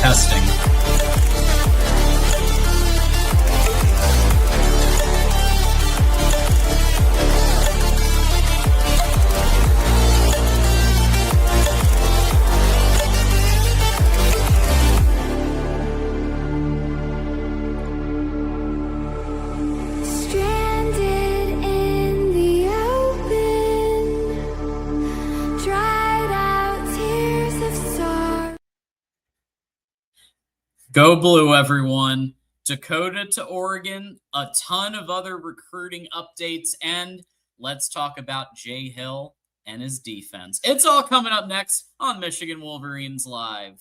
Testing. Go Blue, everyone. Dakota to Oregon, a ton of other recruiting updates, and let's talk about Jay Hill and his defense. It's all coming up next on Michigan Wolverines Live.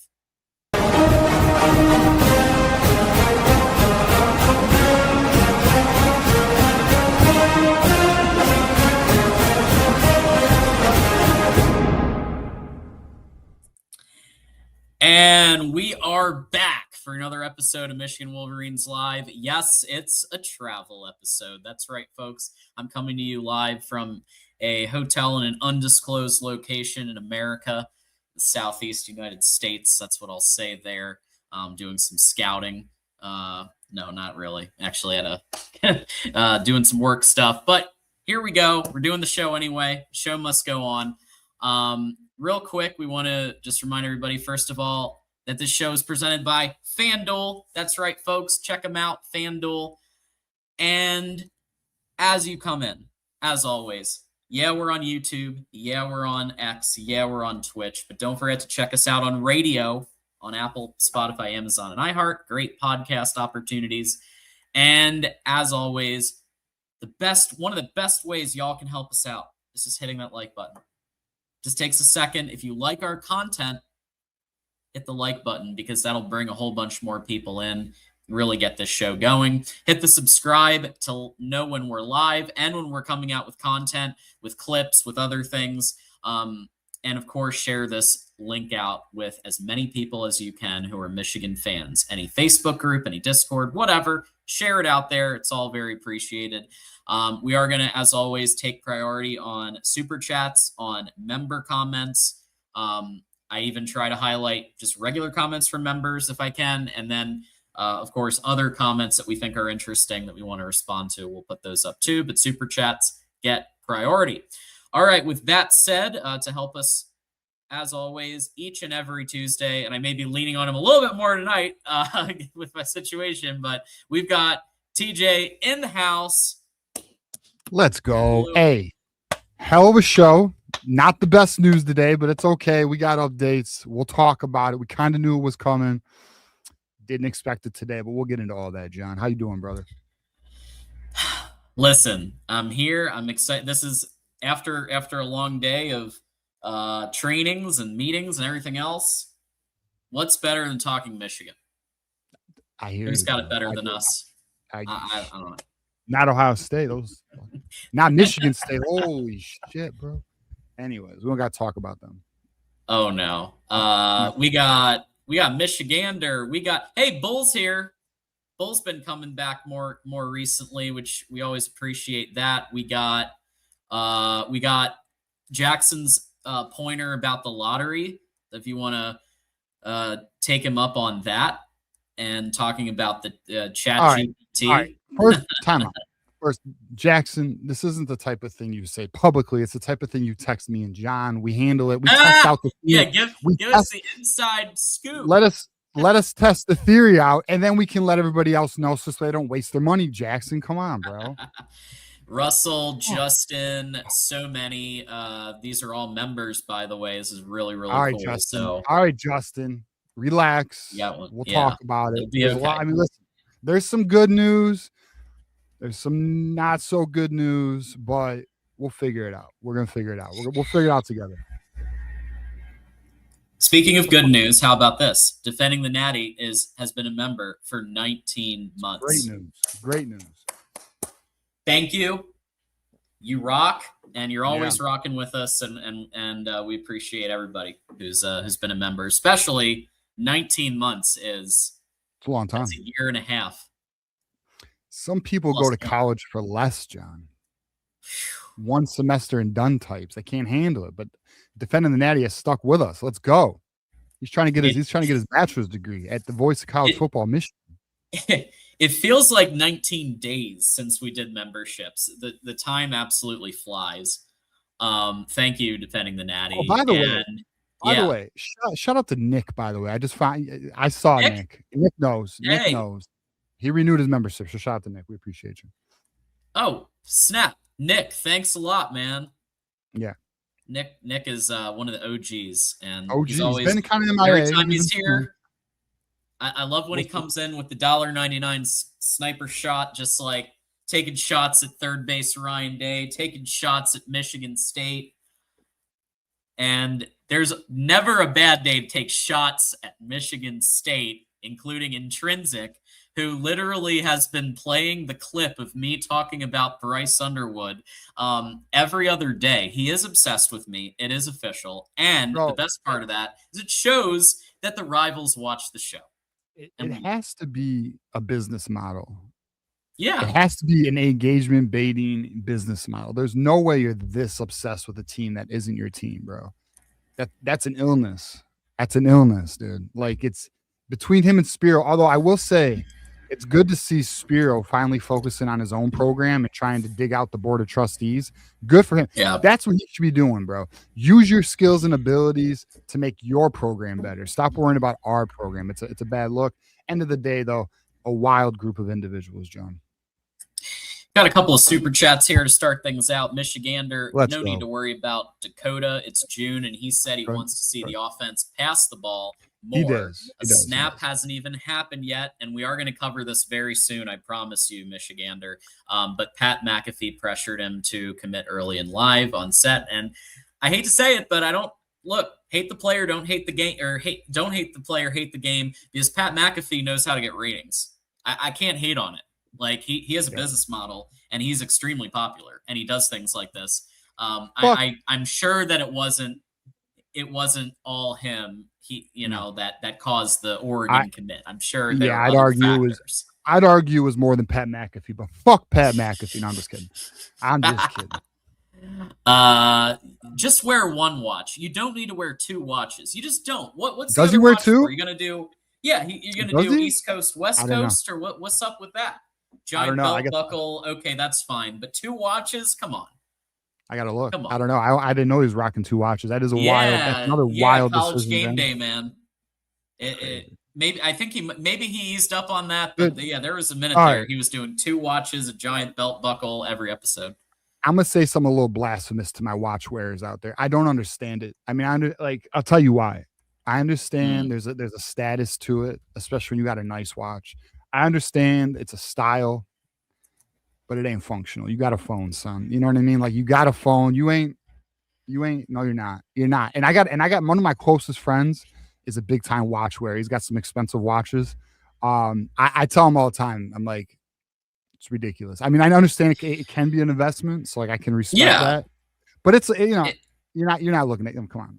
And we are back for another episode of Michigan Wolverines Live. Yes, it's a travel episode. That's right, folks. I'm coming to you live from a hotel in an undisclosed location in America, the Southeast United States. That's what I'll say there. Doing some scouting. No, not really. Actually, at doing some work stuff. But here we go. We're doing the show anyway. The show must go on. Real quick, we want to just remind everybody, first of all, that this show is presented by FanDuel. That's right, folks. Check them out, FanDuel. And as you come in, as always, yeah, we're on YouTube. Yeah, we're on X. Yeah, we're on Twitch. But don't forget to check us out on radio, on Apple, Spotify, Amazon, and iHeart. Great podcast opportunities. And as always, one of the best ways y'all can help us out is just hitting that like button. Just takes a second. If you like our content, hit the like button because that'll bring a whole bunch more people in, really get this show going. Hit the subscribe to know when we're live and when we're coming out with content, with clips, with other things. And of course, share this link out with as many people as you can who are Michigan fans. Any Facebook group, any Discord, whatever, share it out there. It's all very appreciated. We are going to, as always, take priority on super chats, on member comments. I even try to highlight just regular comments from members if I can. And then, of course, other comments that we think are interesting that we want to respond to. We'll put those up too. But super chats get priority. All right. With that said, to help us, as always, each and every Tuesday, and I may be leaning on him a little bit more tonight with my situation, but we've got TJ in the house. Let's go. Hey, hell of a show. Not the best news today, but it's okay. We got updates. We'll talk about it. We kind of knew it was coming. Didn't expect it today, but we'll get into all that, John. How you doing, brother? Listen, I'm here. I'm excited. This is after a long day of trainings and meetings and everything else. What's better than talking Michigan? I hear Who's you, got it better than us? I don't know. Not Ohio State. Not Michigan State. Holy shit, bro. Anyways, we don't got to talk about them. Oh no. We got Michigander. We got Bull's here. Bull's been coming back more recently, which we always appreciate that. We got Jackson's pointer about the lottery. If you want to take him up on that and talking about the chat. All right. All right, first time out. First, Jackson, this isn't the type of thing you say publicly. It's the type of thing you text me and John. We handle it. We test out the theory. Yeah, give us the inside scoop. Let us test the theory out, and then we can let everybody else know so they don't waste their money. Jackson, come on, bro. Russell, Justin, so many. These are all members, by the way. This is really, really all right, cool. Justin. So, all right, Justin, relax. Yeah, we'll talk about it. There's a lot. I mean, listen, there's some good news. There's some not so good news, but we'll figure it out. We're gonna figure it out. We'll figure it out together. Speaking of good news, how about this? Defending the Natty has been a member for 19 months. Great news. Great news. Thank you. You rock, and you're always rocking with us, and we appreciate everybody who's been a member. Especially 19 months it's a long time. It's a year and a half. Some people go to college for less, John. One semester and done types. They can't handle it. But Defending the Natty has stuck with us. Let's go. He's trying to get his bachelor's degree at the Voice of College Football, Michigan. It feels like 19 days since we did memberships. The time absolutely flies. Thank you, Defending the Natty. Oh, by the way, shout out to Nick. By the way, I saw Nick. Nick knows. Nick knows. He renewed his membership. So shout out to Nick. We appreciate you. Oh, snap. Nick, thanks a lot, man. Yeah. Nick is one of the OGs. And he's always been kind of MIA. Every time he's here, I love when he comes in with the $1.99 sniper shot, just like taking shots at third base Ryan Day, taking shots at Michigan State. And there's never a bad day to take shots at Michigan State, including Intrinsic, who literally has been playing the clip of me talking about Bryce Underwood every other day. He is obsessed with me. It is official. And the best part of that is it shows that the rivals watch the show. It has to be a business model. Yeah. It has to be an engagement baiting business model. There's no way you're this obsessed with a team that isn't your team, bro. That's an illness. That's an illness, dude. Like, it's between him and Spiro. Although I will say, it's good to see Spiro finally focusing on his own program and trying to dig out the board of trustees. Good for him. Yeah. That's what he should be doing, bro. Use your skills and abilities to make your program better. Stop worrying about our program. It's a bad look. End of the day, though, a wild group of individuals, John. Got a couple of super chats here to start things out. Michigander, no need to worry about Dakota. It's June, and he said he wants to see the offense pass the ball more. He does. A snap hasn't even happened yet, and we are going to cover this very soon, I promise you, Michigander. But Pat McAfee pressured him to commit early and live on set, and I hate to say it, but I don't hate the player, don't hate the game, or don't hate the player, hate the game, because Pat McAfee knows how to get ratings. I can't hate on it. Like, he has a business model, and he's extremely popular, and he does things like this. I'm sure that it wasn't all him. That caused the Oregon commit. I'm sure. I'd argue it was more than Pat McAfee, but fuck Pat McAfee. No, I'm just kidding. Just wear one watch. You don't need to wear two watches. You just don't. What's does he wear two? Are you gonna do? Yeah, you're gonna do East Coast, West Coast, or what's up with that? Giant belt buckle. Okay, that's fine. But two watches? Come on. I gotta look. I don't know. I didn't know he was rocking two watches. That is another wild college game day, man. I think he eased up on that, but there was a minute there he was doing two watches, a giant belt buckle every episode. I'm gonna say something a little blasphemous to my watch wearers out there. I don't understand it. I mean, I'll tell you why. I understand there's a status to it, especially when you got a nice watch. I understand it's a style, but it ain't functional. You got a phone, son. You know what I mean? Like, you got a phone. You ain't. No, you're not. You're not. And I got one of my closest friends is a big time watch wearer. He's got some expensive watches. I tell him all the time. I'm like, it's ridiculous. I mean, I understand it can be an investment, so like I can respect that. But it's you're not looking at them. Come on,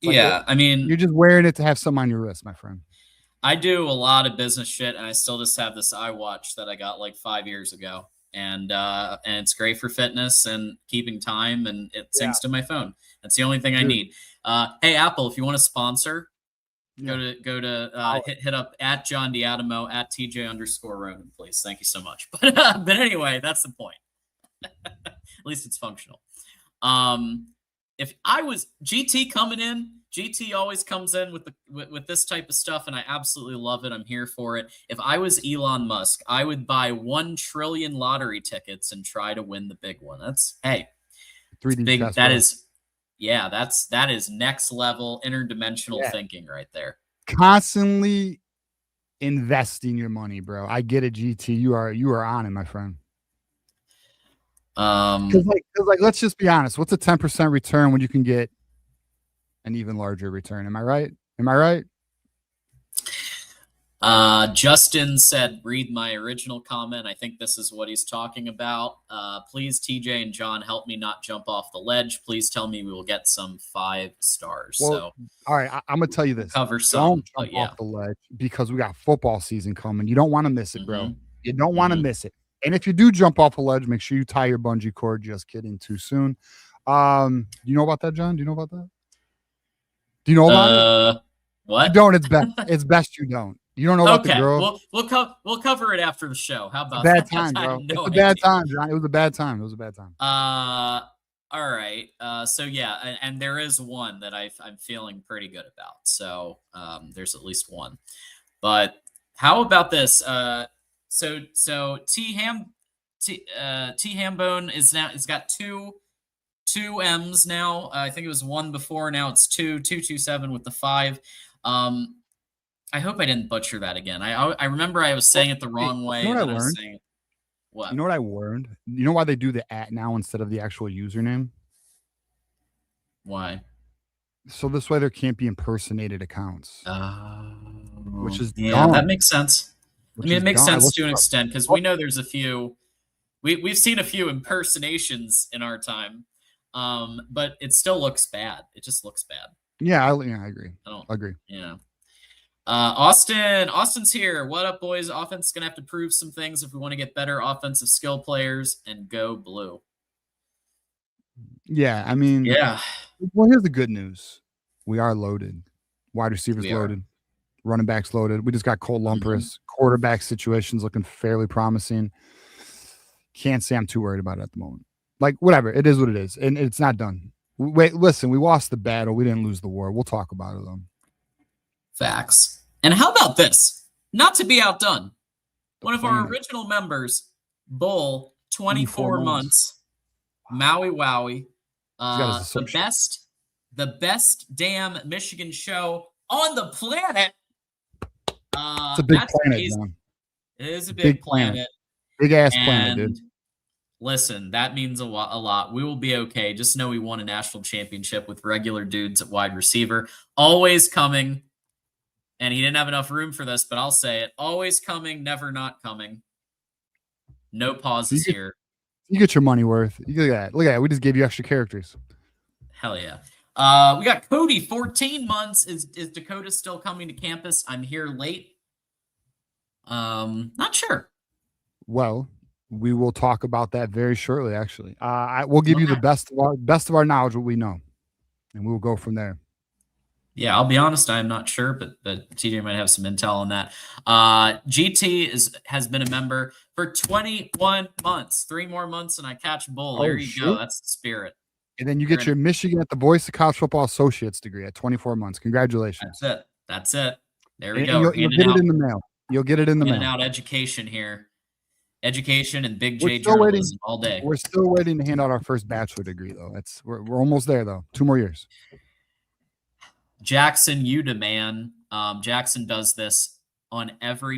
bro. I mean, you're just wearing it to have something on your wrist, my friend. I do a lot of business shit, and I still just have this iWatch that I got like 5 years ago, and it's great for fitness and keeping time, and it syncs to my phone. That's the only thing I need. Hey, Apple, if you want to sponsor, Go to hit up at John Diadamo at TJ_Ronin, please. Thank you so much. But anyway, that's the point. At least it's functional. If I was GT coming in, GT always comes in with this type of stuff, and I absolutely love it. I'm here for it. If I was Elon Musk, I would buy 1 trillion lottery tickets and try to win the big one. That's 3D big. chess, That is, yeah, that is next level interdimensional thinking right there. Constantly investing your money, bro. I get it, GT. You are on it, my friend. Because let's just be honest. What's a 10% return when you can get an even larger return? Am I right? Justin said, read my original comment. I think this is what he's talking about. Please, TJ and John, help me not jump off the ledge. Please tell me we will get some 5 stars. Well, so, all right, I'm going to tell you this. Cover some. Don't jump off the ledge because we got football season coming. You don't want to miss it, bro. You don't want to miss it. And if you do jump off a ledge, make sure you tie your bungee cord. Just kidding. Too soon. Do you know about that, John? Do you know about that? Do you know about it? What? You don't. It's best. It's best you don't. You don't know about the girl. We'll cover it after the show. How about bad time, bro? It's a bad time, John. It was a bad time. All right. So yeah, and there is one that I'm feeling pretty good about. So there's at least one. But how about this? So T Hambone is got two M's now. I think it was 1 before. Now it's 227 with the 5. I hope I didn't butcher that again. I remember I was saying it the wrong way. You know what I learned? What? You know what I learned? You know why they do the @ now instead of the actual username? Why? So this way there can't be impersonated accounts. Which is dumb. That makes sense. It makes sense to an extent because we know there's a few. We've seen a few impersonations in our time, but it still looks bad. It just looks bad. Yeah, I agree. I agree. Yeah. Austin's here. What up, boys? Offense is gonna have to prove some things if we want to get better offensive skill players and go blue. Yeah, I mean, well, here's the good news. We are loaded. Wide receivers loaded. Running backs loaded. We just got Cole Lumpers. Quarterback situation's looking fairly promising. Can't say I'm too worried about it at the moment. Like, whatever. It is what it is. And it's not done. Wait, listen, we lost the battle. We didn't lose the war. We'll talk about it, though. Facts. And how about this? Not to be outdone. One of our original members, Bull, 24 months. Maui Wowie. The best damn Michigan show on the planet. It's a big planet, John. It is a big planet. Big ass planet, dude. Listen, that means a lot. We will be okay. Just know we won a national championship with regular dudes at wide receiver. Always coming. And he didn't have enough room for this, but I'll say it. Always coming, never not coming. No pauses here. You get your money worth. Look at that. We just gave you extra characters. Hell yeah. We got Cody, 14 months. Is Dakota still coming to campus? I'm here late. Not sure. Well, we will talk about that very shortly, actually. We'll give you the best of our knowledge, what we know. And we will go from there. Yeah, I'll be honest, I'm not sure, but TJ might have some intel on that. GT has been a member for 21 months. 3 more months and I catch Bull. There you go. That's the spirit. And then you get your Michigan at the Voice of College Football Associate's degree at 24 months. Congratulations. That's it. There we go. You'll get it in the mail. You'll get it in the mail. Out education here. Education and Big J journalism all day. We're still waiting to hand out our first bachelor degree, though. We're almost there, though. 2 more years. Jackson Yuda, man. Jackson does this on every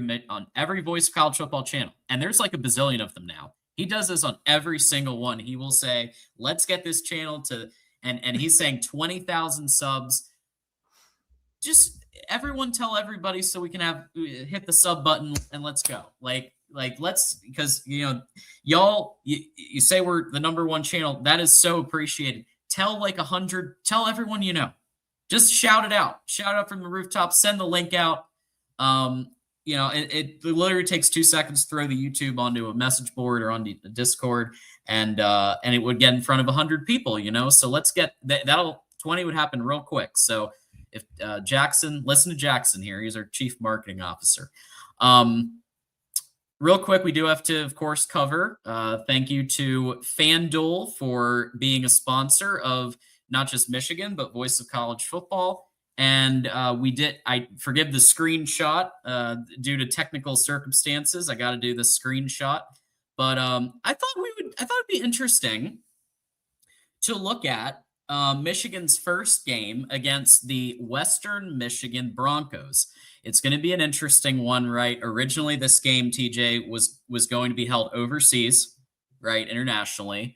Voice of College Football channel. And there's like a bazillion of them now. He does this on every single one. He will say, let's get this channel to, and he's saying 20,000 subs. Just everyone tell everybody so we can hit the sub button and let's go. Like let's, because, y'all, you say we're the #1 channel. That is so appreciated. Tell like 100, tell everyone you know. Just shout it out. Shout out from the rooftop. Send the link out. It literally takes 2 seconds to throw the YouTube onto a message board or on the Discord, and it would get in front of 100 people. So let's get that. 20 would happen real quick. So if Jackson, listen to Jackson here. He's our chief marketing officer. Real quick, we do have to, of course, cover. Thank you to FanDuel for being a sponsor of not just Michigan, but Voice of College Football. And I forgive the screenshot due to technical circumstances. I got to do the screenshot. But I thought it'd be interesting to look at Michigan's first game against the Western Michigan Broncos. It's going to be an interesting one, right? Originally, this game, TJ, was going to be held overseas, right, internationally.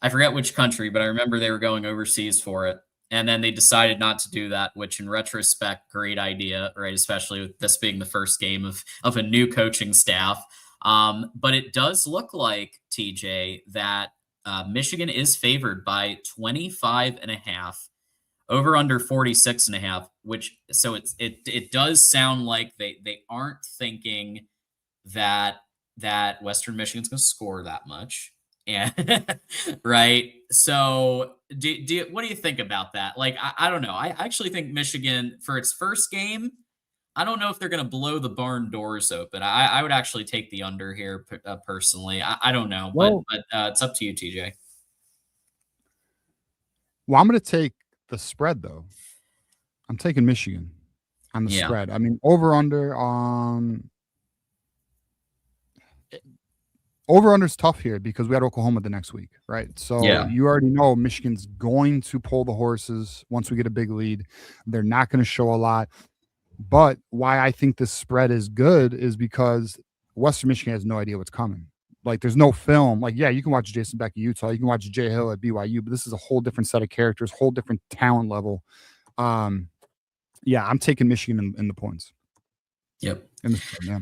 I forget which country, but I remember they were going overseas for it. And then they decided not to do that, which in retrospect, great idea, right? Especially with this being the first game of a new coaching staff. But it does look like, TJ, that Michigan is favored by 25.5, over under 46.5, so it does sound like they aren't thinking that Western Michigan's going to score that much. And right. So what do you think about that? Like, I don't know. I actually think Michigan, for its first game, I don't know if they're going to blow the barn doors open. I would actually take the under here personally. I don't know, but it's up to you, TJ. Well, I'm going to take the spread, though. I'm taking Michigan on the spread. I mean, over under is tough here because we had Oklahoma the next week, right? So you already know Michigan's going to pull the horses once we get a big lead. They're not going to show a lot. But why I think this spread is good is because Western Michigan has no idea what's coming. Like, there's no film. Like, yeah, you can watch Jason Beck at Utah. You can watch Jay Hill at BYU, but this is a whole different set of characters, whole different talent level. Yeah, I'm taking Michigan in the points. Yep. In the spread, yeah.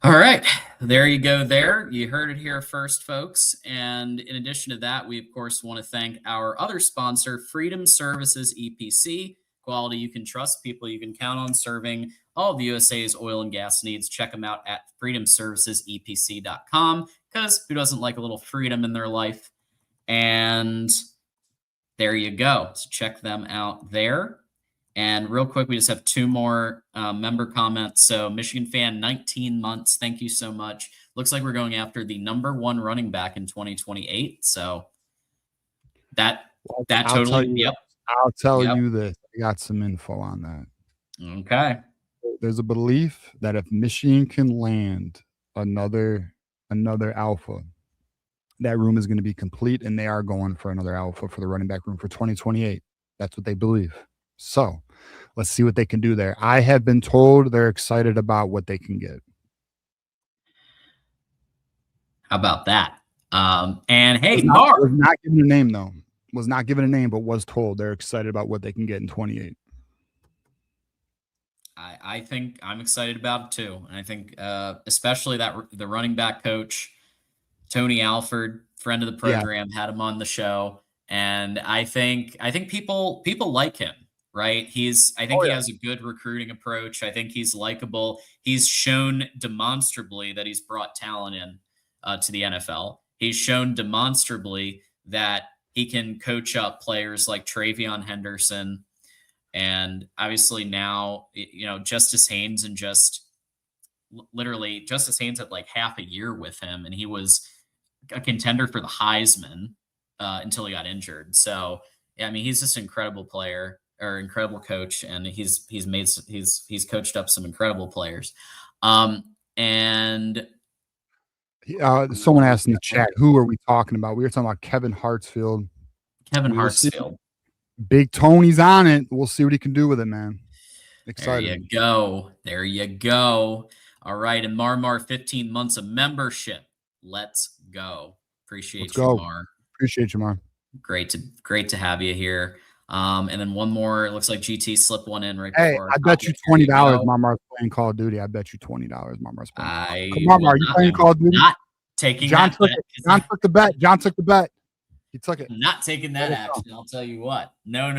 All right. There you go there. You heard it here first, folks. And in addition to that, we, of course, want to thank our other sponsor, Freedom Services EPC. Quality you can trust, people you can count on serving all of the USA's oil and gas needs. Check them out at freedomservicesepc.com, because who doesn't like a little freedom in their life? And there you go. So check them out there. And real quick, we just have two more member comments. So Michigan fan, 19 months. Thank you so much. Looks like we're going after the #1 running back in 2028. So that totally, yep. I'll tell you this. I got some info on that. Okay. There's a belief that if Michigan can land another alpha, that room is going to be complete, and they are going for another alpha for the running back room for 2028. That's what they believe. So let's see what they can do there. I have been told they're excited about what they can get. How about that? And hey, Mark was not given a name, though. Was not given a name, but was told they're excited about what they can get in 28. I think I'm excited about it too. And I think especially that the running back coach, Tony Alford, friend of the program, had him on the show. And I think people like him, right? I think he has a good recruiting approach. I think he's likable. He's shown demonstrably that he's brought talent in to the NFL. He's shown demonstrably that he can coach up players like Travion Henderson, and obviously now, Justice Haynes, and literally Justice Haynes had like half a year with him, and he was a contender for the Heisman until he got injured. So, yeah, I mean, he's just an incredible player, or incredible coach, and he's coached up some incredible players. And someone asked in the chat, who are we talking about? We were talking about Kevin Hartsfield. Big Tony's on it. We'll see what he can do with it, man. Excited. There you go. All right. And Mar, 15 months of membership. Let's go. Appreciate you, Mar. Appreciate you, Mar. Great to have you here. And then one more. It looks like GT slipped one in right before. I bet you $20 Marmar's playing Call of Duty. I bet you $20 Marmar's playing. Marmar, are you playing Call of Duty? Not taking John that. John took the bet. John took the bet. He took it. I'm not taking that action. I'll tell you what. No.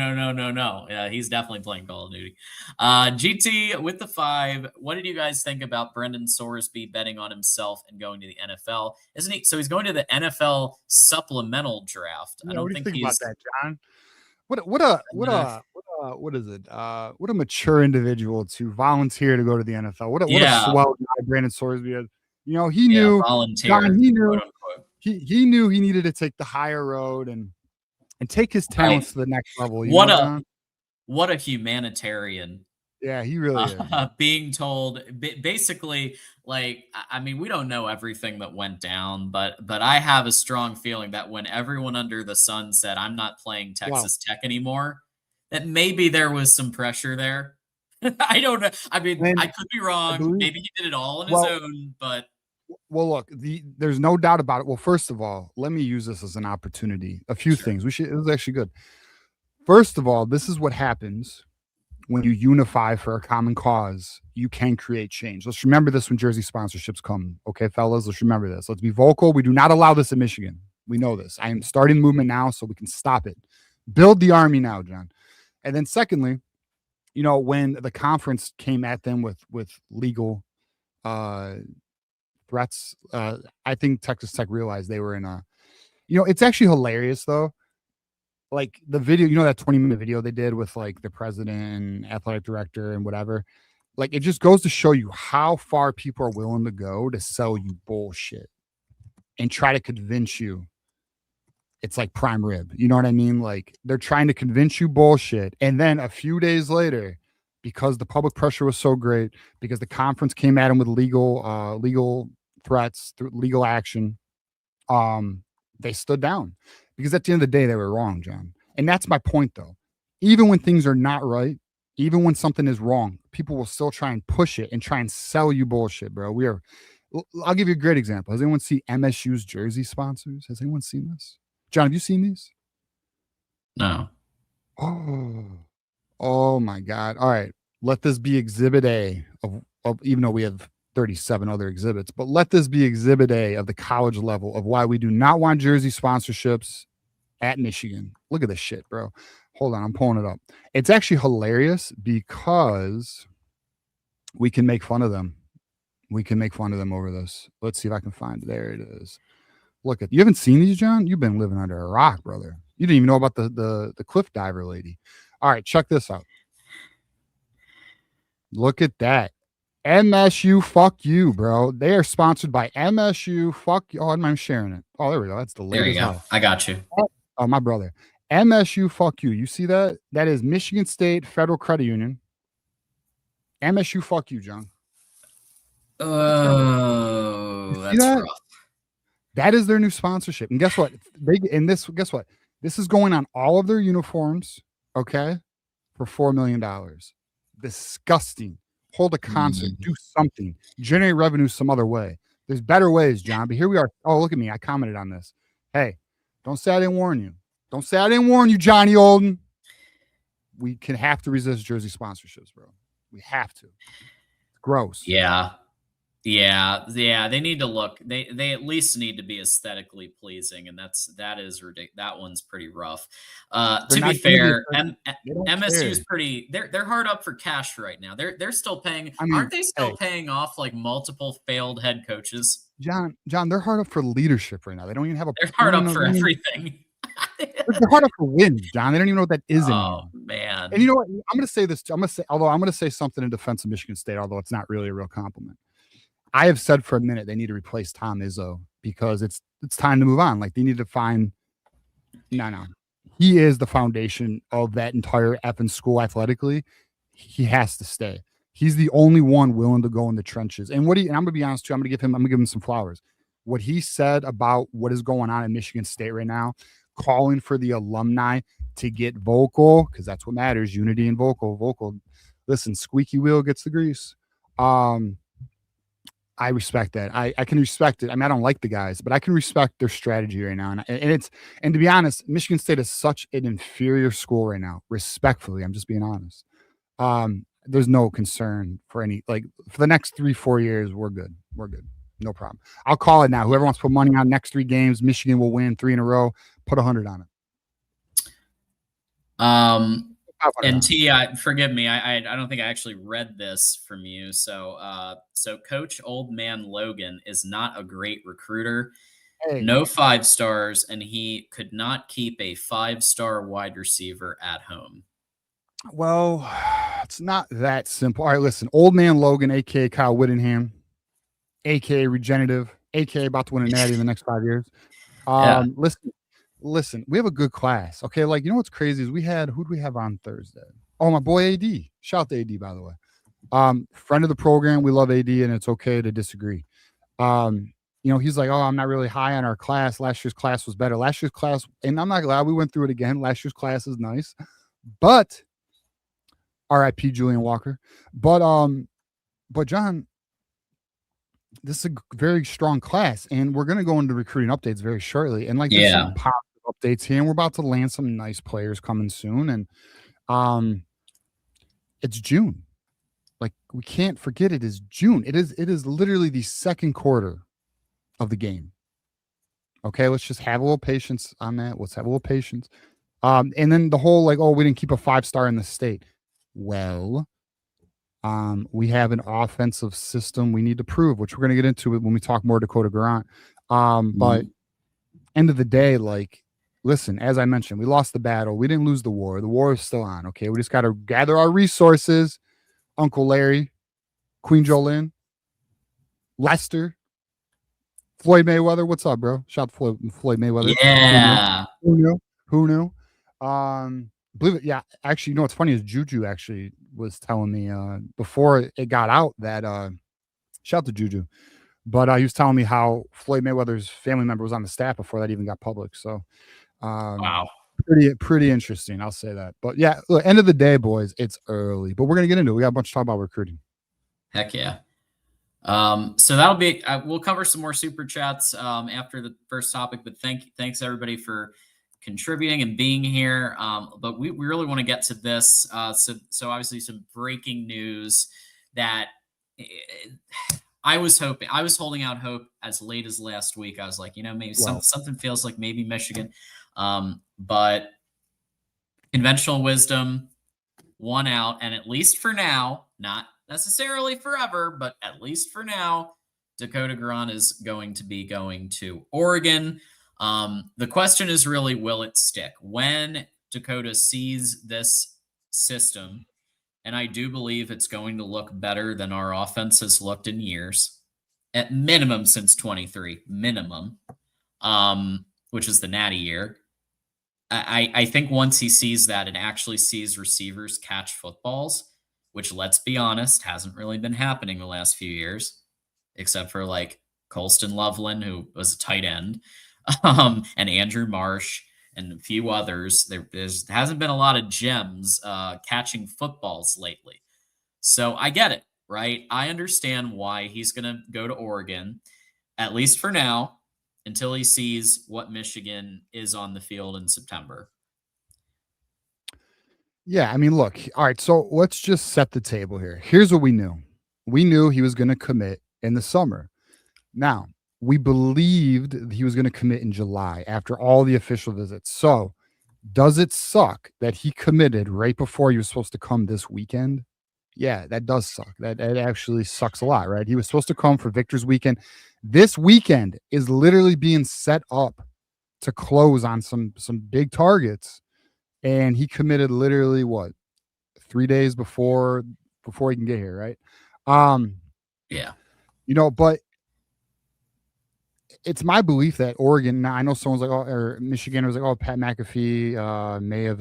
He's definitely playing Call of Duty. GT with the 5. What did you guys think about Brendan Sorsby betting on himself and going to the NFL? Isn't he? So he's going to the NFL supplemental draft. Yeah, I don't think he's about that, John. what is it? What a mature individual to volunteer to go to the NFL. What a Yeah, swell guy Brandon Sorsby is. You know, he yeah, knew John, volunteer, he quote knew unquote. he knew he needed to take the higher road and take his Right. talents to the next level, you What know, a John? what a humanitarian. Yeah, he really is. Being told basically, like, I mean, we don't know everything that went down, but I have a strong feeling that when everyone under the sun said, I'm not playing Wow. Texas Tech anymore, that maybe there was some pressure there. I don't know. I mean, And I could be I wrong. believe Maybe he did it all on his well own, but look, there's no doubt about it. Well, first of all, let me use this as an opportunity. A few sure. things. It was actually good. First of all, this is what happens when you unify for a common cause. You can create change. Let's remember this when jersey sponsorships come. Okay, fellas, let's remember this. Let's be vocal. We do not allow this in Michigan. We know this. I am starting the movement now so we can stop it. Build the army now, John. And then secondly, you know, when the conference came at them with legal uh threats, I think Texas Tech realized they were in a, you know, it's actually hilarious though. Like the video, you know, that 20-minute video they did with like the president and athletic director and whatever. Like it just goes to show you how far people are willing to go to sell you bullshit and try to convince you it's like prime rib. You know what I mean? Like they're trying to convince you bullshit. And then a few days later, because the public pressure was so great, because the conference came at him with legal threats, through legal action, they stood down. Because at the end of the day, they were wrong, John. And that's my point though. Even when things are not right, even when something is wrong, people will still try and push it and try and sell you bullshit, bro. I'll give you a great example. Has anyone seen MSU's jersey sponsors? Has anyone seen this? John, have you seen these? No. Oh, oh my God. All right. Let this be exhibit A of even though we have 37 other exhibits, but let this be exhibit A of the college level of why we do not want jersey sponsorships at Michigan. Look at this shit, bro. Hold on, I'm pulling it up. It's actually hilarious because we can make fun of them. We can make fun of them over this. Let's see if I can find it. There it is. Look at, you haven't seen these, John? You've been living under a rock, brother. You didn't even know about the cliff diver lady. All right, check this out. Look at that. MSU, fuck you, bro. They are sponsored by MSU. Fuck you. Oh, I'm sharing it. Oh, there we go. That's the There you latest. go. I got you. Oh, my brother. MSU, fuck you. You see that? That is Michigan State Federal Credit Union. MSU, fuck you, John. Oh, that's that? rough. That is their new sponsorship. And guess what? Guess what? This is going on all of their uniforms, okay, for $4 million. Disgusting. Hold a concert, do something, generate revenue some other way. There's better ways, John. But here we are. Oh, look at me. I commented on this. Hey, don't say I didn't warn you. Don't say I didn't warn you, Johnny Olden. We can have to resist jersey sponsorships, bro. We have to. It's gross. Yeah. They need to look. They at least need to be aesthetically pleasing, and that is ridiculous. That one's pretty rough. To be fair, MSU is pretty. They're hard up for cash right now. They're still paying. I mean, aren't they still paying off like multiple failed head coaches? John, they're hard up for leadership right now. They don't even have a. They're hard up for everything. They're hard up for wins, John. They don't even know what that is anymore. Oh man! And you know what? I'm going to say this. I'm going to say something in defense of Michigan State, although it's not really a real compliment. I have said for a minute they need to replace Tom Izzo because it's time to move on. Like they need to find. No. He is the foundation of that entire effing school athletically. He has to stay. He's the only one willing to go in the trenches. And and I'm gonna be honest too, I'm gonna give him some flowers. What he said about what is going on in Michigan State right now, calling for the alumni to get vocal, because that's what matters, unity and vocal. Listen, squeaky wheel gets the grease. I respect that. I can respect it. I mean, I don't like the guys, but I can respect their strategy right now. And to be honest, Michigan State is such an inferior school right now. Respectfully, I'm just being honest. There's no concern for for the next 3-4 years. We're good. No problem. I'll call it now. Whoever wants to put money on next 3 games, Michigan will win 3 in a row. Put 100 on it. And T, forgive me, I don't think I actually read this from you. So Coach Old Man Logan is not a great recruiter. Hey. no 5 stars, and he could not keep a 5-star wide receiver at home. Well, it's not that simple. All right, listen. Old man Logan, aka Kyle Whittingham, aka Regenerative, aka about to win a natty in the next 5 years. Yeah. Listen, we have a good class. Okay, like you know what's crazy is who'd we have on Thursday? Oh, my boy AD. Shout out to AD, by the way. Friend of the program. We love AD, and it's okay to disagree. He's like, oh, I'm not really high on our class. Last year's class was better. Last year's class, and I'm not glad we went through it again. Last year's class is nice, but RIP Julian Walker. But John, this is a very strong class, and we're gonna go into recruiting updates very shortly. And like there's Yeah. some positive updates here, and we're about to land some nice players coming soon. And it's June. Like we can't forget it is June. It is literally the second quarter of the game. Okay, let's just have a little patience on that. Let's have a little patience. And then the whole like, oh, we didn't keep a 5-star in the state. Well, we have an offensive system we need to prove, which we're going to get into when we talk more Dakota GUERRANT. But end of the day, like, listen, as I mentioned, we lost the battle. We didn't lose the war. The war is still on. Okay, we just got to gather our resources. Uncle Larry, Queen Jolene, Lester, Floyd Mayweather. What's up, bro? Shout out to Floyd Mayweather. Yeah. Who knew? Believe it. Yeah. Actually, you know what's funny is Juju actually was telling me before it got out that shout out to Juju, but he was telling me how Floyd Mayweather's family member was on the staff before that even got public. So Wow. pretty interesting. I'll say that. But yeah, look, end of the day, boys, it's early, but we're gonna get into it. We got a bunch to talk about recruiting. Heck yeah. So that'll be we'll cover some more super chats after the first topic, but thanks everybody for contributing and being here. But we really want to get to this. So obviously some breaking news that I was holding out hope as late as last week. I was like, maybe something feels like maybe Michigan. But conventional wisdom won out, and at least for now, not necessarily forever, but at least for now, Dakota GUERRANT is going to be going to Oregon. The question is really, will it stick? When Dakota sees this system, and I do believe it's going to look better than our offense has looked in years, at minimum since 23, minimum, which is the natty year. I think once he sees that and actually sees receivers catch footballs, which, let's be honest, hasn't really been happening the last few years, except for like Colston Loveland, who was a tight end, and Andrew Marsh and a few others. There hasn't been a lot of gems catching footballs lately. So I get it, right? I understand why he's going to go to Oregon, at least for now, until he sees what Michigan is on the field in September. Yeah, I mean, look, all right, so let's just set the table here. Here's what we knew. We knew he was going to commit in the summer. Now, we believed he was going to commit in July after all the official visits. So, does it suck that he committed right before he was supposed to come this weekend? Yeah, that does suck. That actually sucks a lot, right? He was supposed to come for Victor's weekend. This weekend is literally being set up to close on some big targets, and he committed literally what 3 days before he can get here, right? Yeah, But it's my belief that Oregon. Now I know someone's like, oh, or Michigan was like, oh, Pat McAfee may have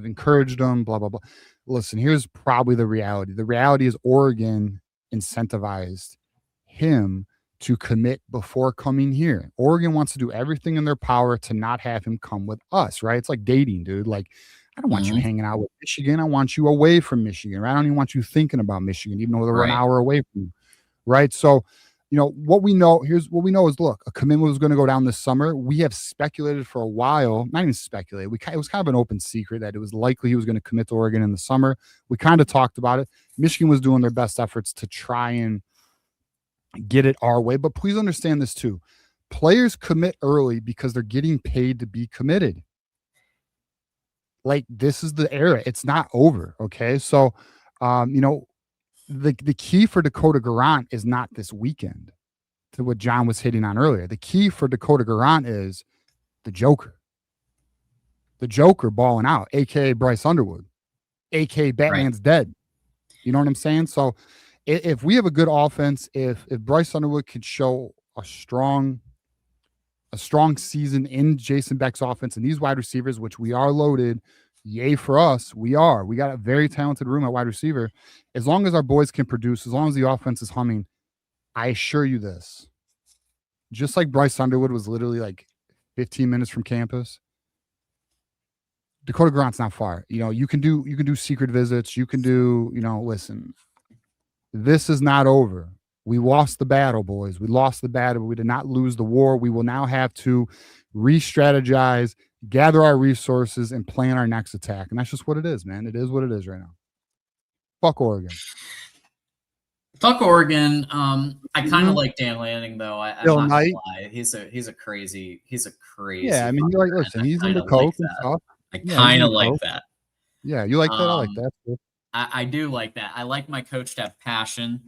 encouraged them, blah blah blah. Listen, here's probably the reality. The reality is Oregon incentivized him to commit before coming here. Oregon wants to do everything in their power to not have him come with us, right? It's like dating, dude. Like, I don't want you hanging out with Michigan. I want you away from Michigan, right? I don't even want you thinking about Michigan, even though they're an hour away from you, right? So, what we know, here's what we know is, look, a commitment was going to go down this summer. We have speculated for a while, not even speculated. It was kind of an open secret that it was likely he was going to commit to Oregon in the summer. We kind of talked about it. Michigan was doing their best efforts to try and get it our way. But please understand this too. Players commit early because they're getting paid to be committed. Like, this is the era. It's not over. Okay. So, the key for Dakota GUERRANT is not this weekend. to what John was hitting on earlier. The key for Dakota GUERRANT is the Joker. The Joker balling out, aka Bryce Underwood, aka Batman's dead. You know what I'm saying? So if we have a good offense, if Bryce Underwood could show a strong season in Jason Beck's offense and these wide receivers, which we are loaded, yay for us. We got a very talented room at wide receiver. As long as our boys can produce, as long as the offense is humming, I assure you this. Just like Bryce Underwood was literally like 15 minutes from campus, Dakota GUERRANT's not far. You know, you can do secret visits. You can do, listen, this is not over. We lost the battle, boys. We lost the battle. We did not lose the war. We will now have to re-strategize, gather our resources, and plan our next attack. And that's just what it is, man. It is what it is right now. Fuck Oregon. Fuck Oregon. I kind of like Dan Lanning though. I'm not gonna lie. He's a crazy. Yeah, I mean, you're like, listen, he's into coke and stuff. I kind of like that. Yeah, you like that? I like that. I do like that. I like my coach to have passion.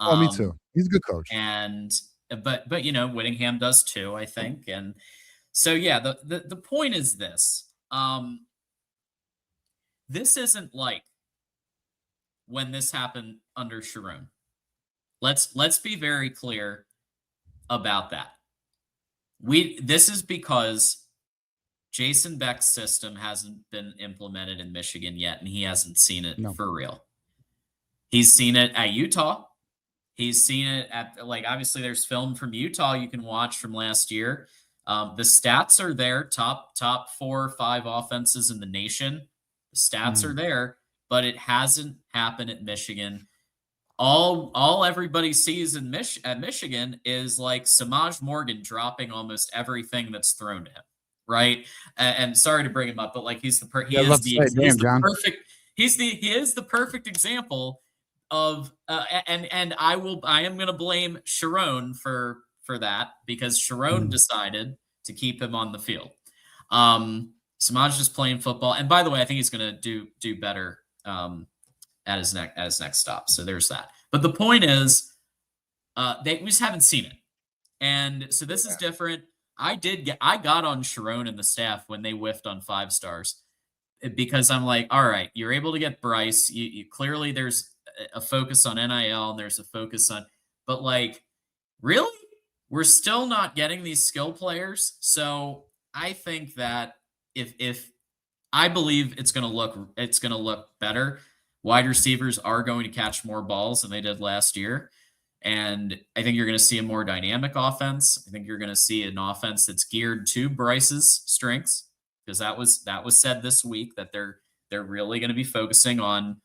Me too. He's a good coach. And but Whittingham does too, I think. And so yeah, the point is this. This isn't like when this happened under Sharon. Let's be very clear about that. This is because Jason Beck's system hasn't been implemented in Michigan yet, and he hasn't seen it for real. He's seen it at Utah. He's seen it at, obviously there's film from Utah you can watch from last year. The stats are there, top 4 or 5 offenses in the nation. The stats are there, but it hasn't happened at Michigan. All everybody sees at Michigan is like Samaj Morgan dropping almost everything that's thrown to him. Right. And sorry to bring him up, but he is the perfect example of and I am going to blame Sharon for that because Sharon decided to keep him on the field. Samaj just playing football. And by the way, I think he's going to do better at his next stop. So there's that. But the point is we just haven't seen it. And so this is different. I got on Sharon and the staff when they whiffed on 5 stars because I'm like, all right, you're able to get Bryce. You clearly there's a focus on NIL and there's a focus on, but really, we're still not getting these skill players. So I think that if I believe it's going to look better. Wide receivers are going to catch more balls than they did last year. And I think you're going to see a more dynamic offense. I think you're going to see an offense that's geared to Bryce's strengths, because that was said this week that they're really going to be focusing on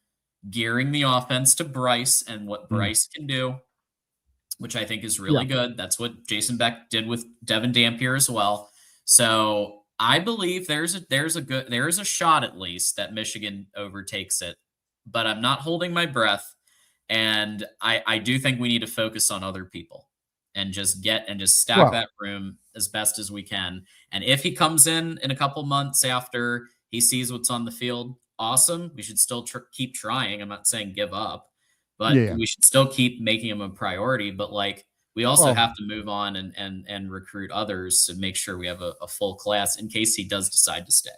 gearing the offense to Bryce and what Bryce can do, which I think is really good. That's what Jason Beck did with Devin Dampier as well. So I believe there's a shot at least that Michigan overtakes it, but I'm not holding my breath. And I do think we need to focus on other people and just stack that room as best as we can. And if he comes in a couple months after he sees what's on the field, awesome. We should still keep trying. I'm not saying give up, but we should still keep making him a priority. But we also have to move on and recruit others to make sure we have a full class in case he does decide to stay.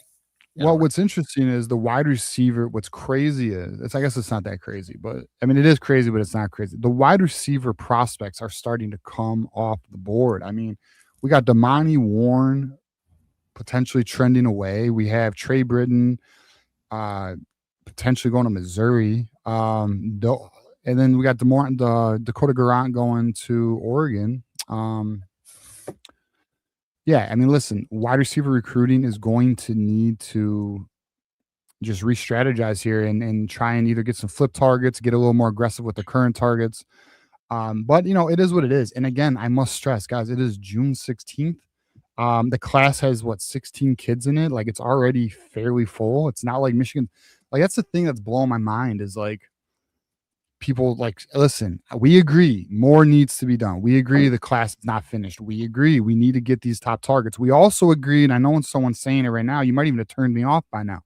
Well, what's interesting is the wide receiver. What's crazy is, I guess it's not that crazy, but I mean, it is crazy, but it's not crazy. The wide receiver prospects are starting to come off the board. I mean, we got Damani Warren potentially trending away. We have Trey Britton potentially going to Missouri. And then we got Dakota GUERRANT going to Oregon. Yeah, I mean, listen, wide receiver recruiting is going to need to just re-strategize here and try and either get some flip targets, get a little more aggressive with the current targets. But, it is what it is. And again, I must stress, guys, it is June 16th. The class has, 16 kids in it? It's already fairly full. It's not like Michigan. That's the thing that's blowing my mind is, people listen, we agree more needs to be done. We agree the class is not finished. We agree we need to get these top targets. We also agree, and I know when someone's saying it right now, you might even have turned me off by now.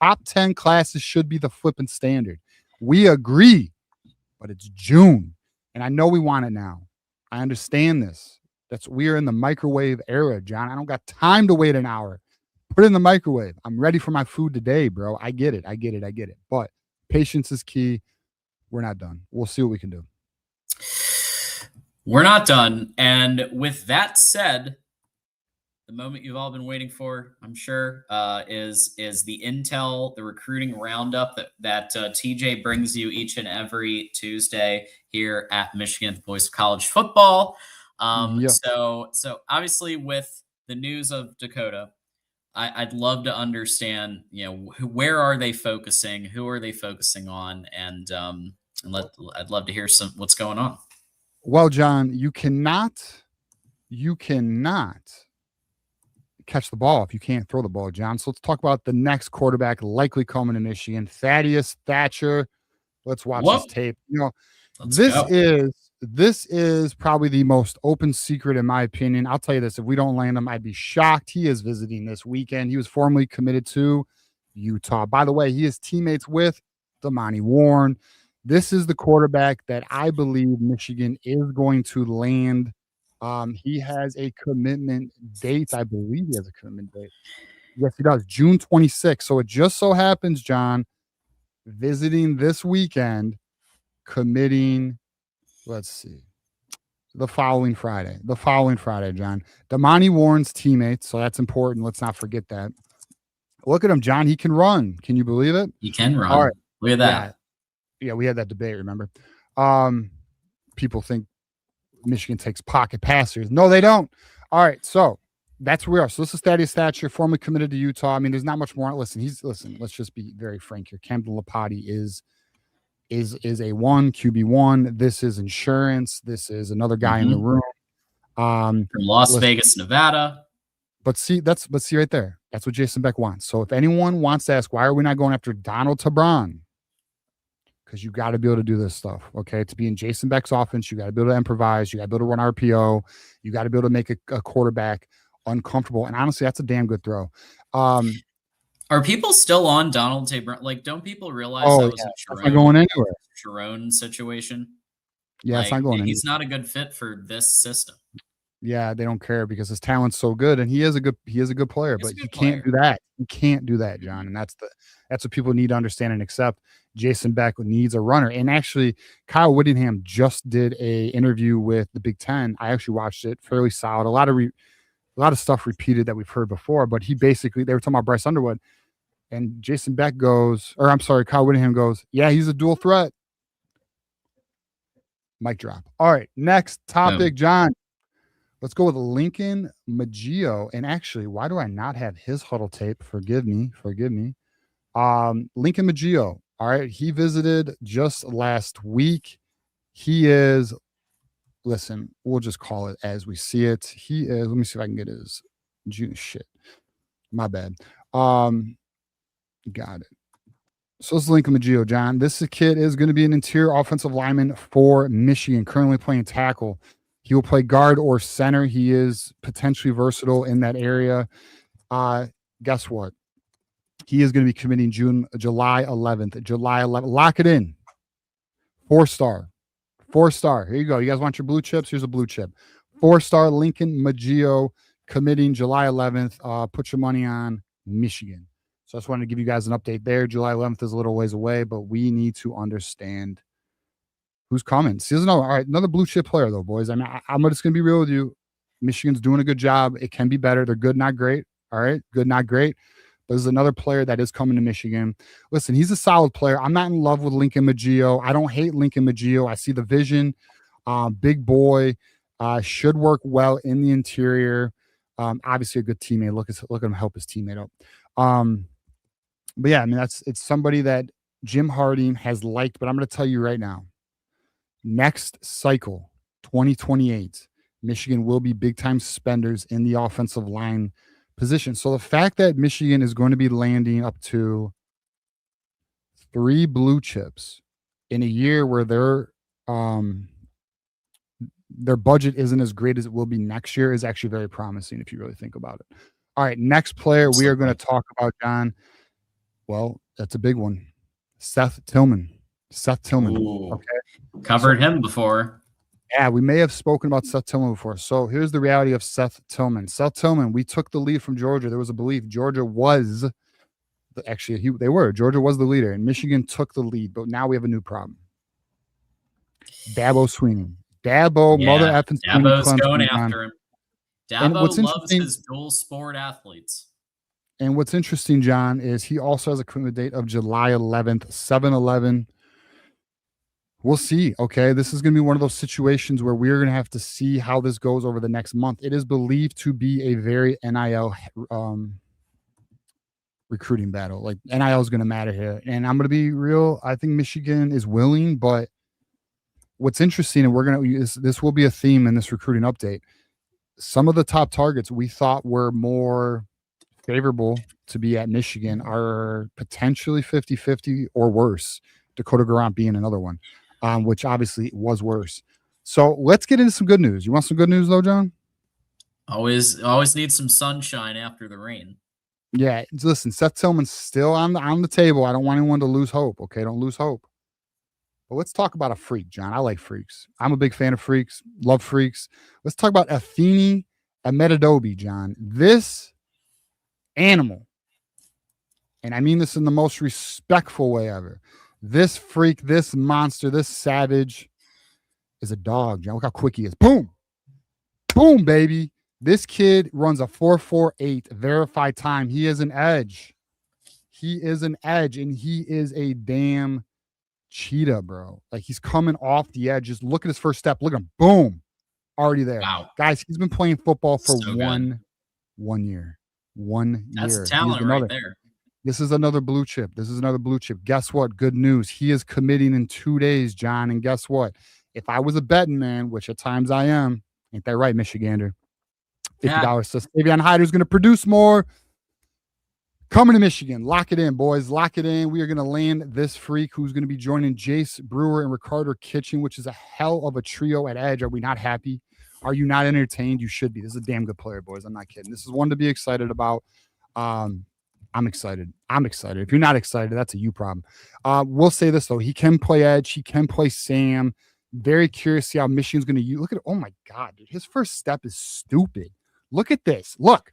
Top 10 classes should be the flipping standard. We agree, but it's June, and I know we want it now. I understand this. We are in the microwave era, John. I don't got time to wait an hour. Put it in the microwave. I'm ready for my food today, bro. I get it. But patience is key. We're not done. We'll see what we can do. We're not done. And with that said, the moment you've all been waiting for, I'm sure, is the intel, the recruiting roundup that TJ brings you each and every Tuesday here at Michigan Boys College Football. So obviously with the news of Dakota, I'd love to understand, where are they focusing? Who are they focusing on? And I'd love to hear what's going on. Well, John, you cannot catch the ball if you can't throw the ball, John. So let's talk about the next quarterback likely coming to Michigan, Thaddeus Thatcher. Let's watch his tape. This is probably the most open secret in my opinion. I'll tell you this, if we don't land him, I'd be shocked. He is visiting this weekend. He was formerly committed to Utah. By the way, he is teammates with Damani Warren. This is the quarterback that I believe Michigan is going to land. He has a commitment date. I believe he has a commitment date. Yes, he does. June 26th. So it just so happens, John, visiting this weekend, committing, let's see, the following Friday, John. Damani Warren's teammate. So that's important. Let's not forget that. Look at him, John. He can run. Can you believe it? He can run. All right. Look at that. Yeah, we had that debate, remember? People think Michigan takes pocket passers. No, they don't. All right, so that's where we are. So this is Thaddeus Thatcher, formerly committed to Utah. I mean, there's not much more. Listen, let's just be very frank here. Camden Lapati is a QB1. This is insurance. This is another guy in the room. From Las Vegas, Nevada. But see right there. That's what Jason Beck wants. So if anyone wants to ask, why are we not going after Donald Tabron? Because you got to be able to do this stuff, okay? To be in Jason Beck's offense, you got to be able to improvise. You got to be able to run RPO. You got to be able to make a quarterback uncomfortable. And honestly, that's a damn good throw. Are people still on Donald Tabron? Like, don't people realize that was a Sharon situation? Yeah, it's not going anywhere. He's not a good fit for this system. Yeah, they don't care because his talent's so good, and he is a good player, but he can't do that. You can't do that, John, and that's what people need to understand and accept. Jason Beck needs a runner, and actually, Kyle Whittingham just did a interview with the Big Ten. I actually watched it, fairly solid. A lot of stuff repeated that we've heard before, but they were talking about Bryce Underwood, and Jason Beck Kyle Whittingham goes, yeah, he's a dual threat. Mic drop. All right, next topic, John. Let's go with Lincoln Maggio. And actually, why do I not have his huddle tape? Forgive me. Lincoln Maggio. All right. He visited just last week. He is, listen, we'll just call it as we see it. He is, let me see if I can get his shit. My bad. Got it. So this is Lincoln Maggio, John. This kid is going to be an interior offensive lineman for Michigan, currently playing tackle. He will play guard or center. He is potentially versatile in that area. Guess what? He is going to be committing July 11th. Lock it in. 4-star. Here you go. You guys want your blue chips? Here's a blue chip. 4-star Lincoln Maggio committing July 11th. Put your money on Michigan. So I just wanted to give you guys an update there. July 11th is a little ways away, but we need to understand who's coming. All right, another blue chip player though, boys. I mean, I'm just gonna be real with you. Michigan's doing a good job. It can be better. They're good, not great. All right, good, not great. But there's another player that is coming to Michigan. Listen, he's a solid player. I'm not in love with Lincoln Maggio. I don't hate Lincoln Maggio. I see the vision. Big boy, should work well in the interior. Obviously a good teammate. Look at him help his teammate out. But yeah, I mean it's somebody that Jim Harding has liked. But I'm going to tell you right now. Next cycle, 2028, Michigan will be big-time spenders in the offensive line position. So the fact that Michigan is going to be landing up to 3 blue chips in a year where their budget isn't as great as it will be next year is actually very promising if you really think about it. All right, next player we are going to talk about, John. Well, that's a big one. Seth Tillman. Ooh, okay. Covered him before. Yeah, we may have spoken about Seth Tillman before. So here's the reality of Seth Tillman. Seth Tillman, we took the lead from Georgia. There was a belief Georgia was Georgia was the leader, and Michigan took the lead. But now we have a new problem. Dabo Sweeney. Mother effing Sweeney Dabo's going Clemson. after him. And what's Dabo loves interesting, his dual sport athletes. and what's interesting, John, is he also has a commitment date of July 11th, 7/11. We'll see. Okay. This is going to be one of those situations where we're going to have to see how this goes over the next month. It is believed to be a very NIL recruiting battle. Like NIL is going to matter here. And I'm going to be real. I think Michigan is willing, but what's interesting, and we're going to, this will be a theme in this recruiting update. Some of the top targets we thought were more favorable to be at Michigan are potentially 50-50 or worse. Dakota GUERRANT being another one. Which obviously was worse. So let's get into some good news. You want some good news though, John? Always need some sunshine after the rain. Yeah, listen, Seth Tillman's still on the table. I don't want anyone to lose hope. Okay, don't lose hope. But let's talk about a freak, John. I like freaks. I'm a big fan of freaks. Love freaks. Let's talk about Athene Ametadobi, John. This animal, and I mean this in the most respectful way ever. This freak, this monster, this savage is a dog, John. Look how quick he is. Boom. Boom, baby. This kid runs a 4.48 verified time. He is an edge. He is an edge, and he is a damn cheetah, bro. Like, he's coming off the edge. Just look at his first step. Look at him. Boom. Already there. Wow. Guys, he's been playing football for So one year. 1 year. That's talent right there. This is another blue chip. Guess what? Good news. He is committing in 2 days, John. And guess what? If I was a betting man, which at times I am, ain't that right, Michigander? $50 says Savion Hyder's going to produce more. Coming to Michigan. Lock it in, boys. Lock it in. We are going to land this freak who's going to be joining Jace Brewer and Ricardo Kitchen, which is a hell of a trio at edge. Are we not happy? Are you not entertained? You should be. This is a damn good player, boys. I'm not kidding. This is one to be excited about. I'm excited. If you're not excited, that's a you problem. We'll say this, though. He can play edge. He can play Sam. Very curious to see how Michigan's going to use. Look at it. Oh, my God, dude. His first step is stupid. Look at this. Look.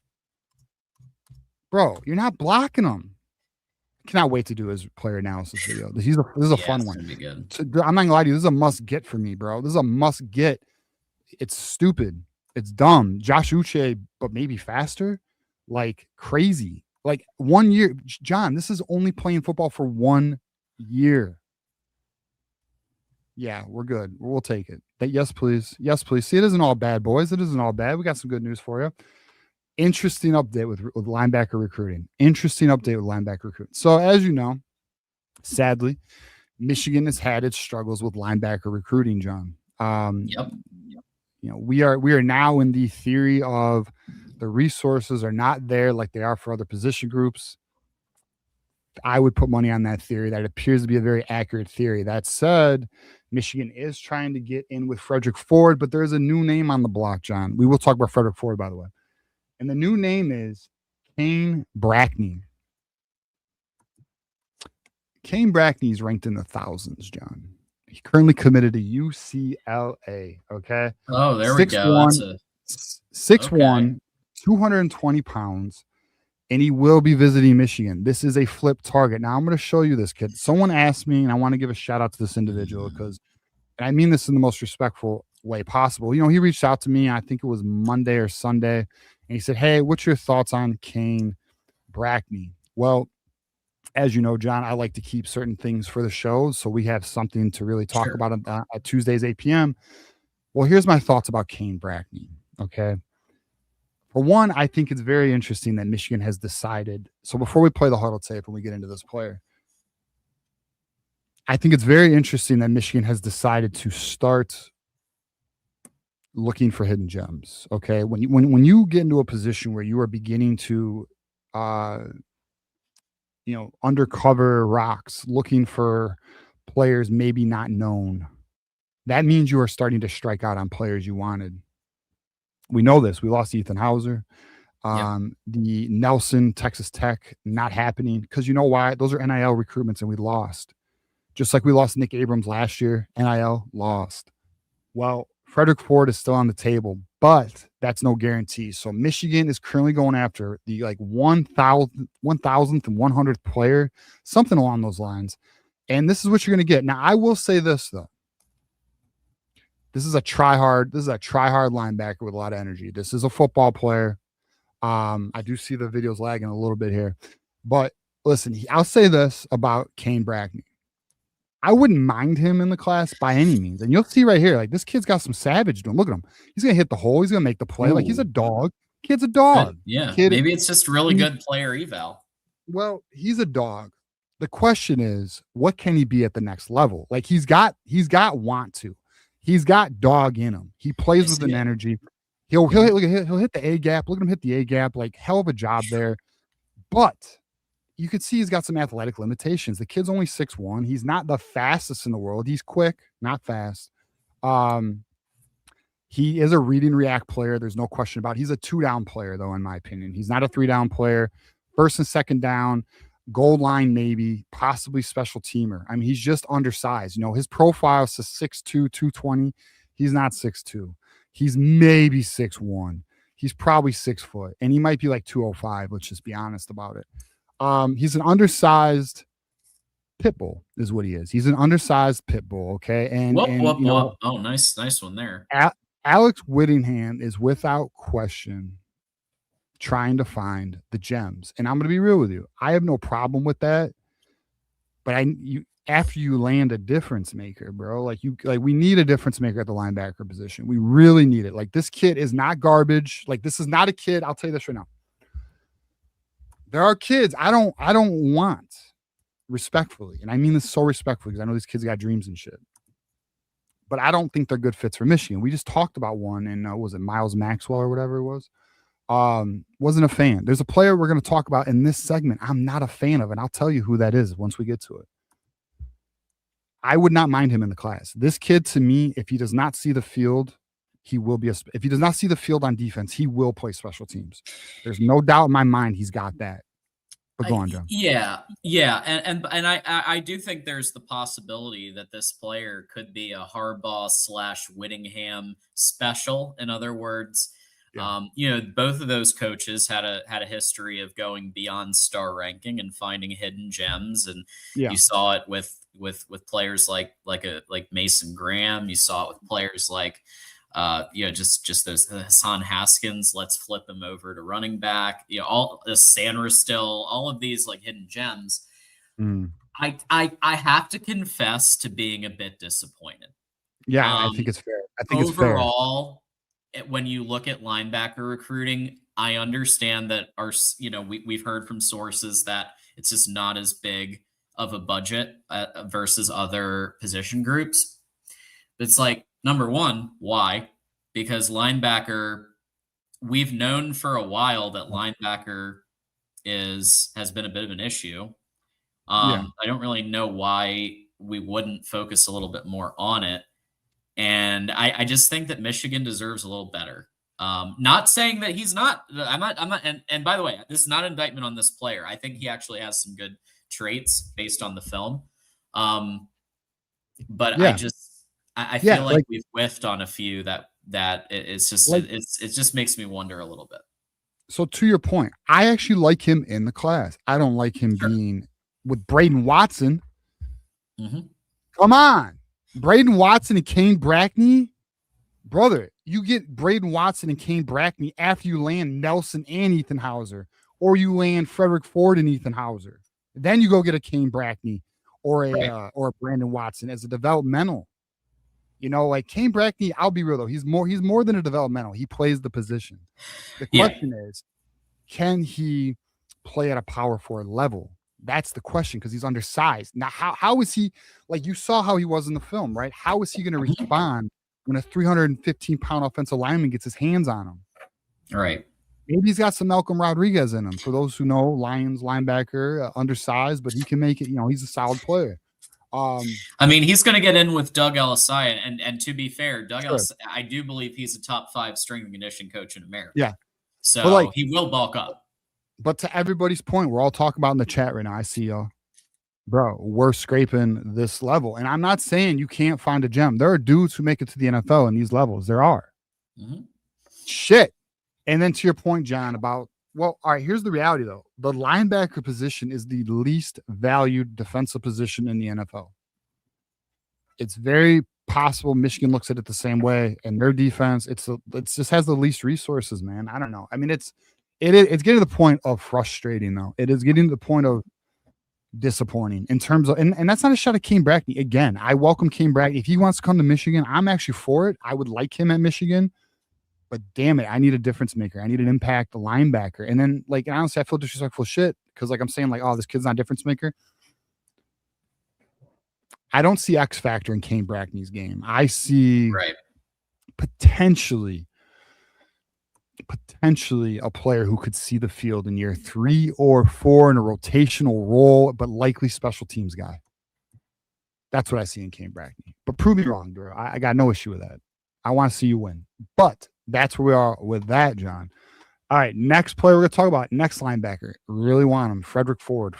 Bro, you're not blocking him. Cannot wait to do his player analysis video. This is a fun one. Be good. I'm not going to lie to you. This is a must get for me, bro. This is a must get. It's stupid. It's dumb. Josh Uche, but maybe faster. Like, crazy. Like 1 year, John, this is only playing football for 1 year. Yeah, we're good. We'll take it. Yes, please. Yes, please. See, it isn't all bad, boys. It isn't all bad. We got some good news for you. Interesting update with linebacker recruiting. So, as you know, sadly, Michigan has had its struggles with linebacker recruiting, John. Yep. You know, we are now in the theory of the resources are not there like they are for other position groups. I would put money on that theory. That appears to be a very accurate theory. That said, Michigan is trying to get in with Frederick Ford, but there's a new name on the block, John. We will talk about Frederick Ford, by the way. And the new name is Kane Brackney. Kane Brackney is ranked in the thousands, John. He currently committed to UCLA. Okay. Oh, there we go. 6'1", 220 pounds, and he will be visiting Michigan. This is a flip target. Now, I'm going to show you this kid. Someone asked me, and I want to give a shout out to this individual because, and I mean this in the most respectful way possible. You know, he reached out to me, I think it was Monday or Sunday, and he said, "Hey, what's your thoughts on Kane Brackney?" Well, as you know, John, I like to keep certain things for the show, so we have something to really talk about at Tuesdays, 8 p.m. Well, here's my thoughts about Kane Brackney, okay? For one, I think it's very interesting that Michigan has decided. So before we play the huddle tape and we get into this player, I think it's very interesting that Michigan has decided to start looking for hidden gems. Okay, when you get into a position where you are beginning to, undercover rocks, looking for players maybe not known, that means you are starting to strike out on players you wanted. We know this. We lost Ethan Hauser. The Nelson, Texas Tech, not happening. Because you know why? Those are NIL recruitments, and we lost. Just like we lost Nick Abrams last year, NIL lost. Well, Frederick Ford is still on the table, but that's no guarantee. So Michigan is currently going after the like 1,000th and 100th player, something along those lines. And this is what you're going to get. Now, I will say this though. This is a try-hard linebacker with a lot of energy. This is a football player. I do see the videos lagging a little bit here, but listen, I'll say this about Kane Brackney. I wouldn't mind him in the class by any means. And you'll see right here, like this kid's got some savage to him. Look at him. He's going to hit the hole. He's going to make the play. Ooh. Like he's a dog. Kid's a dog. Good. Yeah. Maybe it's just really good player eval. Well, he's a dog. The question is, what can he be at the next level? Like he's got want to. He's got dog in him. He plays with an energy. He'll hit the A gap. Look at him hit the A gap. Like hell of a job there. But you could see he's got some athletic limitations. The kid's only 6'1". He's not the fastest in the world. He's quick, not fast. He is a read and react player. There's no question about it. He's a 2-down player, though, in my opinion. He's not a 3-down player. First and second down, goal line maybe, possibly special teamer. I mean, he's just undersized. You know, his profile says 6'2", 220. He's not 6'2". He's maybe 6'1". He's probably 6 foot, and he might be like 205. Let's just be honest about it. He's an undersized pit bull, is what he is. He's an undersized pit bull. Okay, and you know, oh, nice one there. Alex Whittingham is without question trying to find the gems, and I'm going to be real with you. I have no problem with that, but after you land a difference maker, bro, like we need a difference maker at the linebacker position. We really need it. Like this kid is not garbage. Like this is not a kid. I'll tell you this right now. There are kids I don't want, respectfully, and I mean this so respectfully because I know these kids got dreams and shit. But I don't think they're good fits for Michigan. We just talked about one, and was it Miles Maxwell or whatever it was? Wasn't a fan. There's a player we're going to talk about in this segment I'm not a fan of, and I'll tell you who that is once we get to it. I would not mind him in the class. This kid, to me, if he does not see the field, he will be if he does not see the field on defense, he will play special teams. There's no doubt in my mind he's got that. But go on, John. Yeah, and I do think there's the possibility that this player could be a Harbaugh / Whittingham special. In other words, you know, both of those coaches had a history of going beyond star ranking and finding hidden gems, and you saw it with players like Mason Graham. You saw it with players like you know, just those Hassan Haskins. Let's flip him over to running back. You know, all the Sandra still, all of these like hidden gems. I have to confess to being a bit disappointed. Yeah, I think it's fair. I think overall, when you look at linebacker recruiting, I understand that we've heard from sources that it's just not as big of a budget versus other position groups. It's like, number one, why? Because linebacker, we've known for a while that linebacker has been a bit of an issue. I don't really know why we wouldn't focus a little bit more on it. And I just think that Michigan deserves a little better. Not saying that he's not. I'm not. And by the way, this is not an indictment on this player. I think he actually has some good traits based on the film. But I feel like we've whiffed on a few that it's just it just makes me wonder a little bit. So to your point, I actually like him in the class. I don't like him being with Braden Watson. Come on, Braden Watson and Kane Brackney, brother. You get Braden Watson and Kane Brackney after you land Nelson and Ethan Hauser, or you land Frederick Ford and Ethan Hauser. Then you go get a Kane Brackney or a Brandon Watson as a developmental. You know, like Kane Brackney, I'll be real though, he's more than a developmental. He plays the position. The question is, can he play at a power forward level? That's the question, because he's undersized. Now, how is he, like you saw how he was in the film, right? How is he going to respond when a 315-pound offensive lineman gets his hands on him? Right. Maybe he's got some Malcolm Rodriguez in him. For those who know, Lions linebacker, undersized, but he can make it. You know, he's a solid player. I mean, he's going to get in with Doug Ellisai, and to be fair, Doug Ellisai, I do believe he's a top 5 strength and conditioning coach in America. Yeah, so he will bulk up. But to everybody's point, we're all talking about in the chat right now. I see y'all. bro, we're scraping this level. And I'm not saying you can't find a gem. There are dudes who make it to the NFL in these levels. There are. Mm-hmm. Shit. And then to your point, John, about, well, all right, here's the reality, though. The linebacker position is the least valued defensive position in the NFL. It's very possible Michigan looks at it the same way, and their defense, it's just has the least resources, man. I don't know. I mean, it's getting to the point of frustrating, though. It is getting to the point of disappointing in terms of, and that's not a shot at Kane Brackney. Again, I welcome Kane Brackney. If he wants to come to Michigan, I'm actually for it. I would like him at Michigan, but damn it, I need a difference maker. I need an impact linebacker. And then, like, honestly, I feel disrespectful shit because, like, I'm saying, like, oh, this kid's not a difference maker. I don't see X factor in Kane Brackney's game. I see potentially a player who could see the field in year 3 or 4 in a rotational role, but likely special teams guy. That's what I see in Kane Brackney. But prove me wrong, bro. I got no issue with that. I want to see you win. But that's where we are with that, John. All right, next player we're going to talk about, next linebacker. Really want him, Frederick Ford.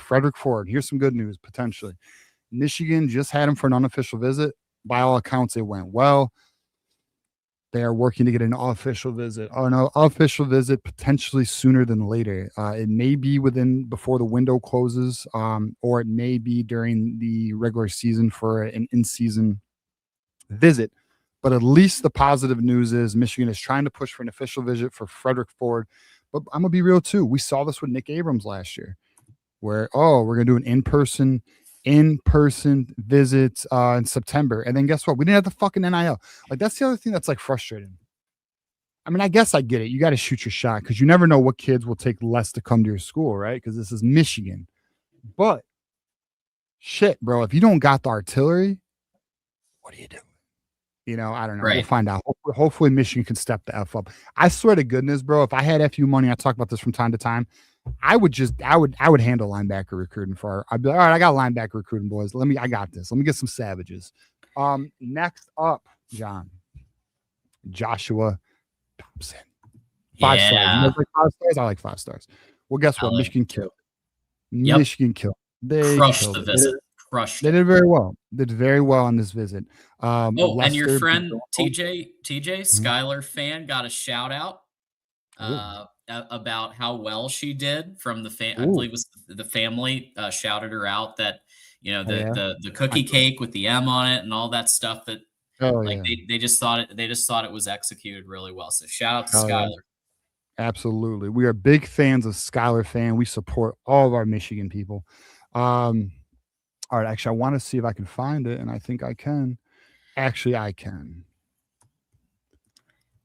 Here's some good news, potentially. Michigan just had him for an unofficial visit. By all accounts, it went well. They are working to get an official visit. Oh, no, official visit potentially sooner than later. It may be before the window closes, or it may be during the regular season for an in-season visit. But at least the positive news is Michigan is trying to push for an official visit for Frederick Ford. But I'm going to be real, too. We saw this with Nick Abrams last year, where, we're going to do an in-person visits in September. And then guess what? We didn't have the fucking NIL. Like, that's the other thing that's, like, frustrating. I mean, I guess I get it. You got to shoot your shot because you never know what kids will take less to come to your school, right? Because this is Michigan. But shit, bro, if you don't got the artillery, what do you do? You know, I don't know. Right. We'll find out. Hopefully Michigan can step the F up. I swear to goodness, bro, if I had FU money, I talk about this from time to time, I would handle linebacker recruiting I'd be like, all right, I got linebacker recruiting, boys. I got this. Let me get some savages. Next up, John, Joshua Thompson. 5 stars. You know, like 5 stars? I like 5 stars. Well, guess what? Michigan killed. Yep. Michigan killed. They crushed the visit. They did very well. Did very well on this visit. Lester, and your friend TJ, Skylar fan, got a shout out about how well she did from the I believe it was the family shouted her out that, you know, the cookie cake with the M on it and all that stuff that they just thought it was executed really well. So shout out to Skylar. Yeah. Absolutely. We are big fans of Skylar fan. We support all of our Michigan people. All right, actually, I want to see if I can find it, and I think I can. Actually, I can.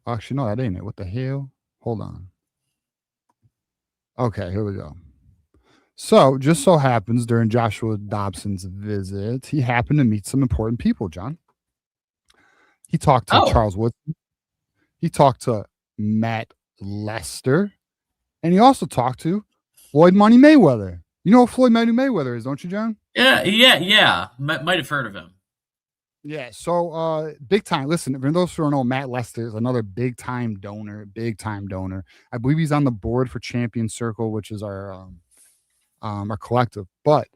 Actually, no, that ain't it. What the hell? Hold on. Okay, here we go. So, just so happens during Joshua Dobson's visit, he happened to meet some important people, John. He talked to Charles Woodson. He talked to Matt Lester. And he also talked to Floyd Money Mayweather. You know who Floyd Money Mayweather is, don't you, John? Yeah. Might have heard of him. Yeah, so big time. Listen, for those who don't know, Matt Lester is another big time donor. I believe he's on the board for Champion Circle, which is our collective. But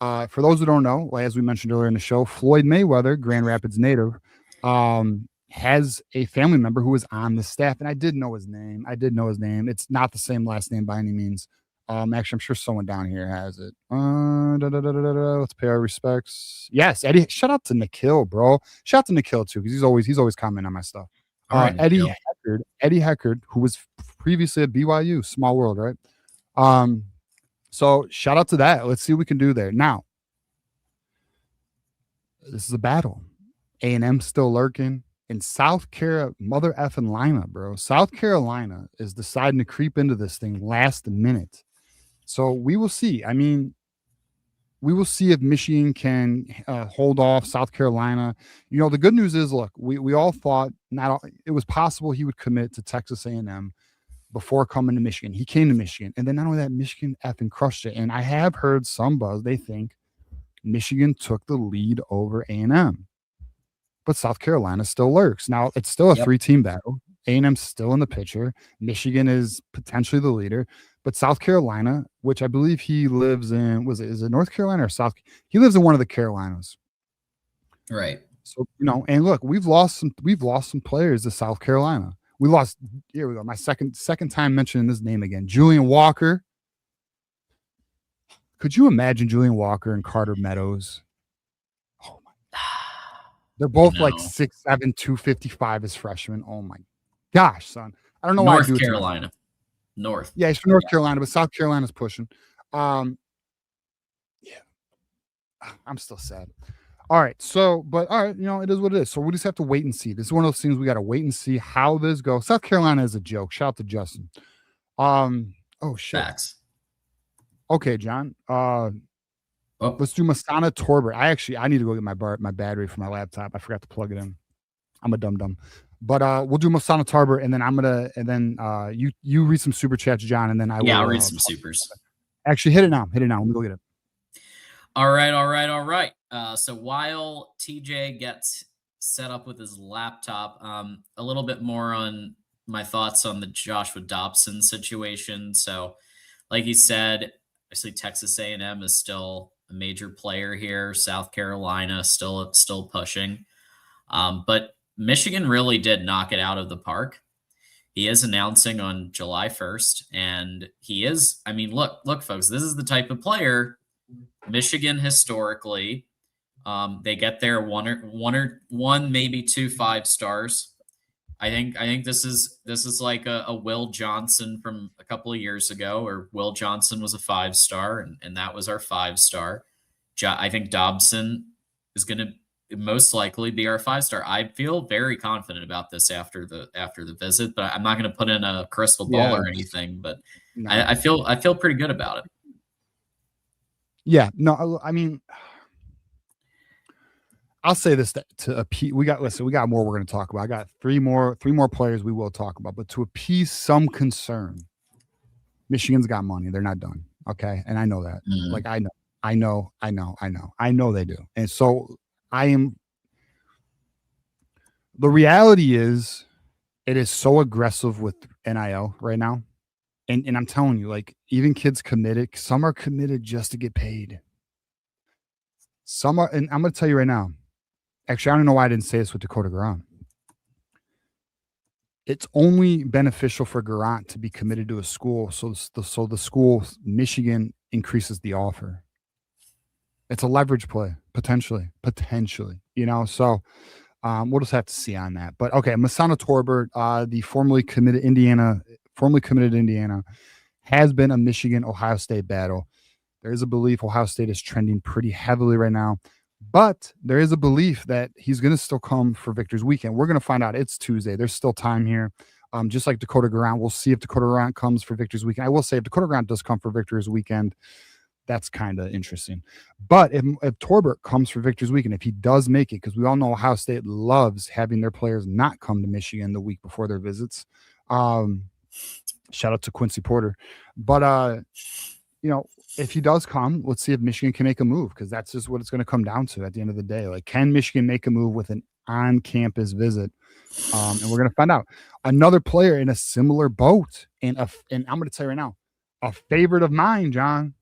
for those who don't know, as we mentioned earlier in the show, Floyd Mayweather, Grand Rapids native, has a family member who is on the staff, and I did know his name. It's not the same last name by any means. Actually, I'm sure someone down here has it. Let's pay our respects. Yes, Eddie. Shout out to Nikhil, bro. Shout out to Nikhil too, because he's always commenting on my stuff. Eddie Heckard, who was previously at BYU, small world, right? So shout out to that. Let's see what we can do there. Now, this is a battle. A&M still lurking. In South Carolina, mother effing Lima, bro. South Carolina is deciding to creep into this thing last minute. So we will see. I mean, we will see if Michigan can hold off South Carolina. You know, the good news is, look, we all thought it was possible he would commit to Texas A&M before coming to Michigan. He came to Michigan. And then not only that, Michigan effing crushed it. And I have heard some buzz. They think Michigan took the lead over A&M. But South Carolina still lurks. Now, it's still a 3-team battle. A&M's still in the picture. Michigan is potentially the leader, but South Carolina, which I believe he lives in, is it North Carolina or South? He lives in one of the Carolinas. Right. So, and look, we've lost some players to South Carolina. We lost, here we go. My second time mentioning this name again. Julian Walker. Could you imagine Julian Walker and Carter Meadows? Oh my. They're both like 6'7", 255 as freshmen. Oh my gosh, son. I don't know why I do it to myself. North. Yeah, he's from North Carolina, but South Carolina's pushing. Yeah. I'm still sad. All right. So, but all right, it is what it is. So we just have to wait and see. This is one of those things we got to wait and see how this goes. South Carolina is a joke. Shout out to Justin. Oh shit. Facts. Okay, John. Let's do Masana Torbert. I need to go get my battery for my laptop. I forgot to plug it in. I'm a dum. But we'll do Masana Torbert, and then you read some super chats, John, and then I'll read some supers. Actually, hit it now. Let me go get it. All right. So while TJ gets set up with his laptop, a little bit more on my thoughts on the Joshua Dobson situation. So, like he said, obviously Texas A&M is still a major player here. South Carolina still pushing, but Michigan really did knock it out of the park. He is announcing on July 1st, and he is. I mean, look, folks, this is the type of player Michigan historically. They get their one, maybe 2 5 stars. I think this is like a Will Johnson from a couple of years ago, or Will Johnson was a 5-star, and that was our 5-star. I think Dobson is going to most likely be our 5-star. I feel very confident about this after the visit, but I'm not going to put in a crystal ball or anything. But no. I feel pretty good about it. Yeah, no, I mean, I'll say this to appease. We got more we're going to talk about. I got three more players we will talk about, but to appease some concern, Michigan's got money. They're not done. Okay. And I know that. Mm-hmm. Like, I know they do. And so the reality is it is so aggressive with NIL right now. And I'm telling you, like, even kids committed, some are committed just to get paid. Some are, and I'm going to tell you right now, actually, I don't know why I didn't say this with Dakota GUERRANT. It's only beneficial for GUERRANT to be committed to a school, so the school, Michigan, increases the offer. It's a leverage play, potentially, so we'll just have to see on that. But okay, Masana Torbert, the formerly committed Indiana, has been a Michigan-Ohio State battle. There is a belief Ohio State is trending pretty heavily right now, but there is a belief that he's going to still come for Victor's Weekend. We're going to find out. It's Tuesday. There's still time here. Just like Dakota GUERRANT, we'll see if Dakota GUERRANT comes for Victor's Weekend. I will say if Dakota GUERRANT does come for Victor's Weekend, that's kind of interesting. But if Torbert comes for Victor's Weekend, if he does make it, because we all know Ohio State loves having their players not come to Michigan the week before their visits. Shout out to Quincy Porter. But, if he does come, let's see if Michigan can make a move, because that's just what it's going to come down to at the end of the day. Like, can Michigan make a move with an on-campus visit? And we're going to find out. Another player in a similar boat, and I'm going to tell you right now, a favorite of mine, John,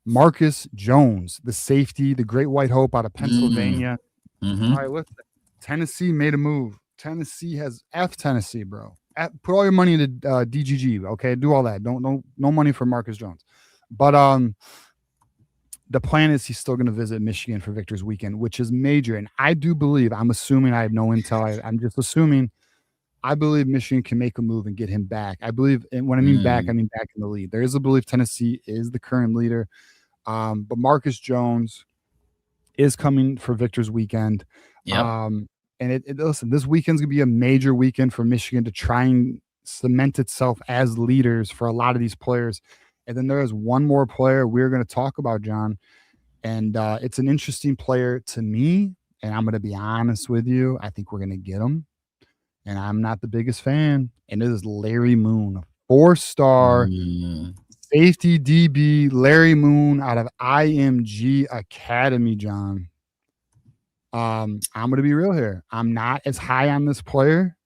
Marcus Jones, the safety, the Great White Hope out of Pennsylvania. Mm-hmm. All right, listen, Tennessee made a move. Tennessee has Tennessee, bro. Put all your money into DGG, okay? Do all that. No money for Marcus Jones. But the plan is he's still going to visit Michigan for Victor's Weekend, which is major. And I do believe, I'm assuming, I have no intel. I'm just assuming, I believe Michigan can make a move and get him back. I believe, and when I mean back, I mean back in the lead. There is a belief Tennessee is the current leader. But Marcus Jones is coming for Victor's Weekend. Yep. And listen, this weekend's going to be a major weekend for Michigan to try and cement itself as leaders for a lot of these players. And then there is one more player we're going to talk about, John. And it's an interesting player to me. And I'm going to be honest with you. I think we're going to get him. And I'm not the biggest fan. And it is Larry Moon, 4-star safety DB, Larry Moon out of IMG Academy, John. I'm going to be real here. I'm not as high on this player,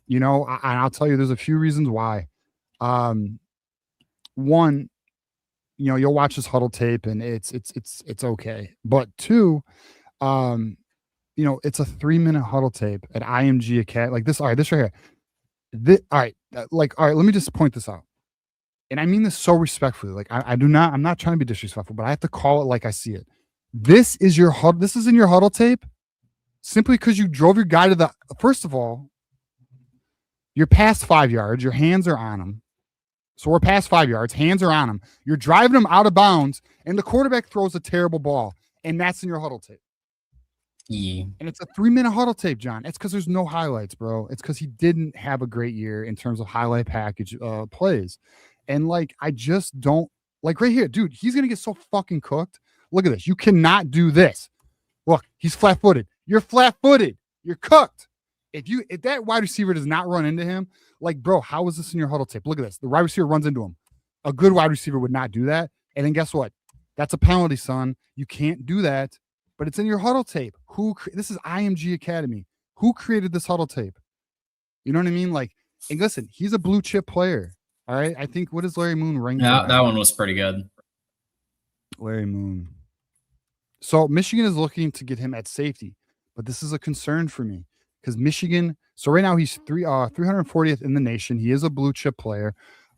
and I'll tell you there's a few reasons why. One, you'll watch this huddle tape and it's okay. But two, it's a 3-minute huddle tape at IMG Academy. Like this, all right, this right here. All right, let me just point this out. And I mean this so respectfully. Like I'm not trying to be disrespectful, but I have to call it like I see it. This is in your huddle tape simply because you drove your guy to first of all, you're past 5 yards, your hands are on him. So we're past 5 yards, hands are on him. You're driving him out of bounds, and the quarterback throws a terrible ball, and that's in your huddle tape. Yeah. And it's a 3-minute huddle tape, John. It's because there's no highlights, bro. It's because he didn't have a great year in terms of highlight package plays. And I just don't right here, dude, he's going to get so fucking cooked. Look at this. You cannot do this. Look, he's flat-footed. You're flat-footed. You're cooked. If that wide receiver does not run into him, bro, how is this in your huddle tape? Look at this. The wide receiver runs into him. A good wide receiver would not do that. And then guess what? That's a penalty, son. You can't do that. But it's in your huddle tape. This is IMG Academy. Who created this huddle tape? You know what I mean? And listen, he's a blue chip player. All right. I think, what is Larry Moon ranked? Yeah, that one was pretty good. Larry Moon. So Michigan is looking to get him at safety, but this is a concern for me because Michigan. So right now he's 340th in the nation. He is a blue chip player.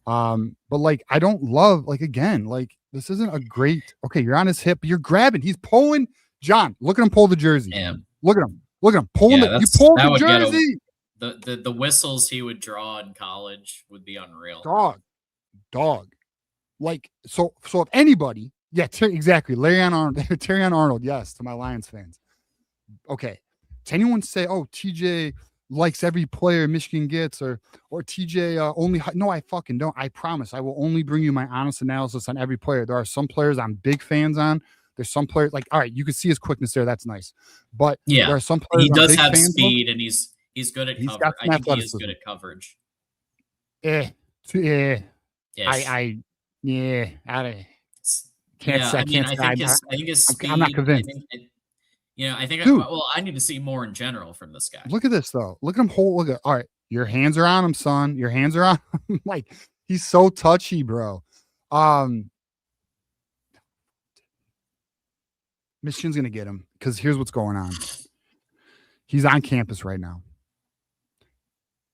But I don't love, again, this isn't a great, okay, you're on his hip, you're grabbing, he's pulling. John, look at him pull the jersey. Damn. Look at him pulling you pulled the jersey. The whistles he would draw in college would be unreal. Dog. So if anybody, yeah, exactly. Terrion Arnold, yes, to my Lions fans. Okay. To anyone say, oh, TJ likes every player Michigan gets, or TJ only, no, I fucking don't. I promise I will only bring you my honest analysis on every player. There are some players I'm big fans on. There's some players all right, you can see his quickness there. That's nice. But yeah, there are some players he does have speed and he's good at coverage. I think he is good at coverage. I think his speed, I'm not convinced. I need to see more in general from this guy. Look at this though. Look at him all right, your hands are on him, son. Your hands are on him. He's so touchy, bro. Michigan's gonna get him because here's what's going on. He's on campus right now.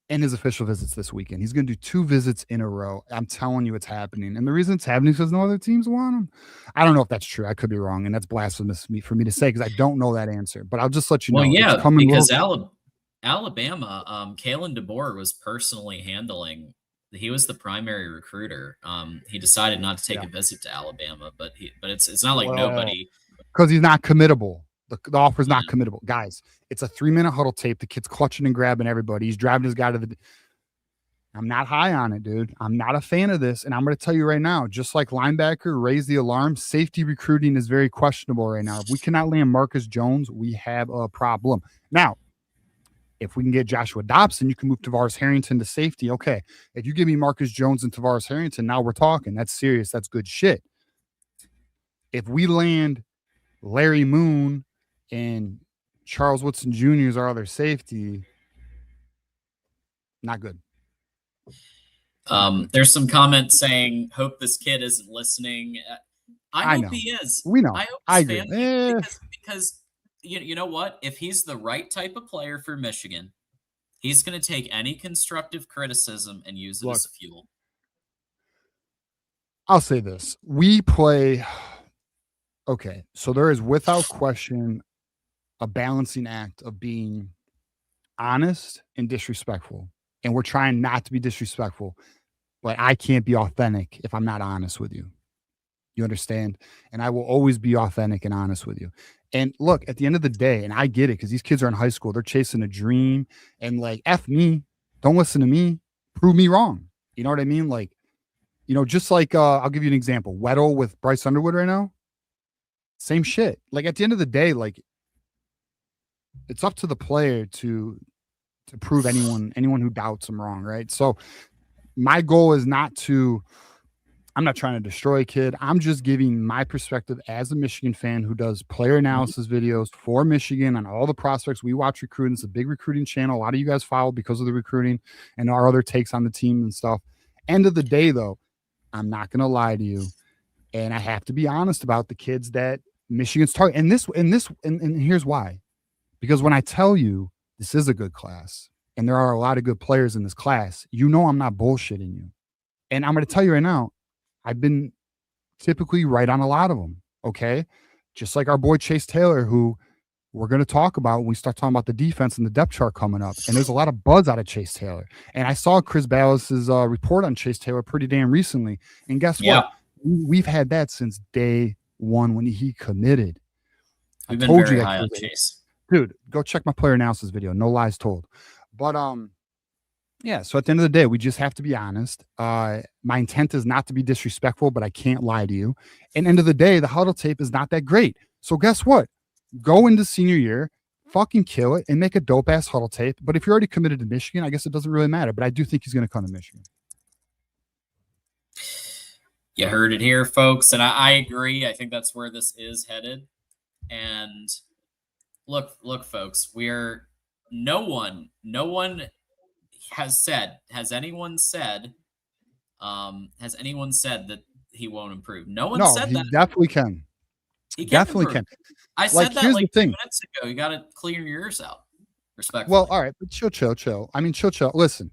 And his official visits this weekend. He's going to do 2 visits in a row. I'm telling you it's happening. And the reason it's happening is because no other teams want him. I don't know if that's true. I could be wrong. And that's blasphemous for me to say because I don't know that answer. But I'll just let you know. Well, yeah, because Alabama, Kalen DeBoer was personally handling. He was the primary recruiter. He decided not to take a visit to Alabama, but it's not like nobody. Because he's not committable. The offer's not committable. Guys, it's a 3-minute huddle tape. The kid's clutching and grabbing everybody. He's driving his guy to the... I'm not high on it, dude. I'm not a fan of this. And I'm going to tell you right now, just like linebacker, raise the alarm. Safety recruiting is very questionable right now. If we cannot land Marcus Jones, we have a problem. Now, if we can get Joshua Dobson, you can move Tavares Harrington to safety. Okay. If you give me Marcus Jones and Tavares Harrington, now we're talking. That's serious. That's good shit. If we land Larry Moon and Charles Woodson Jr. is our other safety, not good. There's some comments saying, hope this kid isn't listening. I hope he is. We know. I agree. Because you know what? If he's the right type of player for Michigan, he's going to take any constructive criticism and use it as fuel. I'll say this. We play... Okay, so there is without question a balancing act of being honest and disrespectful. And we're trying not to be disrespectful, but I can't be authentic if I'm not honest with you. You understand? And I will always be authentic and honest with you. And look, at the end of the day, and I get it because these kids are in high school, they're chasing a dream and F me, don't listen to me, prove me wrong. You know what I mean? Just I'll give you an example. Weddle with Bryce Underwood right now. Same shit. At the end of the day, it's up to the player to prove anyone who doubts him wrong, right? So my goal is not to I'm not trying to destroy a kid. I'm just giving my perspective as a Michigan fan who does player analysis videos for Michigan on all the prospects. We watch recruiting. It's a big recruiting channel. A lot of you guys follow because of the recruiting and our other takes on the team and stuff. End of the day, though, I'm not going to lie to you. And I have to be honest about the kids that Michigan's targeting. And here's why. Because when I tell you this is a good class and there are a lot of good players in this class, you know I'm not bullshitting you. And I'm going to tell you right now, I've been typically right on a lot of them, okay? Just like our boy Chase Taylor, who we're going to talk about when we start talking about the defense and the depth chart coming up. And there's a lot of buzz out of Chase Taylor. And I saw Chris Ballas's report on Chase Taylor pretty damn recently. And guess what? We've had that since day one when he committed. We've been very high on Chase. Dude, go check my player analysis video. No lies told. But yeah, so at the end of the day, we just have to be honest. My intent is not to be disrespectful, but I can't lie to you. And end of the day, the huddle tape is not that great. So guess what? Go into senior year, fucking kill it, and make a dope-ass huddle tape. But if you're already committed to Michigan, I guess it doesn't really matter. But I do think he's going to come to Michigan. You heard it here, folks. And I agree. I think that's where this is headed. And look, folks, no one has anyone said that he won't improve? No one said that. He definitely can. He definitely can. I said that like 2 minutes ago. You got to clear your ears out. Respectfully. Well, all right, but chill. I mean, chill. Listen,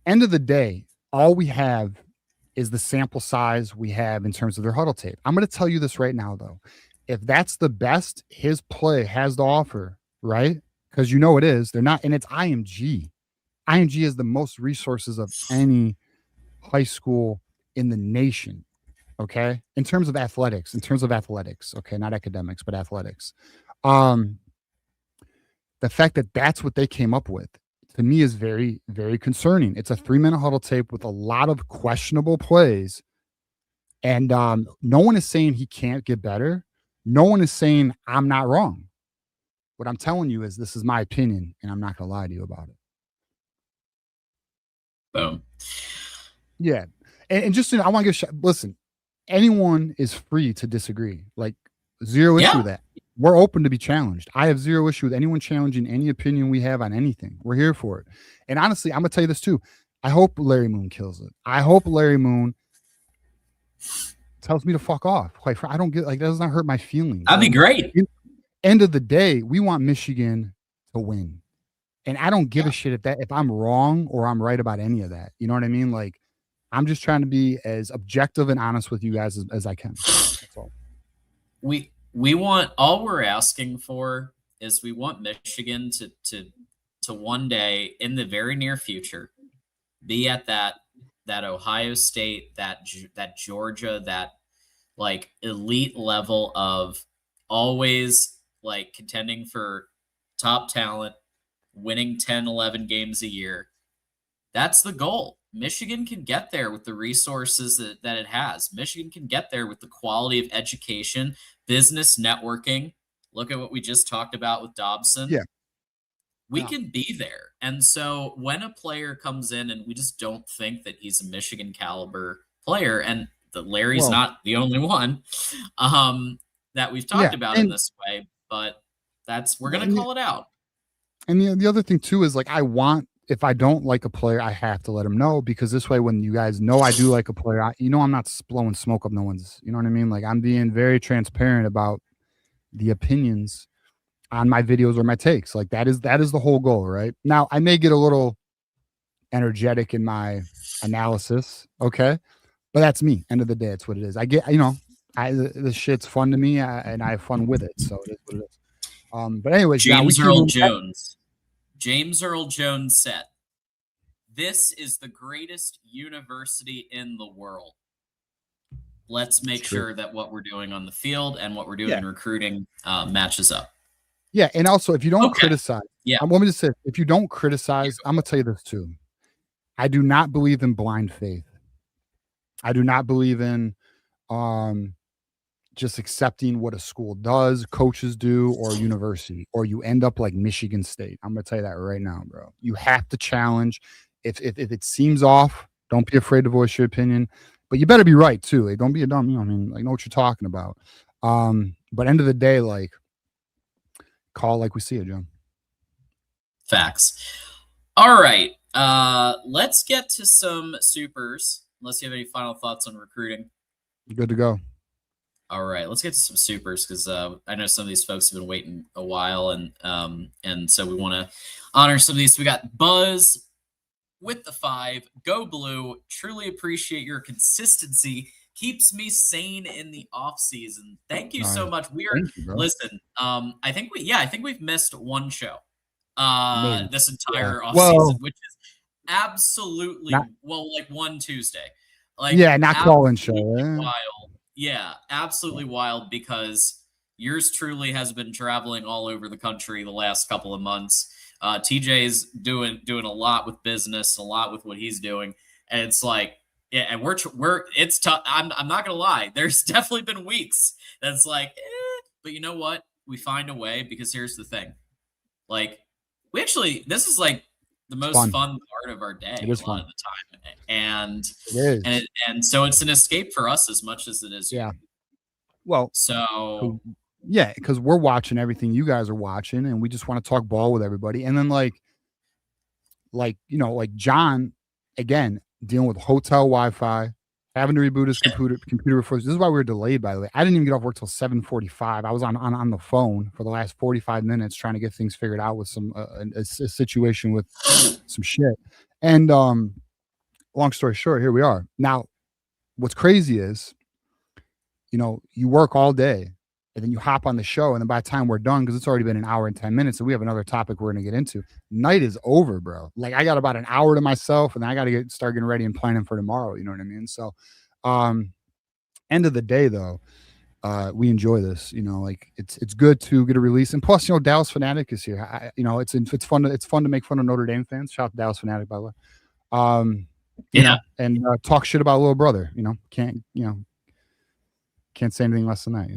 end of the day, all we have is the sample size we have in terms of their huddle tape. I'm going to tell you this right now, though. If that's the best his play has to offer, right? Because you know it is. They're not, and it's IMG. IMG is the most resources of any high school in the nation. Okay, in terms of athletics, okay, not academics, but athletics. The fact that that's what they came up with to me is very, very concerning. It's a 3-minute huddle tape with a lot of questionable plays, and no one is saying he can't get better. No one is saying I'm not wrong. What I'm telling you is this is my opinion, and I'm not going to lie to you about it. Boom. Yeah, and just I want to listen. Anyone is free to disagree. Like zero issue with that. We're open to be challenged. I have zero issue with anyone challenging any opinion we have on anything. We're here for it. And honestly, I'm gonna tell you this too. I hope Larry Moon kills it. I hope Larry Moon tells me to fuck off. Quite frankly, I don't get that does not hurt my feelings. That'd be great. End of the day, we want Michigan to win. And I don't give a shit if I'm wrong or I'm right about any of that. You know what I mean? Like, I'm just trying to be as objective and honest with you guys as I can. That's all. We want, all we're asking for is we want Michigan to one day in the very near future be at that Ohio State, that Georgia, that like elite level of always like contending for top talent, winning 10, 11 games a year. That's the goal. Michigan can get there with the resources that it has. Michigan can get there with the quality of education, business networking. Look at what we just talked about with Dobson. Yeah. We can be there. And so when a player comes in and we just don't think that he's a Michigan caliber player, and that Larry's not the only one that we've talked about in this way, but we're going to call it out. And the other thing too is like, if I don't like a player, I have to let him know, because this way, when you guys know I do like a player, I'm not blowing smoke up no one's, you know what I mean? Like, I'm being very transparent about the opinions on my videos or my takes. Like, that is the whole goal, right? Now, I may get a little energetic in my analysis, okay? But that's me. End of the day, it's what it is. I get, the shit's fun to me, and I have fun with it, so it is what it is. But anyways, James Earl Jones said, "This is the greatest university in the world. Let's make sure that what we're doing on the field and what we're doing in recruiting matches up." Yeah, and also, if you don't criticize, I want me to say, if you don't criticize, I'm going to tell you this too. I do not believe in blind faith. I do not believe in just accepting what a school does, coaches do, or university, or you end up like Michigan State. I'm going to tell you that right now, bro. You have to challenge. If it seems off, Don't be afraid to voice your opinion, but you better be right too. Like, don't be a dumb. You know, I mean, like, know what you're talking about. But end of the day, like, call like we see it, John. Facts. All right. Let's get to some supers. Unless you have any final thoughts on recruiting. Good to go. All right, let's get to some supers because I know some of these folks have been waiting a while, and so we want to honor some of these. We got Buzz with the 5. Go Blue. Truly appreciate your consistency. Keeps me sane in the off season. Thank you so much. We are listen. I think we've missed one show this entire off season, which is absolutely like one Tuesday. Like not calling show. Wild. Yeah, absolutely wild because yours truly has been traveling all over the country the last couple of months. TJ's doing a lot with business, a lot with what he's doing, and it's like, yeah, and it's tough. I'm not gonna lie. There's definitely been weeks that's like, but you know what? We find a way because here's the thing, like this is like the most fun part of our day a lot of the time, and so it's an escape for us as much as it is. Yeah. Well, so yeah, because we're watching everything you guys are watching, and we just want to talk ball with everybody. And then like John, again, dealing with hotel Wi-Fi, having to reboot his computer before. This is why we were delayed, by the way. I didn't even get off work till 7:45. I was on the phone for the last 45 minutes trying to get things figured out with some a situation with some shit. And long story short, here we are. Now, what's crazy is, you work all day and then you hop on the show, and then by the time we're done, because it's already been an hour and 10 minutes, and we have another topic we're going to get into, night is over, bro. Like, I got about an hour to myself, and then I got to start getting ready and planning for tomorrow. You know what I mean? So, end of the day, though, we enjoy this. Like, it's good to get a release, and plus, Dallas Fanatic is here. It's fun to make fun of Notre Dame fans. Shout out to Dallas Fanatic, by the way. And talk shit about little brother. Can't say anything less than that.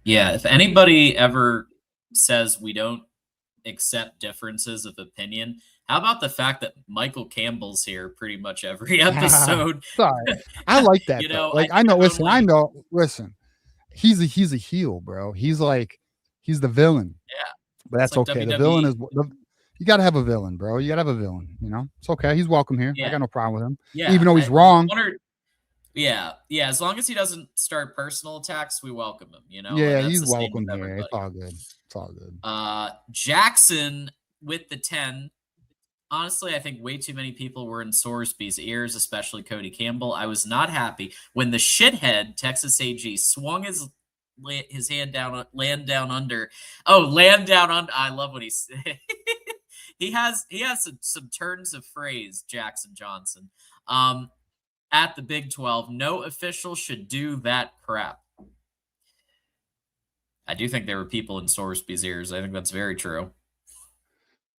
Yeah, if anybody ever says we don't accept differences of opinion, how about the fact that Michael Campbell's here pretty much every episode? Sorry, I like that. I know. Listen. He's a heel, bro. He's the villain. Yeah, but that's like okay. WWE. The villain is. You got to have a villain, bro. You got to have a villain. It's okay. He's welcome here. Yeah. I got no problem with him. Yeah, even though he's wrong. Yeah. As long as he doesn't start personal attacks, we welcome him. Yeah, he's welcome here. It's all good. It's all good. Jackson with the 10. Honestly, I think way too many people were in Sorsby's ears, especially Cody Campbell. I was not happy when the shithead Texas AG swung his hand down, land down under. Oh, land down under. I love what he said. he has some turns of phrase, Jackson Johnson. At the Big 12, no official should do that crap. I do think there were people in Sorsby's ears. I think that's very true.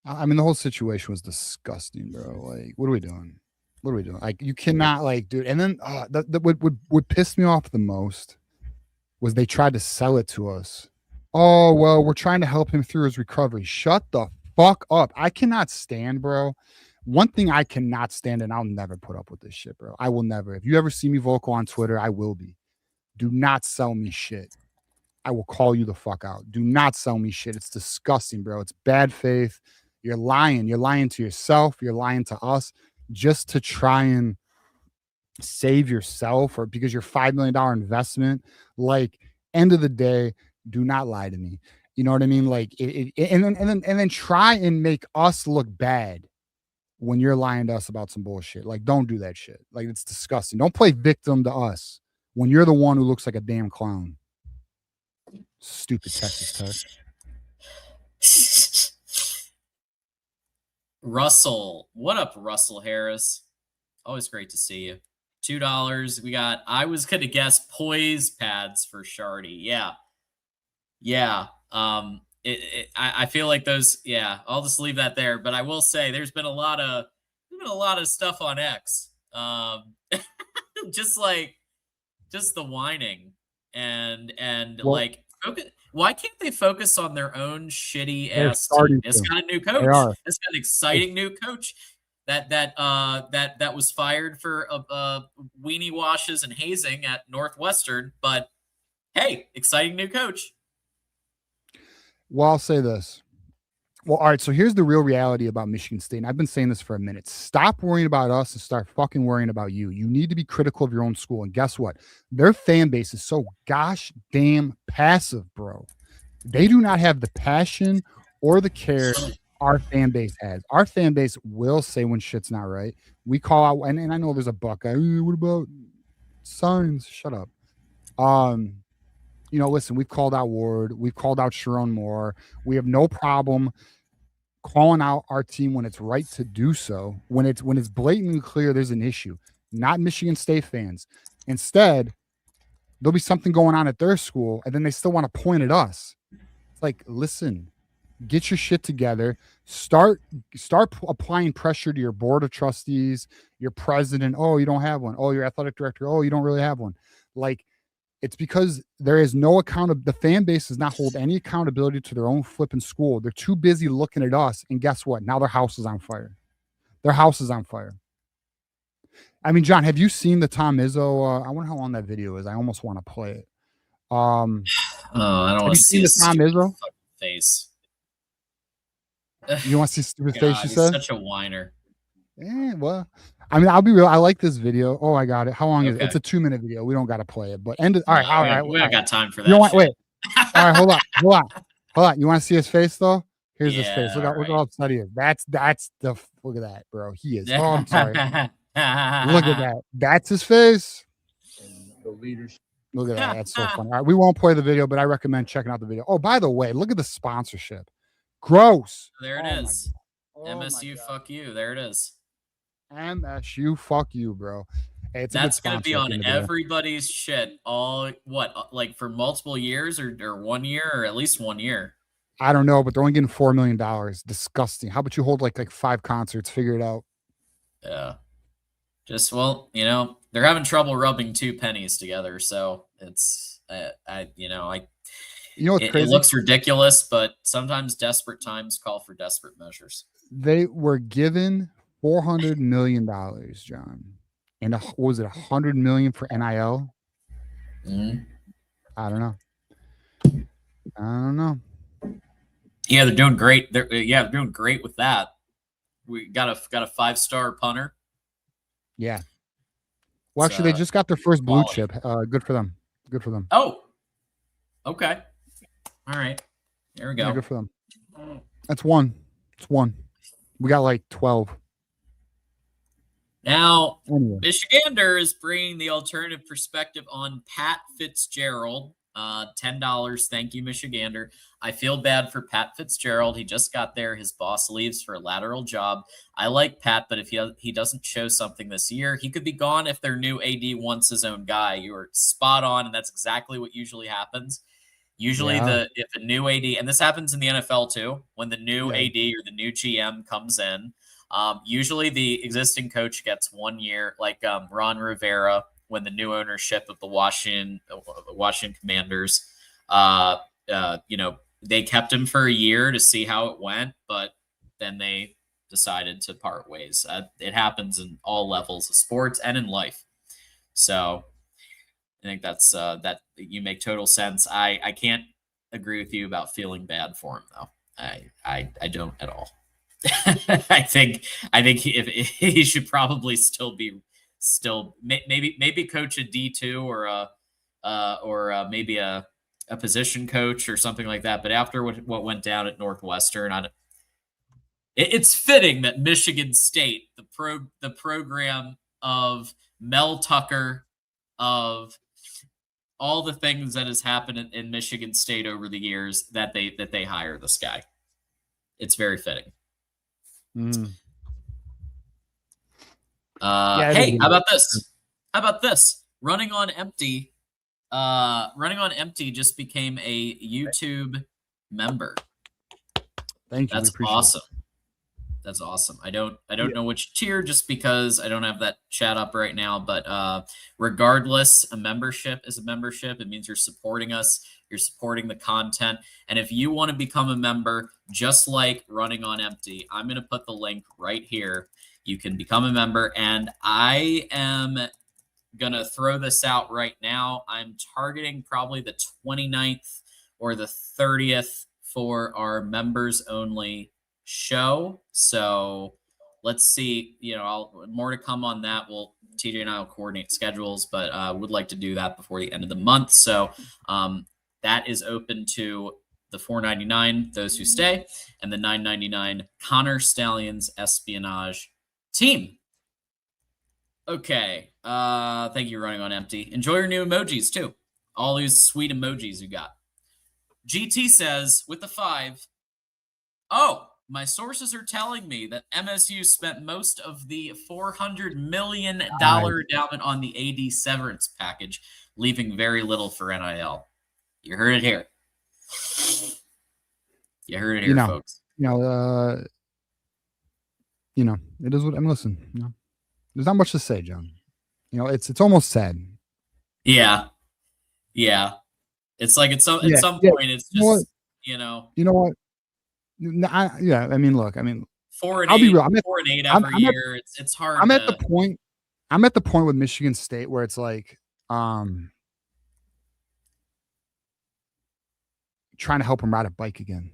I mean, the whole situation was disgusting, bro. Like, what are we doing? Like, you cannot, dude. And then what pissed me off the most was they tried to sell it to us. Oh, well, we're trying to help him through his recovery. Shut the fuck up. I cannot stand, bro. One thing I cannot stand, and I'll never put up with this shit, bro. I will never. If you ever see me vocal on Twitter, I will be. Do not sell me shit. I will call you the fuck out. Do not sell me shit. It's disgusting, bro. It's bad faith. You're lying. You're lying to yourself. You're lying to us just to try and save yourself, or because your $5 million investment. Like, end of the day, do not lie to me. You know what I mean? Like, and then try and make us look bad when you're lying to us about some bullshit. Like, don't do that shit. Like, it's disgusting. Don't play victim to us when you're the one who looks like a damn clown. Stupid Texas Tech. Russell. What up, Russell Harris? Always great to see you. $2. We got, I was going to guess poise pads for Shardy. Yeah. I feel like those. Yeah, I'll just leave that there. But I will say there's been a lot of stuff on X. Just the whining and focus. Why can't they focus on their own shitty ass team? It's got a new coach. It's got an exciting new coach. that was fired for weenie washes and hazing at Northwestern. But hey, exciting new coach. Well, I'll say this. Well, all right. So here's the real reality about Michigan State. And I've been saying this for a minute. Stop worrying about us and start fucking worrying about you. You need to be critical of your own school. And guess what? Their fan base is so gosh damn passive, bro. They do not have the passion or the care our fan base has. Our fan base will say when shit's not right. We call out, and I know there's a Buckeye. What about signs? Shut up. Listen, we've called out Ward, we've called out Sharon Moore. We have no problem calling out our team when it's right to do so. When it's blatantly clear there's an issue. Not Michigan State fans. Instead, there'll be something going on at their school, and then they still want to point at us. It's like, listen, get your shit together. Start applying pressure to your board of trustees, your president. Oh, you don't have one. Oh, your athletic director. Oh, you don't really have one. Like, it's because there is no the fan base does not hold any accountability to their own flipping school. They're too busy looking at us. And guess what? Now their house is on fire. Their house is on fire. I mean, John, have you seen the Tom Izzo? I wonder how long that video is. I almost want to play it. I don't want to see the Tom Izzo face. You want to see stupid face? You he's said such a whiner. Yeah, well, I mean, I'll be real. I like this video. Oh, I got it. How long is it? It's a 2-minute video. We don't got to play it, but end it. All right. We don't got time for that. You know what? Wait. All right, hold on. You want to see his face though? Here's his face. Look how upset he is. That's the look at that, bro. He is. Oh, I'm sorry. Look at that. That's his face. The leadership. Look at that. That's so funny. All right, we won't play the video, but I recommend checking out the video. Oh, by the way, look at the sponsorship. Gross. There it is. MSU, fuck you. There it is. MSU, fuck you, bro. Hey, that's going to be on everybody's shit like for multiple years or 1 year or at least 1 year. I don't know, but they're only getting $4 million. Disgusting. How about you hold like 5 concerts? Figure it out. Yeah. Just, they're having trouble rubbing 2 pennies together. So it's, what's crazy? It looks ridiculous, but sometimes desperate times call for desperate measures. They were given $400 million, John. And what was it, $100 million for NIL? Mm-hmm. I don't know. Yeah, they're doing great. They're doing great with that. We got a 5-star punter. Yeah. Well, actually, they just got their first blue chip. Good for them. Oh. Okay. All right. There we go. Yeah, good for them. That's one. It's one. We got like 12. Now, Michigander is bringing the alternative perspective on Pat Fitzgerald. $10. Thank you, Michigander. I feel bad for Pat Fitzgerald. He just got there. His boss leaves for a lateral job. I like Pat, but if he doesn't show something this year, he could be gone if their new AD wants his own guy. You are spot on, and that's exactly what usually happens. Usually if a new AD, and this happens in the NFL too, when the new AD or the new GM comes in, usually the existing coach gets 1 year, like Ron Rivera, when the new ownership of the Washington Commanders, they kept him for a year to see how it went, but then they decided to part ways. It happens in all levels of sports and in life. So I think that's that you make total sense. I can't agree with you about feeling bad for him though. I don't at all. I think if he should probably still maybe coach a D2 or maybe a position coach or something like that. But after what went down at Northwestern, it's fitting that Michigan State, the program of Mel Tucker, of all the things that has happened in Michigan State over the years, that they hire this guy. It's very fitting. Hey, how about this? Running on Empty just became a YouTube member. Thank you. That's awesome. That's awesome. I don't know which tier, just because I don't have that chat up right now, but regardless, a membership is a membership. It means you're supporting us. You're supporting the content. And if you want to become a member, just like Running on Empty, I'm going to put the link right here. you can become a member. And I am going to throw this out right now. I'm targeting probably the 29th or the 30th for our members only show. So let's see, more to come on that. TJ and I will coordinate schedules, but would like to do that before the end of the month. So that is open to the $4.99, those who stay, and the $9.99 Connor Stallions Espionage team. Okay. Thank you, Running on Empty. Enjoy your new emojis, too. All these sweet emojis you got. GT says, with the 5, my sources are telling me that MSU spent most of the $400 million endowment on the AD severance package, leaving very little for NIL. You heard it here. You heard it here, folks. It is what listen, there's not much to say, John. It's almost sad. Yeah. It's like at some point, it's just You know what? I mean, look. I mean, 4 and I'll 8, be real. 4 and 8 every year. It's hard. I'm at the point. I'm at the point with Michigan State where it's like, trying to help him ride a bike again.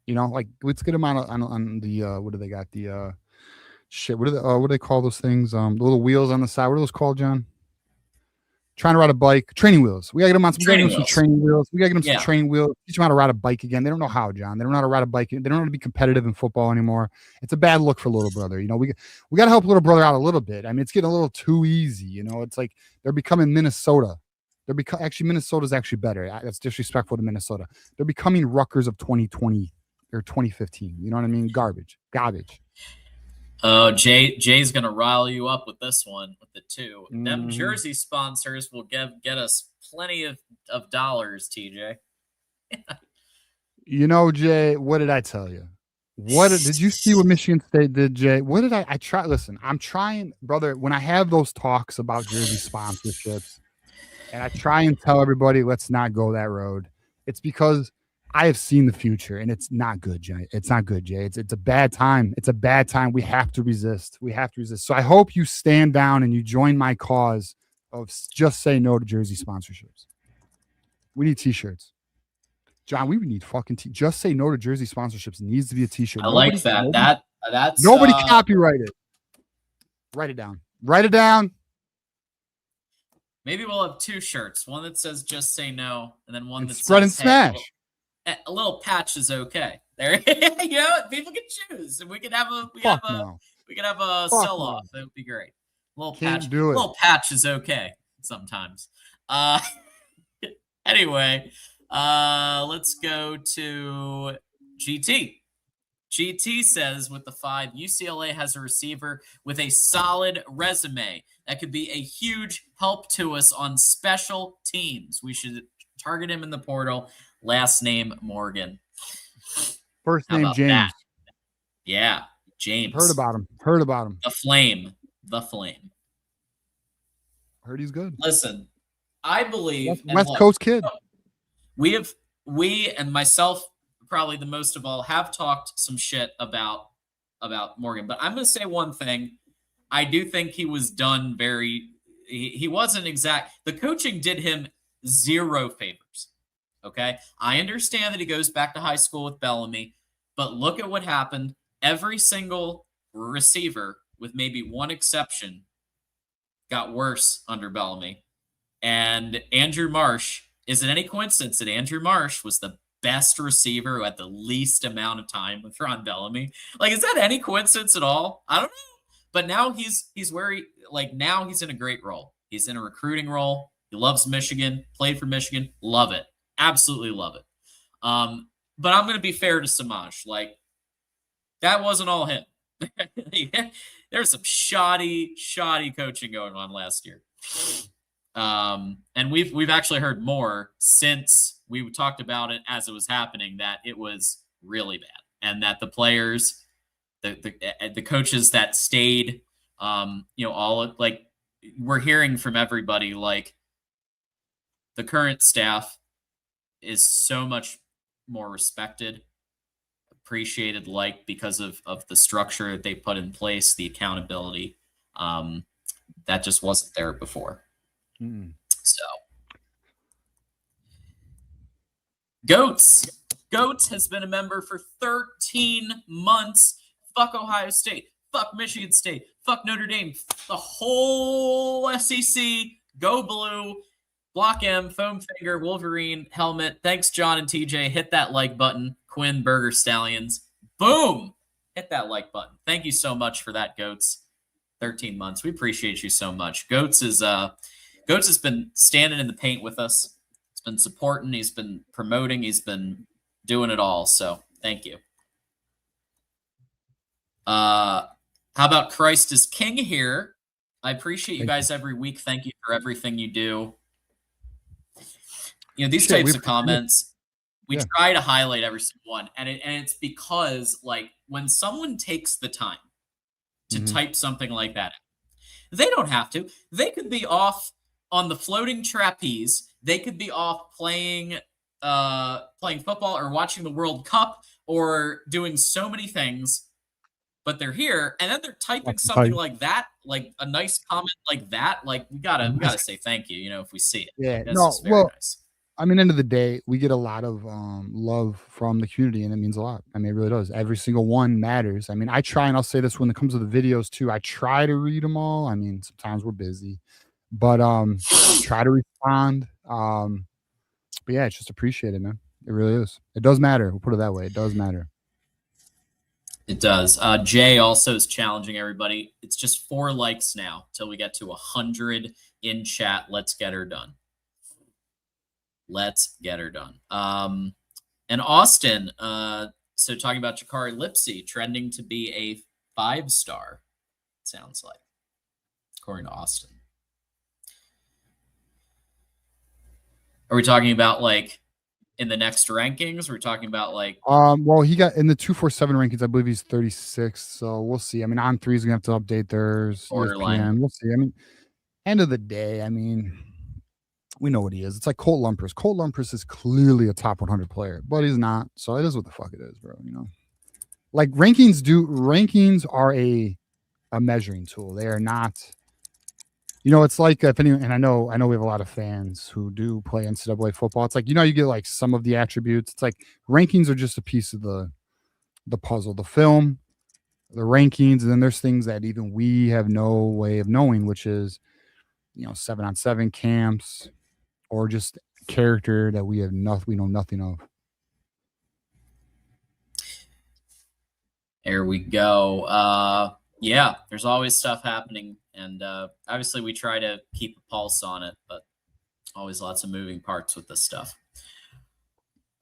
Like let's get him on the what do they got? The shit. What do they call those things? The little wheels on the side. What are those called, John? Trying to ride a bike, training wheels. We gotta get them on some training wheels. We gotta get them some training wheels. Teach them how to ride a bike again. They don't know how, John. They don't know how to ride a bike. They don't know how to be competitive in football anymore. It's a bad look for little brother. We gotta help little brother out a little bit. I mean, it's getting a little too easy. It's like they're becoming Minnesota. Actually, Minnesota's actually better. That's disrespectful to Minnesota. They're becoming Rutgers of 2020 or 2015. You know what I mean? Garbage. Oh, Jay's gonna rile you up with this one with the 2. Them jersey sponsors will get us plenty of dollars, TJ. Jay, what did I tell you? What did you see what Michigan State did, Jay? What did I try? Listen, I'm trying, brother, when I have those talks about jersey sponsorships and I try and tell everybody, let's not go that road. It's because I have seen the future, and it's not good, Jay. It's not good, Jay. It's a bad time. It's a bad time. We have to resist. So I hope you stand down and you join my cause of just say no to jersey sponsorships. We need T-shirts. John, we need fucking just say no to jersey sponsorships. It needs to be a T-shirt. I like that. That's nobody copyright it. Write it down. Maybe we'll have 2 shirts. One that says just say no, and then one that spread says and smash. Hey, a little patch is okay. There, people can choose, and we could have a sell off. That would be great. Little patch is okay sometimes. Anyway, let's go to GT. GT says with the 5, UCLA has a receiver with a solid resume that could be a huge help to us on special teams. We should target him in the portal. Last name Morgan. First name James. That? Yeah, James. Heard about him. The Flame. Heard he's good. Listen, I believe West Coast kid. We and myself probably the most of all have talked some shit about Morgan, but I'm going to say one thing. I do think he was done he wasn't exact. The coaching did him 0 favors. Okay. I understand that he goes back to high school with Bellamy, but look at what happened. Every single receiver, with maybe one exception, got worse under Bellamy. And Andrew Marsh, is it any coincidence that Andrew Marsh was the best receiver who had the least amount of time with Ron Bellamy? Like, is that any coincidence at all? I don't know. But now he's now he's in a great role. He's in a recruiting role. He loves Michigan, played for Michigan. Love it. Absolutely love it. But I'm going to be fair to Samaj. Like, that wasn't all him. There's some shoddy coaching going on last year. And we've actually heard more since we talked about it as it was happening, that it was really bad, and that the players, the coaches that stayed, all like we're hearing from everybody, like the current staff is so much more respected, appreciated, liked because of the structure that they put in place, the accountability. That just wasn't there before. So, Goats has been a member for 13 months. Fuck Ohio State. Fuck Michigan State. Fuck Notre Dame. The whole SEC. Go Blue. Block M. Foam Finger. Wolverine. Helmet. Thanks, John and TJ. Hit that like button. Quinn Burger Stallions. Boom. Hit that like button. Thank you so much for that, Goats. 13 months. We appreciate you so much. Goats has been standing in the paint with us. He's been supporting. He's been promoting. He's been doing it all. So thank you. How about Christ is King here? I appreciate you guys every week. Thank you for everything you do. You know, these types of comments, we try to highlight every single one. And it's because, like, when someone takes the time to type something like that, they don't have to. They could be off on the floating trapeze. They could be off playing football or watching the World Cup or doing so many things. But they're here, and then they're typing something like that, like a nice comment like that. Like we gotta say thank you, you know, if we see it. Yeah, that's very nice. I mean, end of the day, we get a lot of love from the community, and it means a lot. I mean, it really does. Every single one matters. I mean, I try, and I'll say this when it comes to the videos too. I try to read them all. I mean, sometimes we're busy, but try to respond. But yeah, it's just appreciated, man. It really is. It does matter. We'll put it that way. It does matter. It does. Jay also is challenging everybody. It's just 4 likes now till we get to 100 in chat. Let's get her done. Let's get her done. And Austin, so talking about Jakari Lipsy, trending to be a 5-star, it sounds like, according to Austin. Are we talking about, like, in the next rankings? We're talking about, like... well, he got in the 247 rankings, I believe he's 36, so we'll see. I mean, On3 is going to have to update theirs. ESPN, we'll see. I mean, end of the day, I mean... we know what he is. It's like Colt Lumpers. Colt Lumpers is clearly a top 100 player, but he's not. So it is what the fuck it is, bro. You know, like rankings are a measuring tool. They are not. You know, it's like if anyone, and I know we have a lot of fans who do play NCAA football. It's like, you know, you get like some of the attributes. It's like rankings are just a piece of the puzzle, the film, the rankings, and then there's things that even we have no way of knowing, which is, you know, 7-on-7 camps, or just character that we know nothing of. There we go. Yeah, there's always stuff happening, and obviously we try to keep a pulse on it, but always lots of moving parts with this stuff.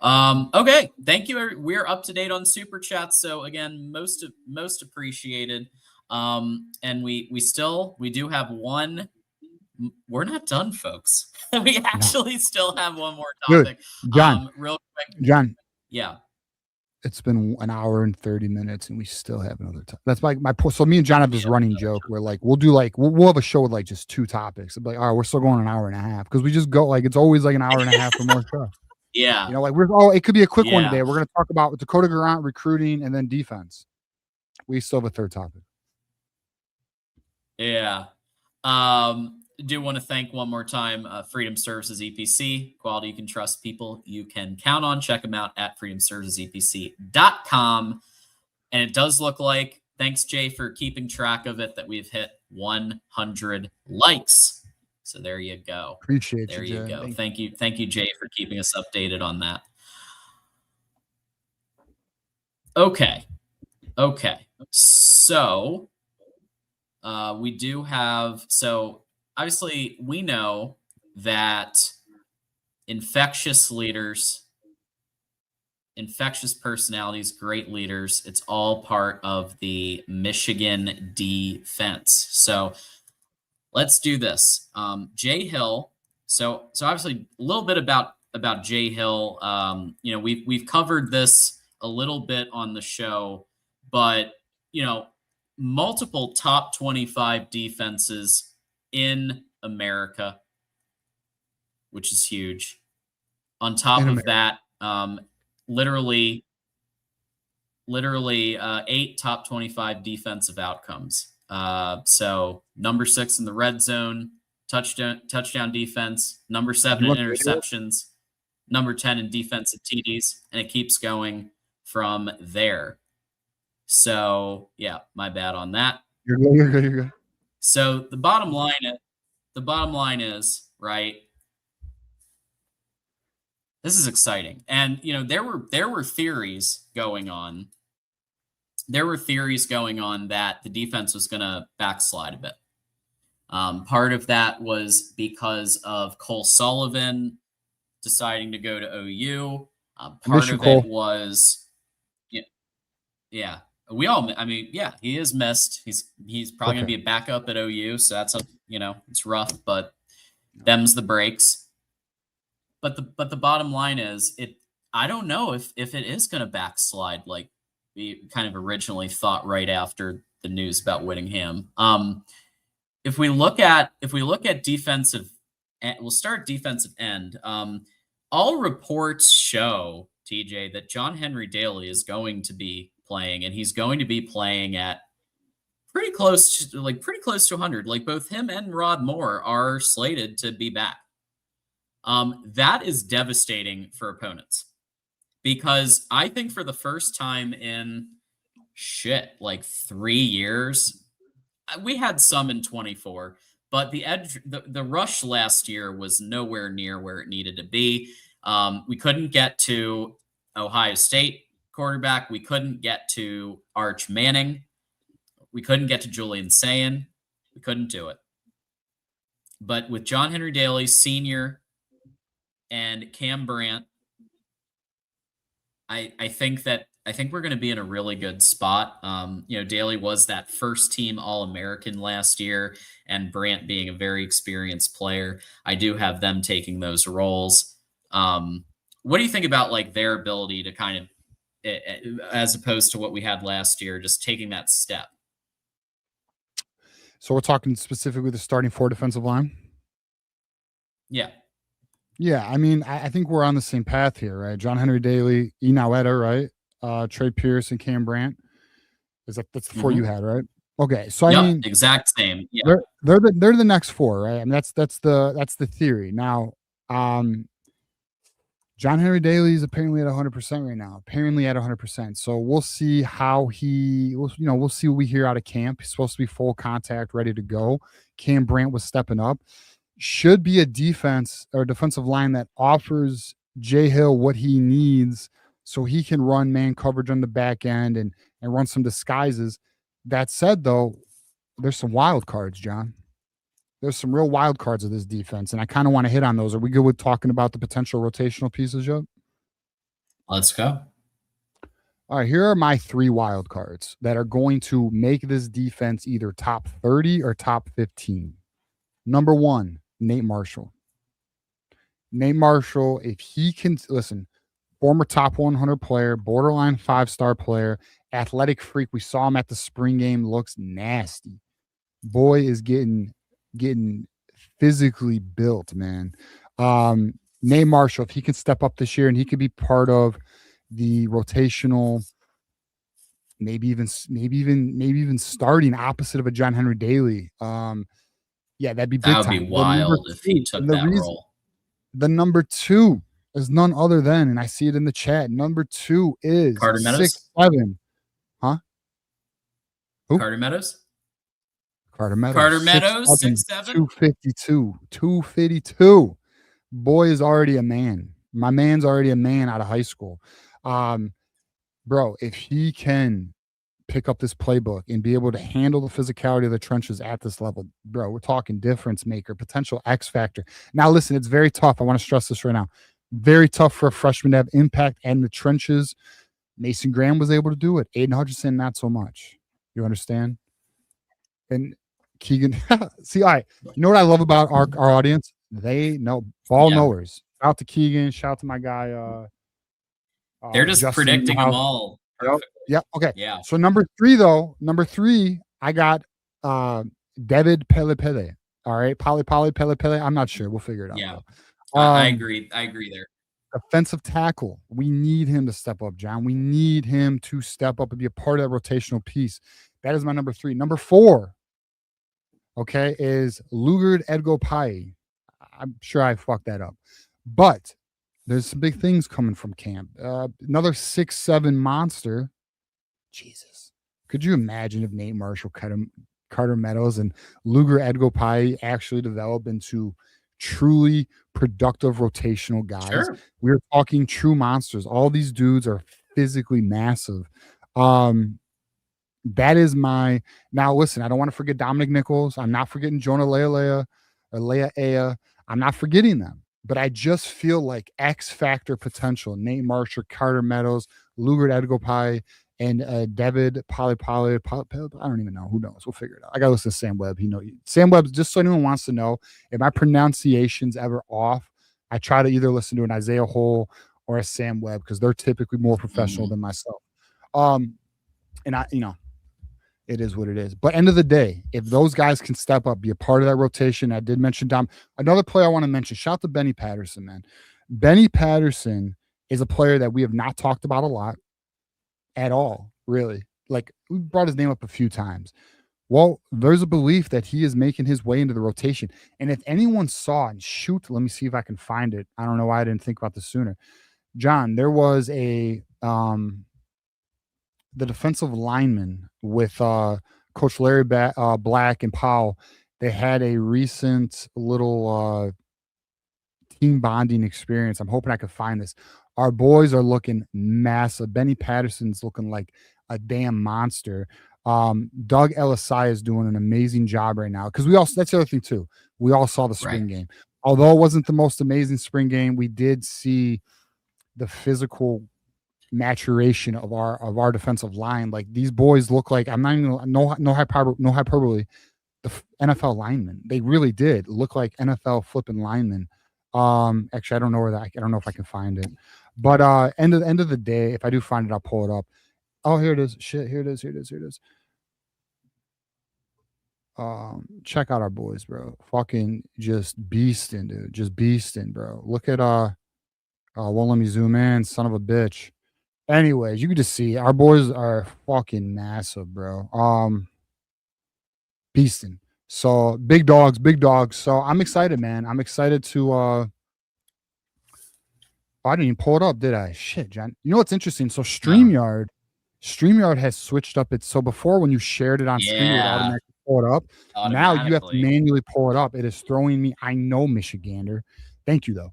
Okay, thank you. We're up to date on super chats, so again, most appreciated. And we do have one. We're not done, folks. We actually still have one more topic. Dude, John, real quick. John. Yeah. It's been 1 hour and 30 minutes and we still have another time. That's my so me and John have this running joke where like we'll have a show with like just 2 topics. It'll be like, all right, we're still going an hour and a half because we just go like it's always like an hour and a half for more stuff. Yeah. You know, like it could be a quick one today. We're gonna talk about Dakota GUERRANT recruiting and then defense. We still have a 3rd topic. Yeah. Do want to thank one more time Freedom Services EPC, quality you can trust, people you can count on. Check them out at freedomservicesepc.com. And it does look like, thanks Jay for keeping track of it, that we've hit 100 likes. So there you go. Appreciate you. There you go. Thank you, Jay, for keeping us updated on that. Okay. So we do have obviously, we know that infectious leaders, infectious personalities, great leaders, it's all part of the Michigan defense. So let's do this. Jay Hill. So obviously a little bit about Jay Hill. You know, we've covered this a little bit on the show, but you know, multiple top 25 defenses in America, which is huge. On top of that, literally literally 8 top 25 defensive outcomes. So number 6 in the red zone, touchdown defense, number 7 in interceptions, number 10 in defensive TDs, and it keeps going from there. So yeah, my bad on that. You're good. You're good. You're good. So the bottom line is, right, this is exciting. And there were theories going on. There were theories going on that the defense was going to backslide a bit. Part of that was because of Cole Sullivan deciding to go to OU. Part of it was, yeah. He is missed. He's probably going to be a backup at OU, so that's it's rough, but them's the breaks. But the bottom line is, I don't know if it is going to backslide like we kind of originally thought right after the news about Whittingham. If we look at defensive, we'll start defensive end. All reports show, TJ, that John Henry Daly is going to be playing, and he's going to be playing at pretty close to 100. Like both him and Rod Moore are slated to be back. That is devastating for opponents, because I think for the first time in 3 years, we had some in 24, but the rush last year was nowhere near where it needed to be. We couldn't get to Ohio State quarterback. We couldn't get to Arch Manning. We couldn't get to Julian Sayin. We couldn't do it. But with John Henry Daly Sr. and Cam Brandt, I think we're going to be in a really good spot. Daly was that first team All-American last year, and Brandt being a very experienced player, I do have them taking those roles. What do you think about their ability to kind of, as opposed to what we had last year, just taking that step? So we're talking specifically the starting 4 defensive line? Yeah. Yeah, I mean, I think we're on the same path here, right? John Henry Daly, Inaweta, right? Trey Pierce and Cam Brandt. That's the 4 you had, right? Okay, so I mean, exact same. Yeah, they're the next 4, right? I mean, that's the theory. Now, John Henry Daly is apparently at 100% right now. Apparently at 100%. So we'll see how we'll see what we hear out of camp. He's supposed to be full contact, ready to go. Cam Brandt was stepping up. Should be a defense or defensive line that offers Jay Hill what he needs so he can run man coverage on the back end and run some disguises. That said, though, there's some wild cards, John. There's some real wild cards of this defense, and I kind of want to hit on those. Are we good with talking about the potential rotational pieces, Joe? Let's go. All right, here are my 3 wild cards that are going to make this defense either top 30 or top 15. Number 1, Nate Marshall. Nate Marshall, if he can, listen, former top 100 player, borderline 5-star player, athletic freak. We saw him at the spring game, looks nasty. Boy is getting physically built, man. Nate Marshall, if he can step up this year and he could be part of the rotational, maybe even starting opposite of a John Henry Daly. Yeah, that'd be big time. That would be wild if he took that role. The number 2 is none other than, and I see it in the chat. Number 2 is Carter Meadows. 6'7". Huh? Who? Carter Meadows. Carter Meadows. Carter Meadows, 6'7". 252. Boy is already a man. My man's already a man out of high school. Bro, if he can pick up this playbook and be able to handle the physicality of the trenches at this level, bro, we're talking difference maker, potential X factor. Now, listen, it's very tough. I want to stress this right now. Very tough for a freshman to have impact in the trenches. Mason Graham was able to do it. Aiden Hutchinson, not so much. You understand? And Keegan, see, all right. You know what I love about our audience? They know ball knowers. Shout out to Keegan. Shout out to my guy. They're just Justin predicting them all. Yep. Okay. Yeah. So number 3, I got David Pele. All right. Pele. I'm not sure. We'll figure it out. Yeah. I agree there. Defensive tackle. We need him to step up, John. We need him to step up and be a part of that rotational piece. That is my number 3. Number 4, okay, is Lugard Edgopai. I'm sure I fucked that up. But there's some big things coming from camp. Another 6'7" monster. Jesus. Could you imagine if Nate Marshall, Carter Meadows, and Luger Edgopai actually develop into truly productive rotational guys? Sure. We're talking true monsters. All these dudes are physically massive. That is my now. Listen, I don't want to forget Dominic Nichols. I'm not forgetting Jonah Leia or Leia Aya. I'm not forgetting them. But I just feel like X factor potential. Nate Marshall, Carter Meadows, Lugard Edgopai, and David Polypoly. I don't even know. Who knows? We'll figure it out. I got to listen to Sam Webb. Sam Webb, just so anyone wants to know, if my pronunciation's ever off, I try to either listen to an Isaiah Hole or a Sam Webb because they're typically more professional than myself. And it is what it is. But end of the day, if those guys can step up, be a part of that rotation. I did mention Dom. Another player I want to mention, shout out to Benny Patterson, man. Benny Patterson is a player that we have not talked about a lot at all, really. Like, we brought his name up a few times. Well, there's a belief that he is making his way into the rotation. And if anyone saw, and shoot, let me see if I can find it. I don't know why I didn't think about this sooner. John, there was the defensive lineman with Coach Larry Black and Powell. They had a recent little team bonding experience. I'm hoping I can find this. Our boys are looking massive. Benny Patterson's looking like a damn monster. Doug Elisai is doing an amazing job right now because that's the other thing too. We all saw the spring game. Although it wasn't the most amazing spring game, we did see the physical maturation of our defensive line. Like, these boys look like, I'm not even no hyperbole, the NFL linemen. They really did look like NFL flipping linemen. Actually, I don't know if I can find it. But end of the day, if I do find it, I'll pull it up. Oh, here it is. Shit, here it is. Check out our boys, bro. Fucking just beasting, dude. Just beasting, bro. Look at won't let me zoom in, son of a bitch. Anyways, you can just see our boys are fucking massive, bro. Beasting. So big dogs. So I'm excited, man. I'm excited to I didn't even pull it up, did I? Shit, John. You know what's interesting? So StreamYard has switched up so before when you shared it on screen, it would automatically pull it up. Now you have to manually pull it up. It is throwing me. I know, Michigander. Thank you though.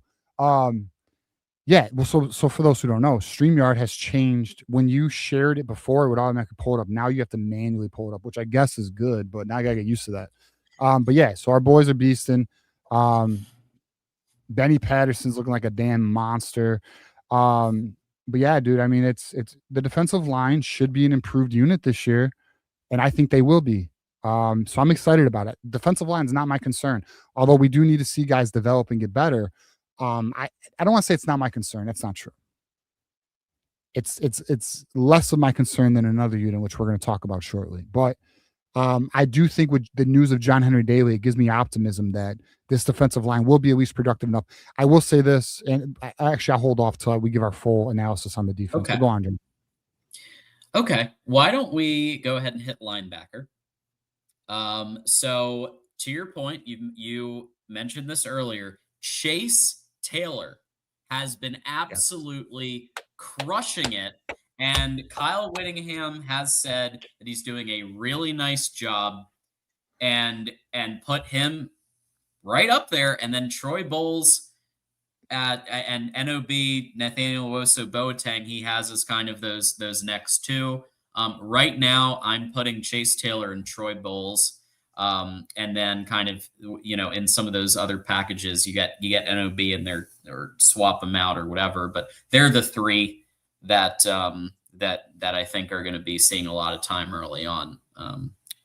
Yeah, well, so for those who don't know, StreamYard has changed. When you shared it before, it would automatically pull it up. Now you have to manually pull it up, which I guess is good, but now I gotta get used to that. But yeah, so our boys are beasting. Benny Patterson's looking like a damn monster. But yeah, dude, I mean, it's the defensive line should be an improved unit this year, and I think they will be. So I'm excited about it. Defensive line is not my concern, although we do need to see guys develop and get better. I don't want to say it's not my concern. That's not true. It's less of my concern than another unit, which we're going to talk about shortly. But I do think with the news of John Henry Daly, it gives me optimism that this defensive line will be at least productive enough. I will say this, and I'll hold off till we give our full analysis on the defense. Okay. Go on, Jim. Okay. Why don't we go ahead and hit linebacker? So to your point, you mentioned this earlier. Chase Taylor has been absolutely crushing it. And Kyle Whittingham has said that he's doing a really nice job and put him right up there. And then Troy Bowles and NOB, Nathaniel Woso Boateng, he has as kind of those next two. Right now, I'm putting Chase Taylor and Troy Bowles. And then kind of, in some of those other packages, you get NOB in there or swap them out or whatever, but they're the three that I think are going to be seeing a lot of time early on.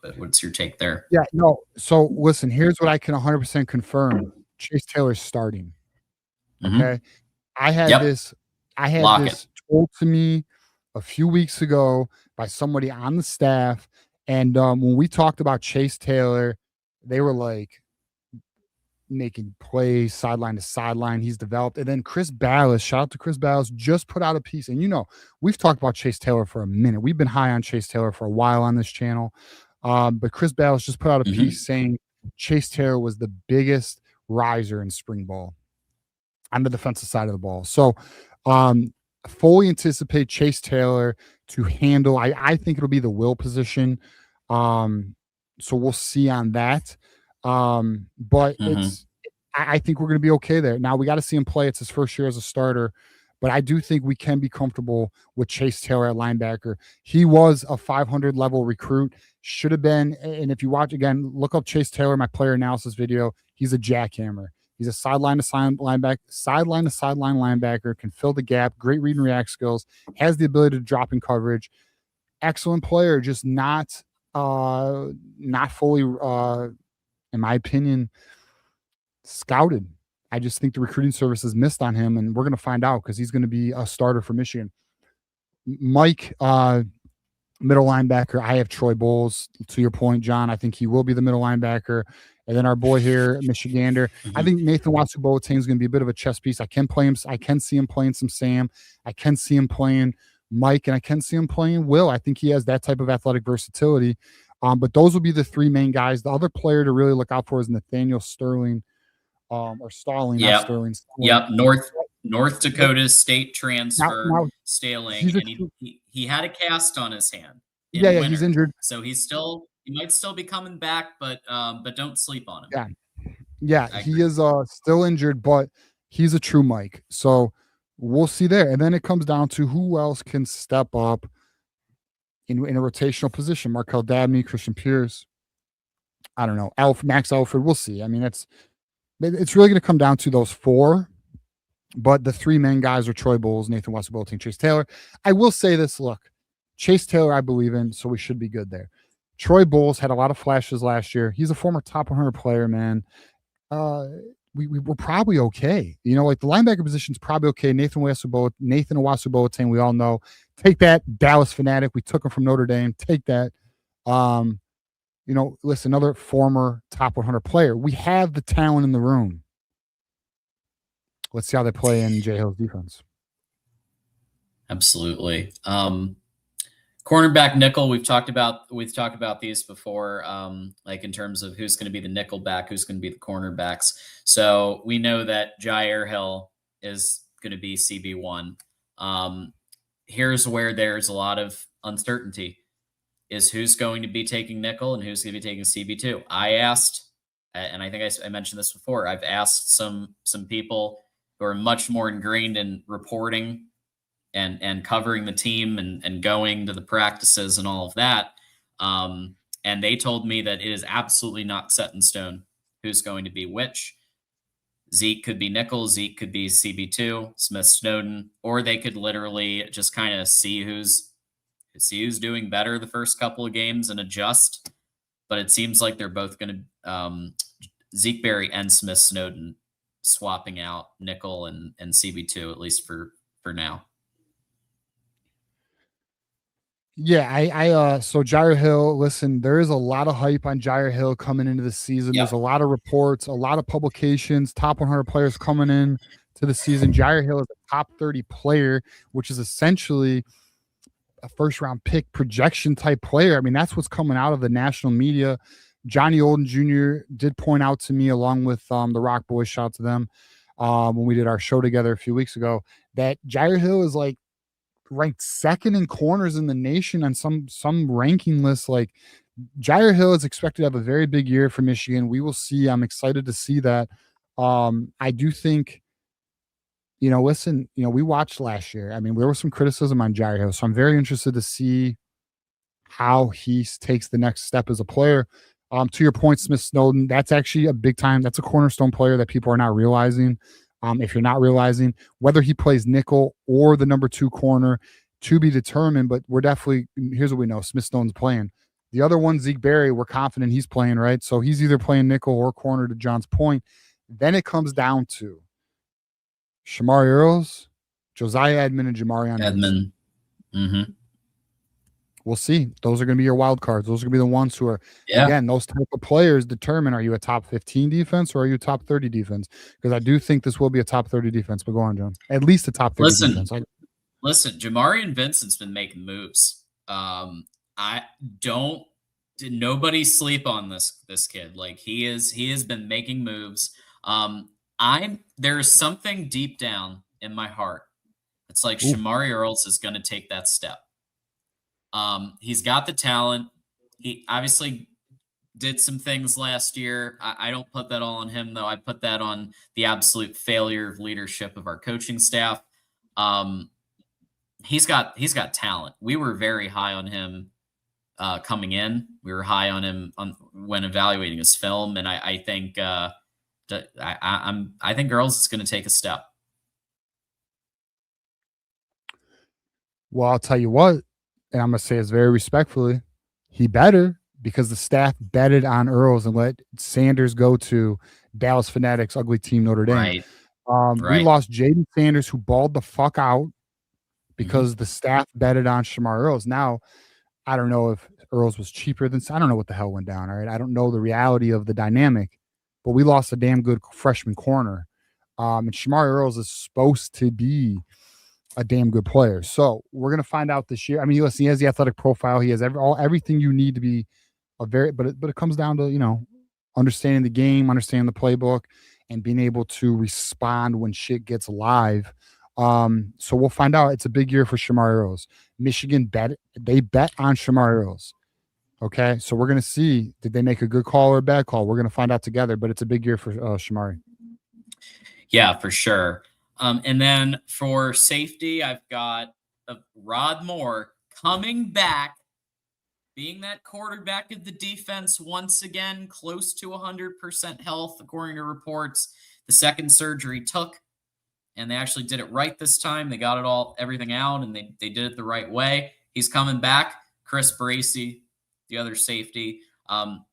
But what's your take there? Yeah, no. So listen, here's what I can 100% confirm. Chase Taylor's starting. Okay. I had this told to me a few weeks ago by somebody on the staff. And when we talked about Chase Taylor, they were like, making plays sideline to sideline. He's developed. And then Chris Ballas, shout out to Chris Ballas, just put out a piece. And we've talked about Chase Taylor for a minute. We've been high on Chase Taylor for a while on this channel. But Chris Ballas just put out a piece saying Chase Taylor was the biggest riser in spring ball on the defensive side of the ball. So fully anticipate Chase Taylor to handle. I think it'll be the will position. So we'll see on that. But I think we're going to be okay there. Now we got to see him play. It's his first year as a starter, but I do think we can be comfortable with Chase Taylor at linebacker. He was a 500 level recruit, should have been. And if you watch again, look up Chase Taylor, my player analysis video. He's a jackhammer. He's a sideline to sideline linebacker, can fill the gap, great read and react skills, has the ability to drop in coverage. Excellent player, just not fully, in my opinion, scouted. I just think the recruiting services missed on him, and we're going to find out because he's going to be a starter for Michigan. Mike, middle linebacker, I have Troy Bowles. To your point, John, I think he will be the middle linebacker. And then our boy here, Michigander, I think Nathan Watsu-Boateng is going to be a bit of a chess piece. I can play him. I can see him playing some Sam. I can see him playing Mike, and I can see him playing Will. I think he has that type of athletic versatility. But those will be the three main guys. The other player to really look out for is Nathaniel Sterling, or Stalling, not Sterling. Yep, North Dakota State transfer, Staling, and he had a cast on his hand. Yeah, he's injured. So he might still be coming back, but don't sleep on him. Yeah, he is still injured, but he's a true Mike. So we'll see there. And then it comes down to who else can step up in a rotational position. Markel Dabney, Christian Pierce. I don't know. Max Alfred. We'll see. I mean, it's really going to come down to those four. But the three main guys are Troy Bowles, Nathan Watsu-Boateng, Chase Taylor. I will say this. Look, Chase Taylor I believe in, so we should be good there. Troy Bowles had a lot of flashes last year. He's a former top 100 player, man. We're probably okay. Like the linebacker position's probably okay. Nathan Watsu-Boateng, we all know. Take that, Dallas fanatic. We took him from Notre Dame. Take that. Listen, another former top 100 player. We have the talent in the room. Let's see how they play in Jay Hill's defense. Absolutely. Cornerback nickel, we've talked about these before, like in terms of who's going to be the nickel back, who's going to be the cornerbacks. So we know that Jair Hill is going to be CB1. Here's where there's a lot of uncertainty, is who's going to be taking nickel and who's going to be taking CB2. I asked, and I think I mentioned this before, I've asked some people who are much more ingrained in reporting and covering the team and going to the practices and all of that. And they told me that it is absolutely not set in stone who's going to be which. Zeke could be nickel, Zeke could be CB2, Smith Snowden, or they could literally just kind of see who's doing better the first couple of games and adjust. But it seems like they're both going to Zeke Berry and Smith Snowden swapping out nickel and CB2, at least for now. Yeah, so Jair Hill, listen, there is a lot of hype on Jair Hill coming into the season. There's a lot of reports, a lot of publications, top 100 players coming in to the season. Jair Hill is a top 30 player, which is essentially a first-round pick projection type player. I mean, that's what's coming out of the national media. Johnny Olden Jr. did point out to me, along with the Rock Boys, shout out to them, when we did our show together a few weeks ago, that Jair Hill is like ranked second in corners in the nation on some ranking list. Like, Jair Hill is expected to have a very big year for Michigan. We will see. I'm excited to see that. I do think, listen, we watched last year. I mean, there was some criticism on Jair Hill, so I'm very interested to see how he takes the next step as a player. To your point, Smith Snowden, that's actually a big time. That's a cornerstone player that people are not realizing. If you're not realizing, whether he plays nickel or the number 2 corner, to be determined, but we're definitely, here's what we know, Smith Snowden's playing. The other one, Zeke Berry, we're confident he's playing, right? So he's either playing nickel or corner, to John's point. Then it comes down to Shamari Earls, Josiah Edmond, and Jamarion Edmond. Mm-hmm. we'll see. Those are going to be your wild cards. Those are going to be the ones who are, again, those type of players determine, are you a top 15 defense or are you a top 30 defense? Because I do think this will be a top 30 defense, but go on, John. At least a top 30 defense. Listen, Jamarian Vincent's been making moves. Nobody sleep on this kid. Like he has been making moves. There's something deep down in my heart. It's like Shamari Earls is going to take that step. He's got the talent. He obviously did some things last year. I don't put that all on him, though. I put that on the absolute failure of leadership of our coaching staff. He's got talent. We were very high on him coming in. We were high on him when evaluating his film, and I think I think Earls is going to take a step. Well, I'll tell you what, and I'm going to say this very respectfully, he better, because the staff betted on Earls and let Sanders go to Dallas Fanatics' ugly team, Notre Dame. Right. We lost Jaden Sanders, who balled the fuck out because the staff betted on Shamar Earls. Now, I don't know if Earls was cheaper than – I don't know what the hell went down, all right? I don't know the reality of the dynamic, but we lost a damn good freshman corner. And Shamar Earls is supposed to be – a damn good player. So we're going to find out this year. I mean, listen, he has the athletic profile. He has everything you need to be but it comes down to, understanding the game, understanding the playbook, and being able to respond when shit gets live. So we'll find out. It's a big year for Shamar Earls. Michigan bet on Shamar Earls. Okay. So we're going to see, did they make a good call or a bad call? We're going to find out together, but it's a big year for Shamari. Yeah, for sure. And then for safety, I've got Rod Moore coming back, being that quarterback of the defense once again, close to 100% health, according to reports. The second surgery took, and they actually did it right this time. They got everything out, and they did it the right way. He's coming back. Chris Bracey, the other safety,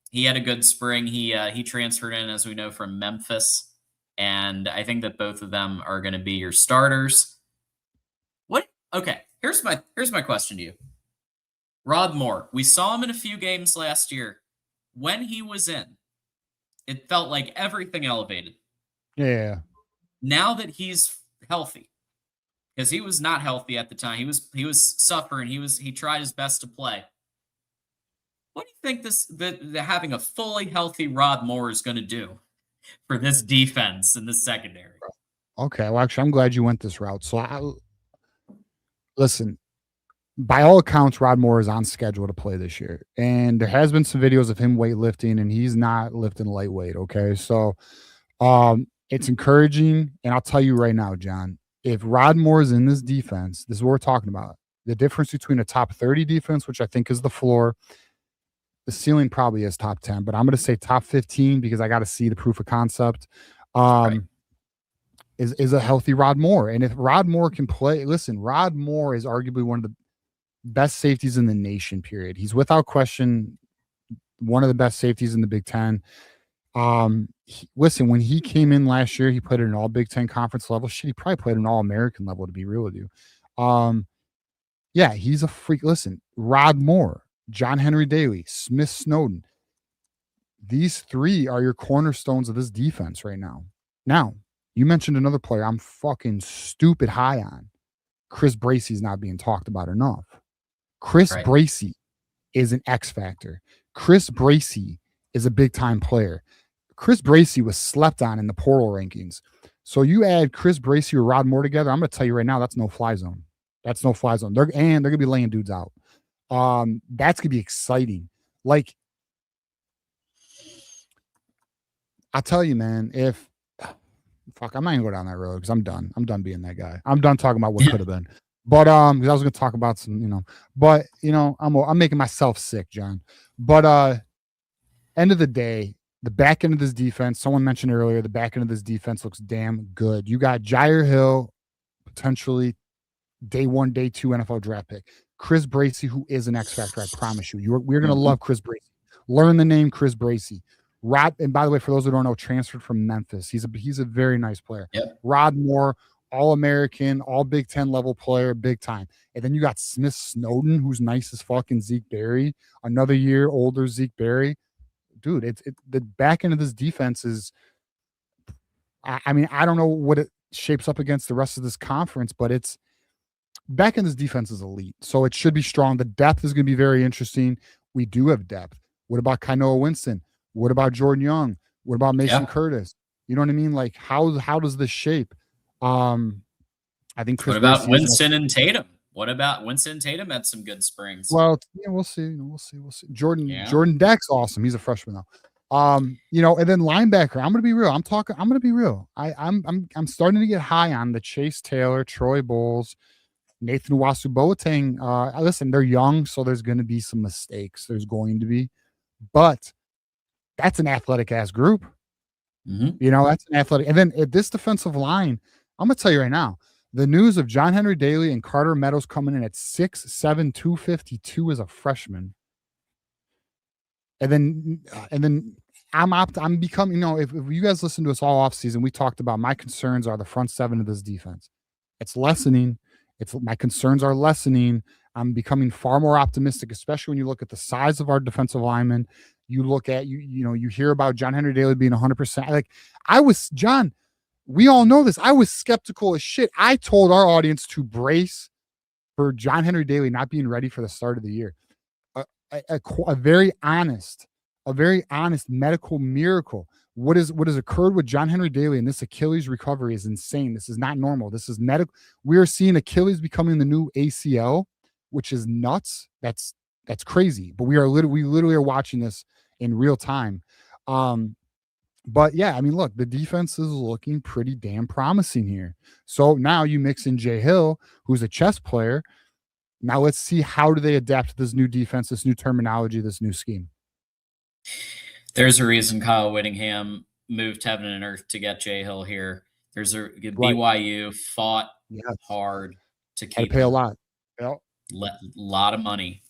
he had a good spring. He transferred in, as we know, from Memphis. And I think that both of them are going to be your starters. Okay, here's my question to you. Rod Moore, we saw him in a few games last year. When he was in, it felt like everything elevated. Yeah. Now that he's healthy, because he was not healthy at the time. He was suffering. He tried his best to play. What do you think having a fully healthy Rod Moore is going to do for this defense in the secondary? Okay, well, actually, I'm glad you went this route. So, listen, by all accounts, Rod Moore is on schedule to play this year. And there has been some videos of him weightlifting, and he's not lifting lightweight, okay? So, it's encouraging, and I'll tell you right now, John, if Rod Moore is in this defense, this is what we're talking about. The difference between a top 30 defense, which I think is the floor, the ceiling probably is top 10, but I'm going to say top 15 because I got to see the proof of concept. Is a healthy Rod Moore. And if Rod Moore can play, listen, Rod Moore is arguably one of the best safeties in the nation, period. He's without question one of the best safeties in the Big Ten. Listen, when he came in last year, he played at an all Big Ten conference level. Shit, he probably played at an all American level, to be real with you. Yeah, he's a freak. Listen, Rod Moore, John Henry Daly, Smith Snowden. These three are your cornerstones of this defense right now. Now, you mentioned another player I'm fucking stupid high on. Chris Bracey's not being talked about enough. Chris Bracey is an X factor. Chris Bracey is a big-time player. Chris Bracey was slept on in the portal rankings. So you add Chris Bracey or Rod Moore together, I'm going to tell you right now, that's no fly zone. That's no fly zone. They're going to be laying dudes out. That's gonna be exciting. Like, I'll tell you, man, I'm not gonna go down that road because I'm done. I'm done being that guy. I'm done talking about what could have been. But because I was gonna talk about some, I'm making myself sick, John. But end of the day, the back end of this defense, someone mentioned earlier, the back end of this defense looks damn good. You got Jair Hill, potentially day 1, day 2 NFL draft pick. Chris Bracey, who is an X factor, I promise you. We're going to love Chris Bracey. Learn the name Chris Bracey. And by the way, for those who don't know, transferred from Memphis. He's a very nice player. Yep. Rod Moore, All-American, all Big Ten level player, big time. And then you got Smith Snowden, who's nice as fucking Zeke Berry, another year older Zeke Berry. Dude, the back end of this defense is. I mean, I don't know what it shapes up against the rest of this conference, but it's back end. This defense is elite, so it should be strong. The depth is going to be very interesting. We do have depth. What about Kainoa Winston? What about Jordan Young? What about Mason Curtis? You know what I mean? Like how does this shape? I think Chris. What about Winston and Tatum? What about Winston and Tatum had some good springs? Well, yeah, we'll see. We'll see. Jordan Deck's awesome. He's a freshman though. You know, and then linebacker. I'm gonna be real. I'm gonna be real. I'm starting to get high on the Chase Taylor, Troy Bowles, Nathan Wasu Boateng. Listen, they're young, so there's gonna be some mistakes. There's going to be, but that's an athletic ass group. Mm-hmm. You know, that's an athletic. And then at this defensive line, I'm gonna tell you right now, the news of John Henry Daly and Carter Meadows coming in at 6'7", 252 as a freshman. And then I'm becoming, you know, if you guys listen to us all offseason, we talked about my concerns are the front seven of this defense. It's lessening. My concerns are lessening. I'm becoming far more optimistic, especially when you look at the size of our defensive linemen. You look at you hear about John Henry Daly being 100%. Like John, we all know this. I was skeptical as shit. I told our audience to brace for John Henry Daly not being ready for the start of the year. A very honest medical miracle. What has occurred with John Henry Daly and this Achilles recovery is insane. This is not normal. This is medical. We are seeing Achilles becoming the new ACL, which is nuts. That's crazy. But we literally are watching this in real time. But yeah, I mean, look, the defense is looking pretty damn promising here. So now you mix in Jay Hill, who's a chess player. Now let's see how do they adapt to this new defense, this new terminology, this new scheme. There's a reason Kyle Whittingham moved heaven and earth to get Jay Hill here. BYU fought hard to keep. Had to pay a lot. Yep. Lot of money.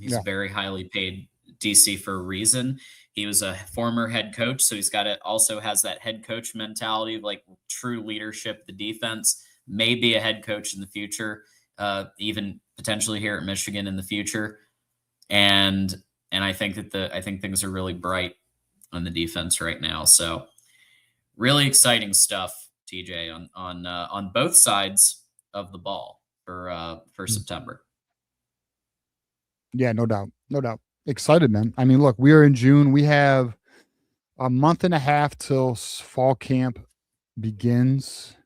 He's very highly paid DC for a reason. He was a former head coach, so also has that head coach mentality of like true leadership. The defense may be a head coach in the future, even potentially here at Michigan in the future. And I think things are really bright on the defense right now. So really exciting stuff, TJ, on both sides of the ball for September. Yeah, no doubt. Excited, man. I mean, look, we are in June. We have a month and a half till fall camp begins.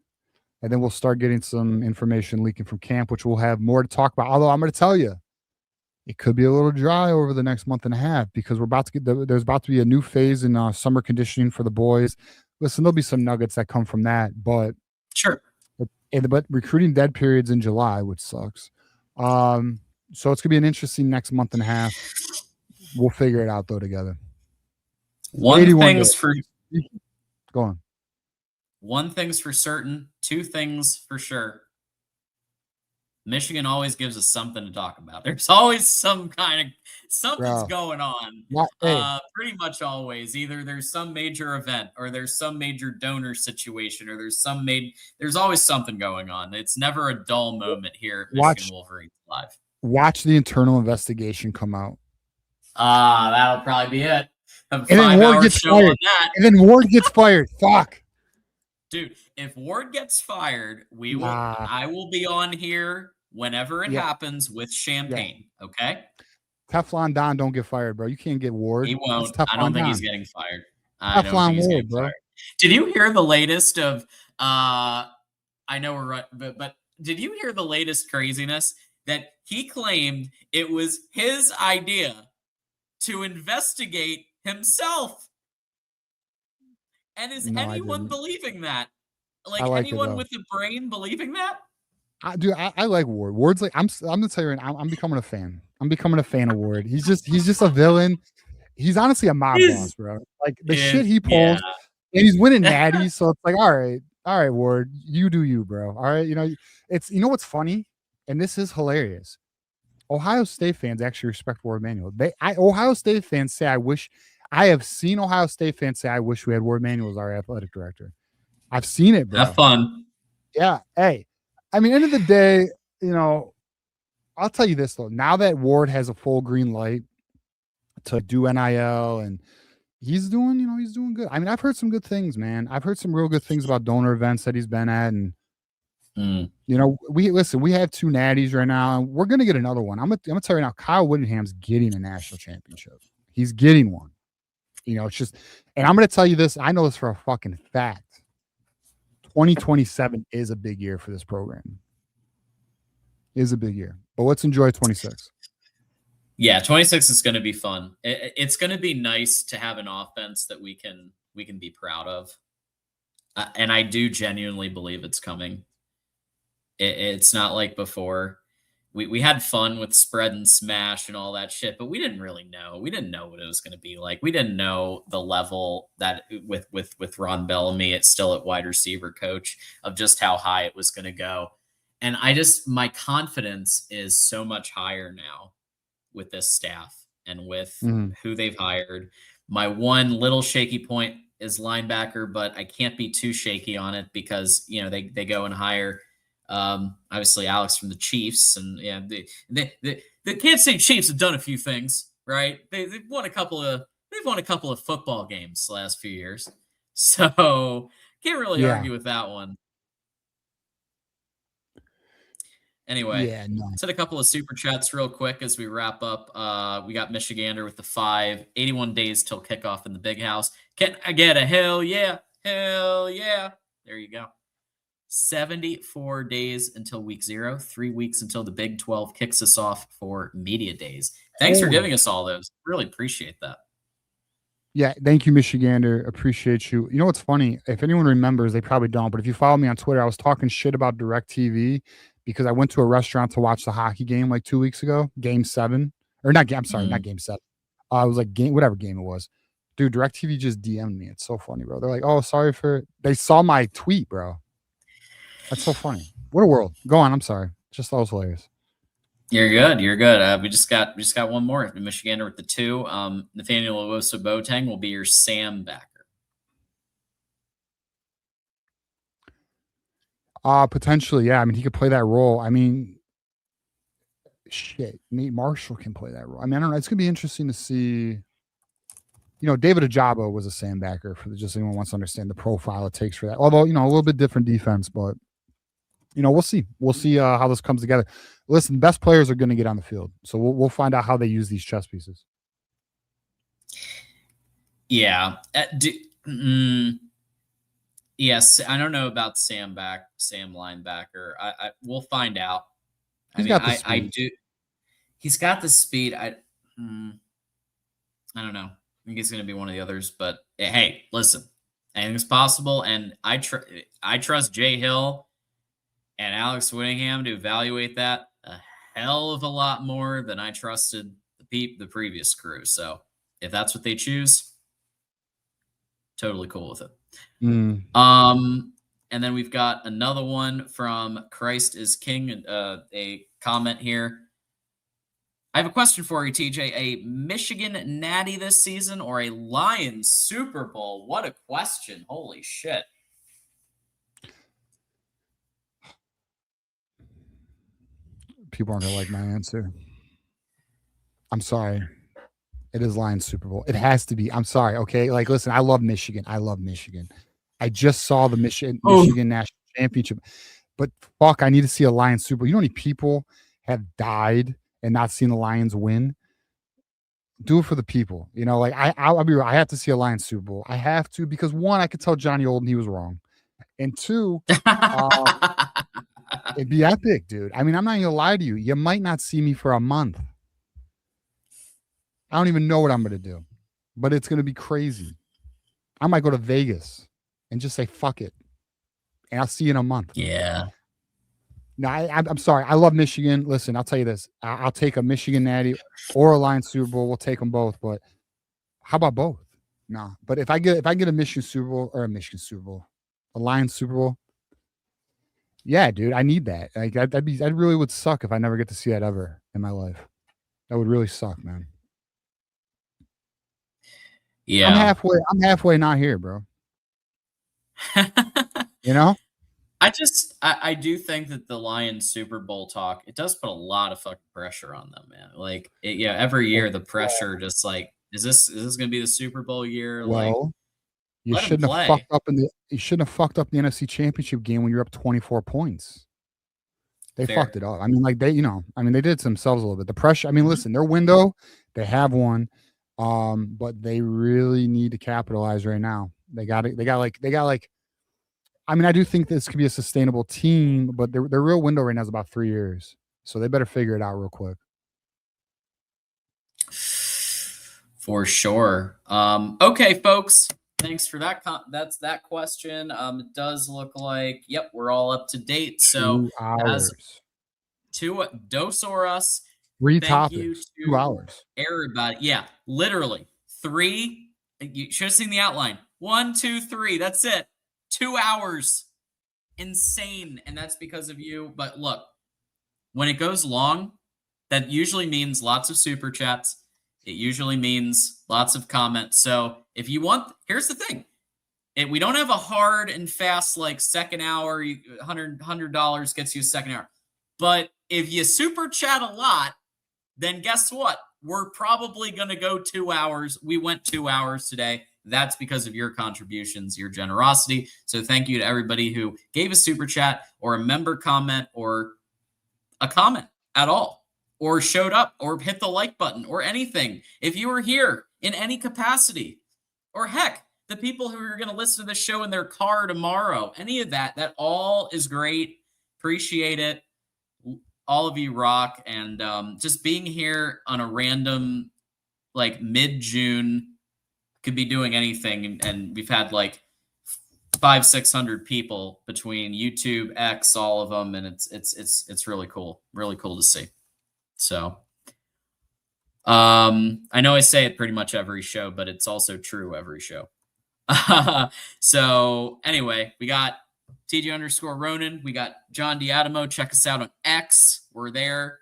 And then we'll start getting some information leaking from camp, which we'll have more to talk about. Although I'm going to tell you, it could be a little dry over the next month and a half because there's about to be a new phase in summer conditioning for the boys. Listen, there'll be some nuggets that come from that, but sure. But recruiting dead periods in July, which sucks. So it's gonna be an interesting next month and a half. We'll figure it out though together. One thing's for certain, two things for sure. Michigan always gives us something to talk about. There's always something's going on. Pretty much always. Either there's some major event or there's some major donor situation or there's always something going on. It's never a dull moment here at Michigan Wolverines Live. Watch the internal investigation come out. That'll probably be it. And then Ward gets fired. And then Ward gets fired. Fuck. Dude, if Ward gets fired, I will be on here whenever it happens with champagne. Okay. Teflon Don don't get fired, bro. You can't get Ward. He won't. I don't think he's getting fired. Teflon Ward, bro. Did you hear the latest of? I know we're right, but did you hear the latest craziness that he claimed it was his idea to investigate himself? And is anyone believing that? Like anyone with a brain believing that? I like Ward. Ward's like I'm gonna tell you right now, I'm becoming a fan. I'm becoming a fan of Ward. He's just a villain. He's honestly a mob boss, bro. Like the shit he pulls, and he's winning natties. So it's like, all right, Ward, you do you, bro. All right, what's funny, and this is hilarious. Ohio State fans actually respect Ward Manuel. Ohio State fans say, I have seen Ohio State fans say, I wish we had Ward Manuel as our athletic director. I've seen it, bro. Have fun. Yeah. Hey, I mean, end of the day, you know, I'll tell you this though. Now that Ward has a full green light to do NIL and he's doing, he's doing good. I mean, I've heard some good things, man. I've heard some real good things about donor events that he's been at. And, we have 2 natties right now, and we're going to get another one. I'm gonna tell you right now, Kyle Whittingham's getting a national championship. He's getting one. It's just, and I'm going to tell you this. I know this for a fucking fact. 2027 is a big year for this program. Is a big year, but let's enjoy 26. Yeah, 26 is going to be fun. It's going to be nice to have an offense that we can be proud of, and I do genuinely believe it's coming. It's not like before. We had fun with spread and smash and all that shit, but we didn't really know. We didn't know what it was going to be like. We didn't know the level that with Ron Bellamy, it's still at wide receiver coach, of just how high it was going to go. And my confidence is so much higher now with this staff and with who they've hired. My one little shaky point is linebacker, but I can't be too shaky on it because, they go and hire obviously Alex from the Chiefs, and yeah, the Kansas City Chiefs have done a few things, right? They've won a couple of football games the last few years, so can't really argue with that one. Anyway, said a couple of super chats real quick as we wrap up. We got Michigander with the 5, 81 days till kickoff in the big house. Can I get a hell yeah? Hell yeah. There you go. 74 days until week 0, 3 weeks until the Big 12 kicks us off for media days. Thanks for giving us all those. Really appreciate that. Yeah, thank you, Michigander. Appreciate you. You know what's funny? If anyone remembers, they probably don't, but if you follow me on Twitter, I was talking shit about DirecTV because I went to a restaurant to watch the hockey game like 2 weeks ago, game 7. Or not game, I'm sorry, not game 7. It was like whatever game it was. Dude, DirecTV just DM'd me. It's so funny, bro. They're like, oh, sorry they saw my tweet, bro. That's so funny. What a world. Go on. I'm sorry. Just that was hilarious. You're good. You're good. We just got one more. Michigander with the 2. Nathaniel Owosu Boateng will be your Sam backer. Potentially, yeah. I mean, he could play that role. I mean, shit. Nate Marshall can play that role. I mean, I don't know. It's gonna be interesting to see. David Ajabo was a Sam backer for just anyone wants to understand the profile it takes for that. Although, a little bit different defense, but we'll see. We'll see how this comes together. Listen, best players are going to get on the field, so we'll find out how they use these chess pieces. Yeah. Yes, I don't know about Sam linebacker. We'll find out. I do. He's got the speed. I don't know. I think he's going to be one of the others, but hey, listen, anything's possible, and I trust Jay Hill and Alex Whittingham to evaluate that a hell of a lot more than I trusted the previous crew. So if that's what they choose, totally cool with it. And then we've got another one from Christ is King, a comment here. I have a question for you, TJ. A Michigan Natty this season or a Lions Super Bowl? What a question. Holy shit. People aren't going to like my answer. I'm sorry. It is Lions Super Bowl. It has to be. I'm sorry. Okay. Like, listen, I love Michigan. I just saw the Michigan National Championship. But fuck, I need to see a Lions Super Bowl. You know how many people have died and not seen the Lions win? Do it for the people. I'll be real. I have to see a Lions Super Bowl. I have to because 1, I could tell Johnny Olden he was wrong. And 2, it'd be epic, dude. I mean, I'm not going to lie to you. You might not see me for a month. I don't even know what I'm going to do, but it's going to be crazy. I might go to Vegas and just say, fuck it. And I'll see you in a month. Yeah. No, I'm sorry. I love Michigan. Listen, I'll tell you this. I'll take a Michigan Natty or a Lions Super Bowl. We'll take them both. But how about both? No. But if I get a Michigan Super Bowl or a Lions Super Bowl, yeah, dude, I need that. Like that really would suck if I never get to see that ever in my life. That would really suck, man. Yeah. I'm halfway not here, bro. I do think that the Lions Super Bowl talk, it does put a lot of fucking pressure on them, man. Like, every year the pressure just like, is this gonna be the Super Bowl year? Like, Well, let him play. you shouldn't have fucked up the NFC Championship game when you're up 24 points. They fucked Fair. it up. I mean, like they did it themselves a little bit. The pressure. I mean, Mhm. listen, their window, they have one, but they really need to capitalize right now. They got it. They got like. I mean, I do think this could be a sustainable team, but their real window right now is about 3 years, so they better figure it out real quick. For sure. Okay, folks. Thanks for that. That's that question. It does look like, yep, we're all up to date. So, 2 hours, as to Dos or Us, three thank you topics, to 2 hours. everybody. Yeah, literally three. You should have seen the outline. 1, 2, 3. That's it. 2 hours. Insane. And that's because of you. But look, when it goes long, that usually means lots of super chats. It usually means lots of comments. So if you want, here's the thing. We don't have a hard and fast like second hour. $100 gets you a second hour. But if you super chat a lot, then guess what? We're probably going to go 2 hours. We went 2 hours today. That's because of your contributions, your generosity. So thank you to everybody who gave a super chat or a member comment or a comment at all, or showed up or hit the like button or anything. If you were here in any capacity, or heck, the people who are going to listen to this show in their car tomorrow, any of that, that all is great. Appreciate it. All of you rock. And just being here on a random, like mid-June, could be doing anything. And we've had like 500-600 people between YouTube, X, all of them, and it's really cool to see. So I know I say it pretty much every show, but it's also true every show. So anyway, we got TJ_Ronin, we got John Diadamo. Check us out on X. We're there,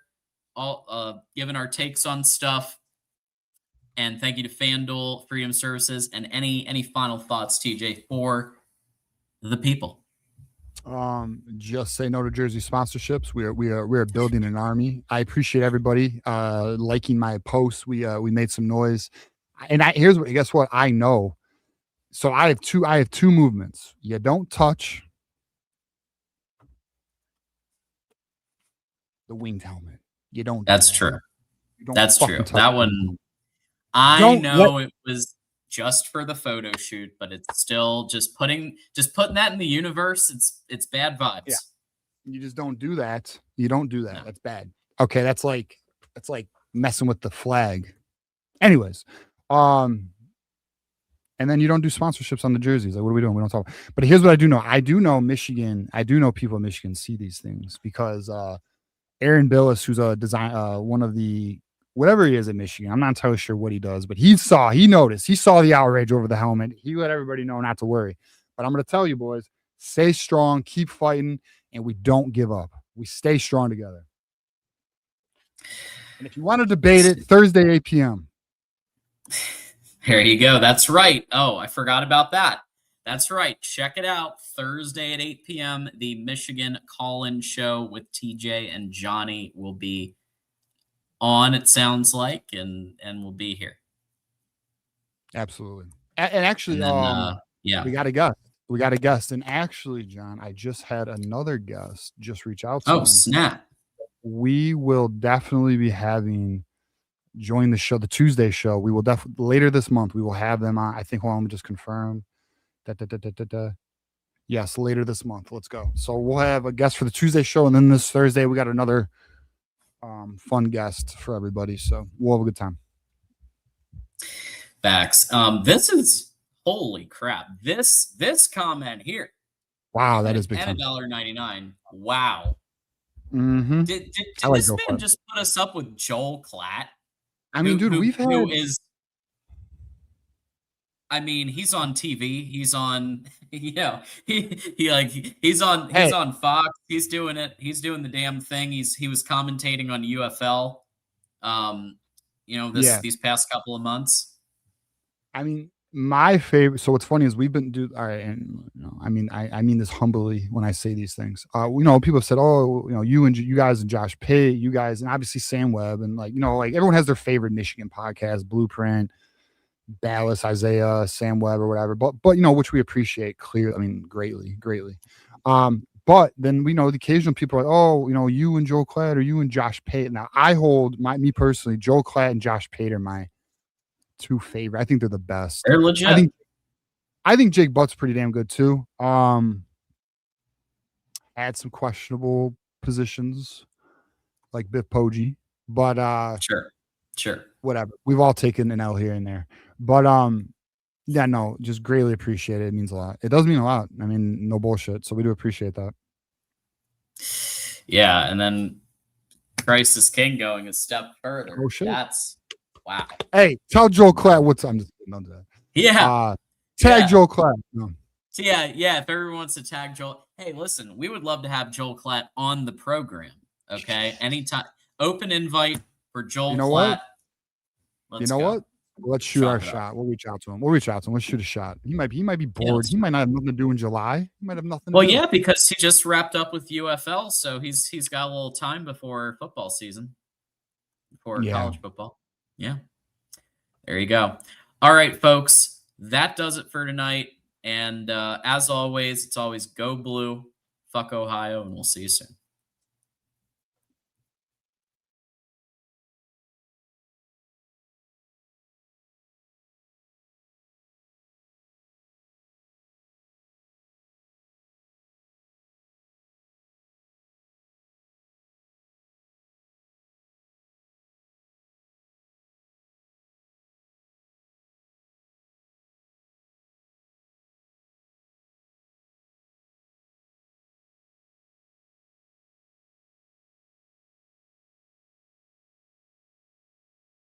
all giving our takes on stuff. And thank you to FanDuel, Freedom Services, and any final thoughts, TJ, for the people. Just say no to jersey sponsorships. We are building an army. I appreciate everybody liking my posts. We made some noise. And guess what? I know. So I have two movements. You don't touch the winged helmet. You don't. That's true. That's true. Touch That one, I know it was just for the photo shoot, but it's still just putting that in the universe. It's bad vibes. Yeah. You just don't do that. You don't do that. No. That's bad. Okay, that's like messing with the flag. Anyways, and then you don't do sponsorships on the jerseys. Like, what are we doing? We don't talk. But here's what I do know. I do know Michigan. I do know people in Michigan see these things because Aaron Billis, who's a design, one of the whatever he is at Michigan. I'm not entirely sure what he does, but he saw the outrage over the helmet. He let everybody know not to worry. But I'm going to tell you, boys, stay strong, keep fighting, and we don't give up. We stay strong together. And if you want to debate it, Thursday, 8 p.m. There you go. That's right. Oh, I forgot about that. That's right. Check it out. Thursday at 8 p.m. The Michigan call-in show with TJ and Johnny will be on, it sounds like, and we'll be here. Absolutely. And actually, yeah, we got a guest. And actually, John, I just had another guest just reach out to me. Oh, snap. We will definitely be having join the show, the Tuesday show. We will definitely later this month. We will have them on. I think. Hold on, let me just confirm. Yes, later this month. Let's go. So we'll have a guest for the Tuesday show, and then this Thursday we got another fun guest for everybody. So we'll have a good time. Facts. This is holy crap. This comment here. Wow, that is big. And $1.99. Wow. Mm-hmm. Did this man just put us up with Joel Klatt? I mean, dude, he's on TV. He's on, he's on Fox. He's doing it. He's doing the damn thing. He was commentating on UFL. These past couple of months. I mean, My favorite. So what's funny is we've been all right, and I mean this humbly when I say these things. People have said, oh, you guys and Josh Pate, you guys, and obviously Sam Webb, and like everyone has their favorite Michigan podcast, Blueprint, Dallas, Isaiah, Sam Webb, or whatever. But which we appreciate clearly. I mean, greatly. But then we know the occasional people are like, oh, you and Joel Klatt or you and Josh Pate. Now I hold me personally, Joel Klatt and Josh Pate are my two favorite. I think they're the best. They're legit. I think Jake Butt's pretty damn good too. Had some questionable positions like Biff Poggi, but sure, whatever. We've all taken an L here and there, but yeah, no, just greatly appreciate it. It means a lot. It does mean a lot. I mean, no bullshit. So we do appreciate that. Yeah, and then Christ is King going a step further. Oh shit! That's wow. Hey, tell Joel Klatt what's I'm just kidding, don't do that. Yeah. Tag Joel Klatt. No. So yeah, if everyone wants to tag Joel, hey, listen, we would love to have Joel Klatt on the program. Okay, anytime, open invite for Joel Klatt. You know what? Let's shoot our shot. We'll reach out to him. Let's shoot a shot. He might be bored. He might not have nothing to do in July. He might have nothing. Well, yeah, because he just wrapped up with UFL, so he's got a little time before football season, before college football. Yeah, there you go. All right, folks. That does it for tonight. And as always, it's always go blue, fuck Ohio, and we'll see you soon.